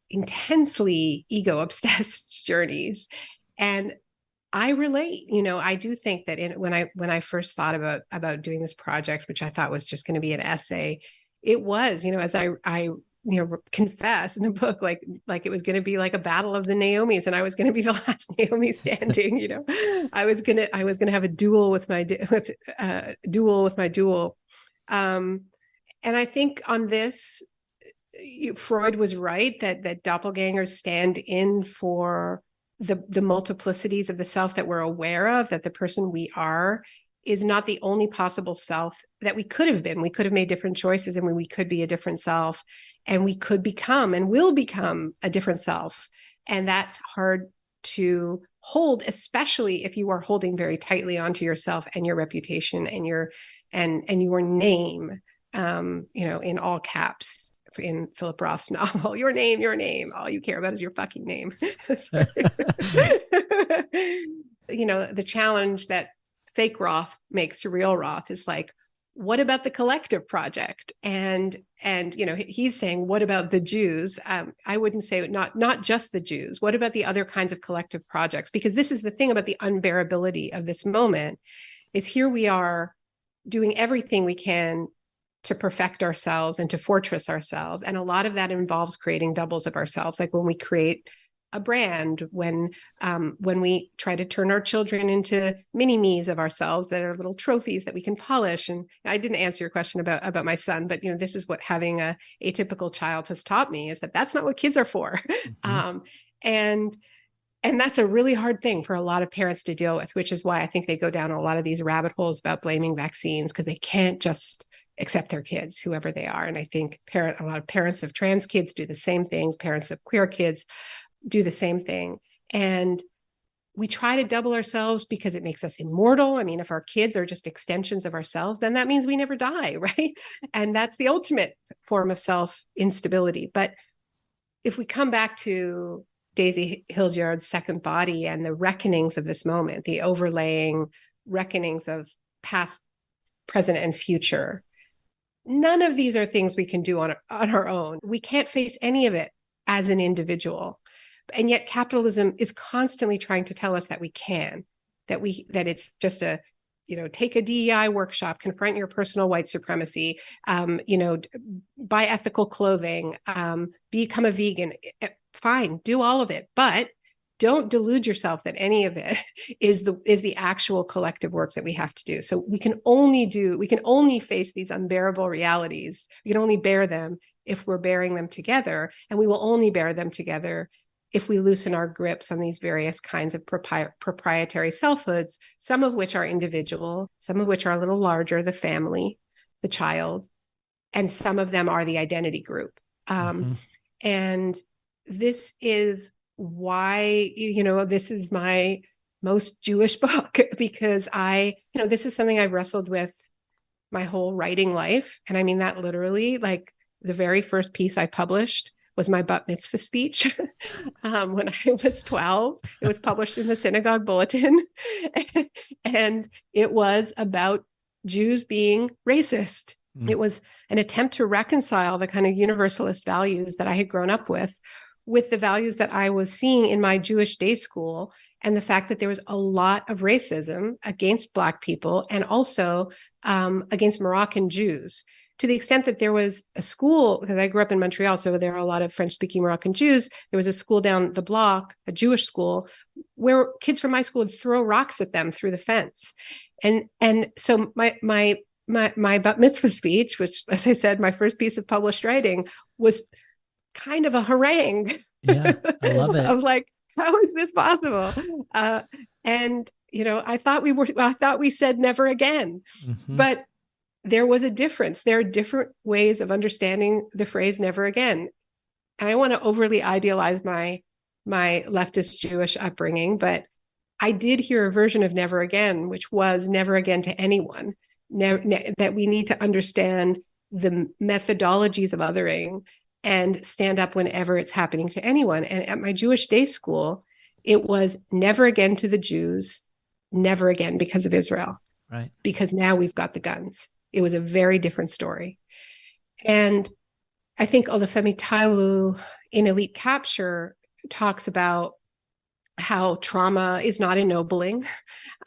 intensely ego-obsessed journeys. And I relate. I do think that when I first thought about doing this project, which I thought was just going to be an essay, it was, as I confess in the book, like it was going to be like a battle of the Naomis, and I was going to be the last Naomi standing. I was going to have a duel with my duel. And I think on this, Freud was right that doppelgangers stand in for the multiplicities of the self that we're aware of, that the person we are is not the only possible self that we could have been. We could have made different choices, and we could be a different self, and we could become and will become a different self. And that's hard to hold, especially if you are holding very tightly onto yourself and your reputation and your name, in all caps. In Philip Roth's novel, your name, all you care about is your fucking name. The challenge that fake Roth makes to real Roth is like, what about the collective project? And he's saying, what about the Jews? I wouldn't say not just the Jews. What about the other kinds of collective projects? Because this is the thing about the unbearability of this moment, is here we are doing everything we can to perfect ourselves and to fortress ourselves. And a lot of that involves creating doubles of ourselves. Like when we create a brand, when we try to turn our children into mini-me's of ourselves that are little trophies that we can polish. And I didn't answer your question about my son, but this is what having a atypical child has taught me, is that that's not what kids are for. Mm-hmm. And that's a really hard thing for a lot of parents to deal with, which is why I think they go down a lot of these rabbit holes about blaming vaccines, because they can't just accept their kids, whoever they are. And I think a lot of parents of trans kids do the same things. Parents of queer kids do the same thing. And we try to double ourselves because it makes us immortal. I mean, if our kids are just extensions of ourselves, then that means we never die, right? And that's the ultimate form of self-instability. But if we come back to Daisy Hildyard's Second Body and the reckonings of this moment, the overlaying reckonings of past, present, and future, none of these are things we can do on our own. We can't face any of it as an individual. And yet capitalism is constantly trying to tell us that we can, that it's just take a DEI workshop, confront your personal white supremacy, buy ethical clothing, become a vegan. Fine, do all of it, but don't delude yourself that any of it is the actual collective work that we have to do. So we can only face these unbearable realities. We can only bear them if we're bearing them together, and we will only bear them together if we loosen our grips on these various kinds of proprietary selfhoods, some of which are individual, some of which are a little larger, the family, the child, and some of them are the identity group. And this is why, this is my most Jewish book, because this is something I've wrestled with my whole writing life. And I mean that literally. Like, the very first piece I published was my bat mitzvah speech when I was 12. It was published in the synagogue bulletin. And it was about Jews being racist. It was an attempt to reconcile the kind of universalist values that I had grown up with the values that I was seeing in my Jewish day school, and the fact that there was a lot of racism against Black people, and also against Moroccan Jews, to the extent that there was a school, because I grew up in Montreal, so there are a lot of French-speaking Moroccan Jews. There was a school down the block, a Jewish school, where kids from my school would throw rocks at them through the fence. And so my bat mitzvah speech, which, as I said, my first piece of published writing, was kind of a harangue. Yeah, I love it. Of like, how is this possible? And I thought we said never again, but there was a difference. There are different ways of understanding the phrase never again. And I want to overly idealize my leftist Jewish upbringing, but I did hear a version of never again, which was never again to anyone. That we need to understand the methodologies of othering and stand up whenever it's happening to anyone. And at my Jewish day school, it was never again to the Jews, never again because of Israel. Right. Because now we've got the guns. It was a very different story. And I think Olufemi Taiwo in Elite Capture talks about how trauma is not ennobling.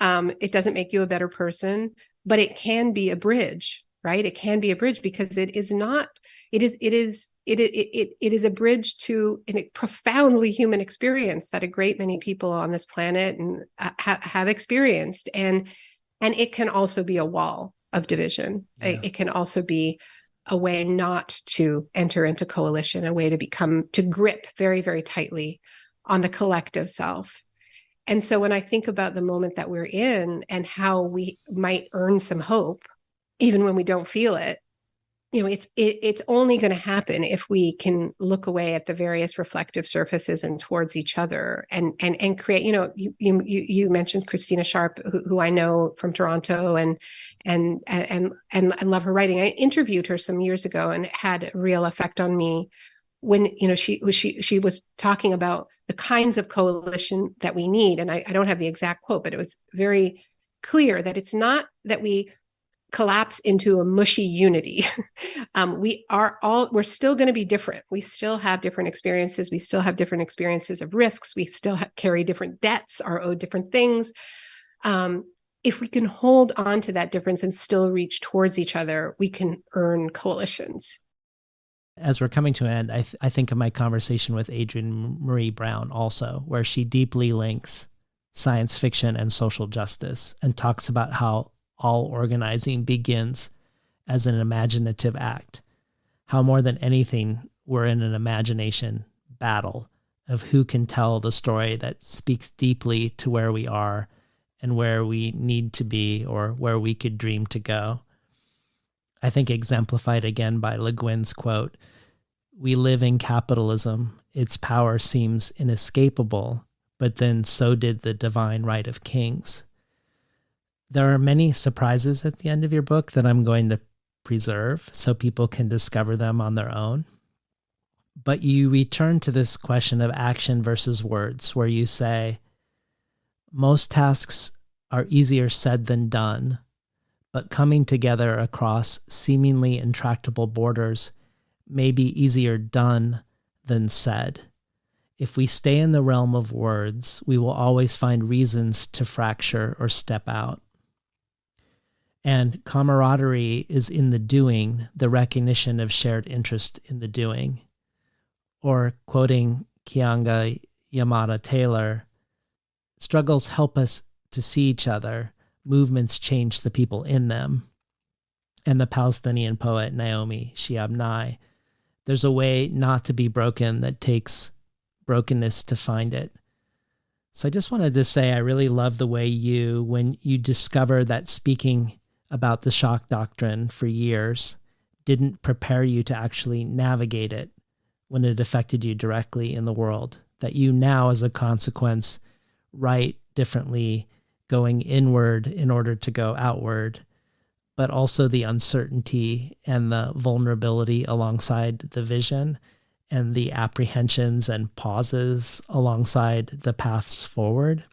It doesn't make you a better person, but it can be a bridge, right? It can be a bridge, because it is a bridge to a profoundly human experience that a great many people on this planet and have experienced. And it can also be a wall of division. Yeah. It can also be a way not to enter into coalition, a way to grip very, very tightly on the collective self. And so when I think about the moment that we're in and how we might earn some hope, even when we don't feel it, it's only going to happen if we can look away at the various reflective surfaces and towards each other and create. You mentioned Christina Sharp, who I know from Toronto, and love her writing. I interviewed her some years ago, and it had a real effect on me when she was talking about the kinds of coalition that we need. And I don't have the exact quote, but it was very clear that it's not that we collapse into a mushy unity. We're still going to be different. We still have different experiences. We still have different experiences of risks. We still carry different debts, are owed different things. If we can hold on to that difference and still reach towards each other, we can earn coalitions. As we're coming to an end, I think of my conversation with Adrienne Marie Brown also, where she deeply links science fiction and social justice and talks about how all organizing begins as an imaginative act, how more than anything, we're in an imagination battle of who can tell the story that speaks deeply to where we are and where we need to be or where we could dream to go. I think exemplified again by Le Guin's quote, "We live in capitalism. Its power seems inescapable, but then so did the divine right of kings." There are many surprises at the end of your book that I'm going to preserve so people can discover them on their own. But you return to this question of action versus words, where you say, most tasks are easier said than done, but coming together across seemingly intractable borders may be easier done than said. If we stay in the realm of words, we will always find reasons to fracture or step out. And camaraderie is in the doing, the recognition of shared interest in the doing. Or quoting Keeanga Yamada Taylor, struggles help us to see each other, movements change the people in them. And the Palestinian poet Naomi Shihab Nye, there's a way not to be broken that takes brokenness to find it. So I just wanted to say I really love the way when you discover that speaking about the shock doctrine for years didn't prepare you to actually navigate it when it affected you directly in the world, that you now, as a consequence, write differently, going inward in order to go outward, but also the uncertainty and the vulnerability alongside the vision, and the apprehensions and pauses alongside the paths forward.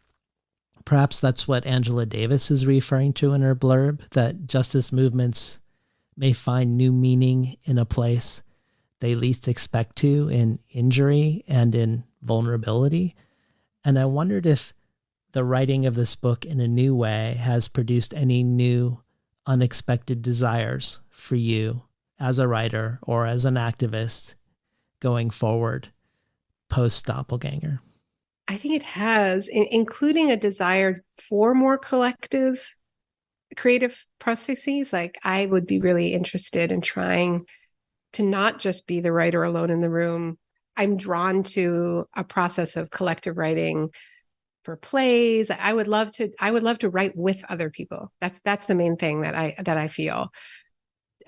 Perhaps that's what Angela Davis is referring to in her blurb, that justice movements may find new meaning in a place they least expect to, in injury and in vulnerability. And I wondered if the writing of this book in a new way has produced any new unexpected desires for you as a writer or as an activist going forward post Doppelganger. I think it has, including a desire for more collective creative processes. Like, I would be really interested in trying to not just be the writer alone in the room. I'm drawn to a process of collective writing for plays. I would love to write with other people. That's the main thing that I feel.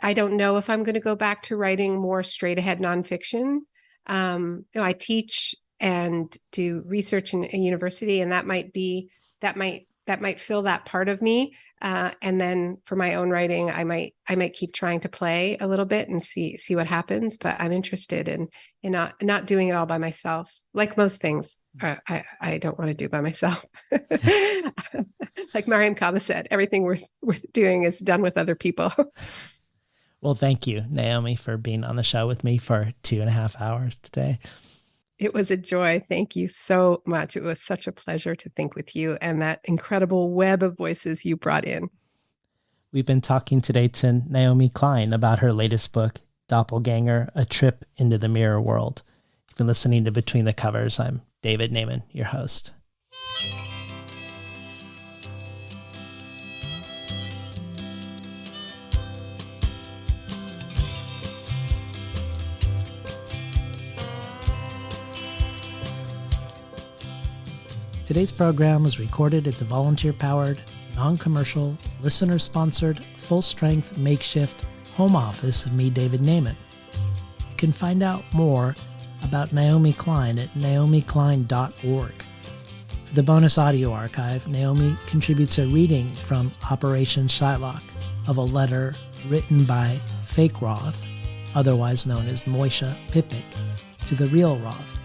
I don't know if I'm going to go back to writing more straight ahead nonfiction. I teach and do research in a university, and that might fill that part of me. And then for my own writing, I might keep trying to play a little bit and see what happens. But I'm interested in not doing it all by myself. Like most things, I don't want to do by myself. Like Mariam Kaba said, everything worth doing is done with other people. Well, thank you, Naomi, for being on the show with me for 2.5 hours today. It was a joy. Thank you so much. It was such a pleasure to think with you and that incredible web of voices you brought in. We've been talking today to Naomi Klein about her latest book, Doppelganger, A Trip into the Mirror World. You've been listening to Between the Covers. I'm David Naiman, your host. Today's program was recorded at the volunteer-powered, non-commercial, listener-sponsored, full-strength, makeshift home office of me, David Naiman. You can find out more about Naomi Klein at naomiklein.org. For the bonus audio archive, Naomi contributes a reading from Operation Shylock of a letter written by Fake Roth, otherwise known as Moisha Pipik, to the real Roth.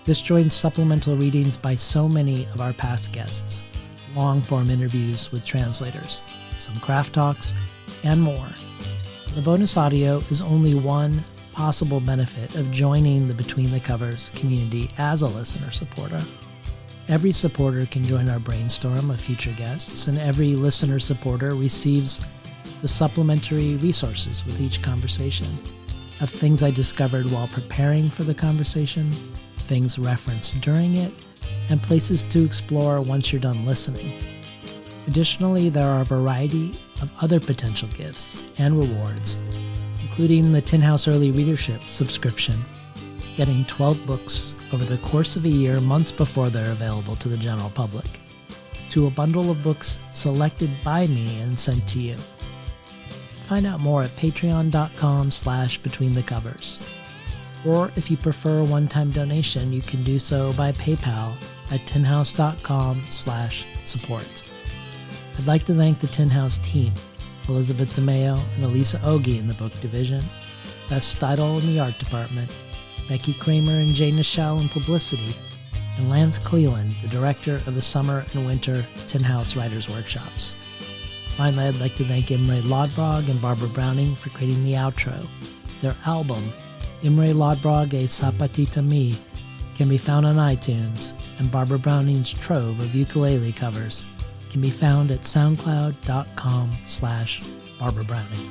This joins supplemental readings by so many of our past guests, long-form interviews with translators, some craft talks, and more. The bonus audio is only one possible benefit of joining the Between the Covers community as a listener supporter. Every supporter can join our brainstorm of future guests, and every listener supporter receives the supplementary resources with each conversation of things I discovered while preparing for the conversation, things referenced during it, and places to explore once you're done listening. Additionally, there are a variety of other potential gifts and rewards, including the Tin House Early Readership subscription, getting 12 books over the course of a year, months before they're available to the general public, to a bundle of books selected by me and sent to you. Find out more at patreon.com/betweenthecovers. Or if you prefer a one-time donation, you can do so by PayPal at tinhouse.com/support. I'd like to thank the Tin House team, Elizabeth DeMeo and Elisa Ogie in the book division, Beth Steidel in the art department, Becky Kramer and Jay Nichelle in publicity, and Lance Cleland, the director of the summer and winter Tin House Writers Workshops. Finally, I'd like to thank Imre Lodbrog and Barbara Browning for creating the outro. Their album, Imre Lodbrog A Sapatita Mi, can be found on iTunes, and Barbara Browning's trove of ukulele covers can be found at soundcloud.com/Barbara Browning.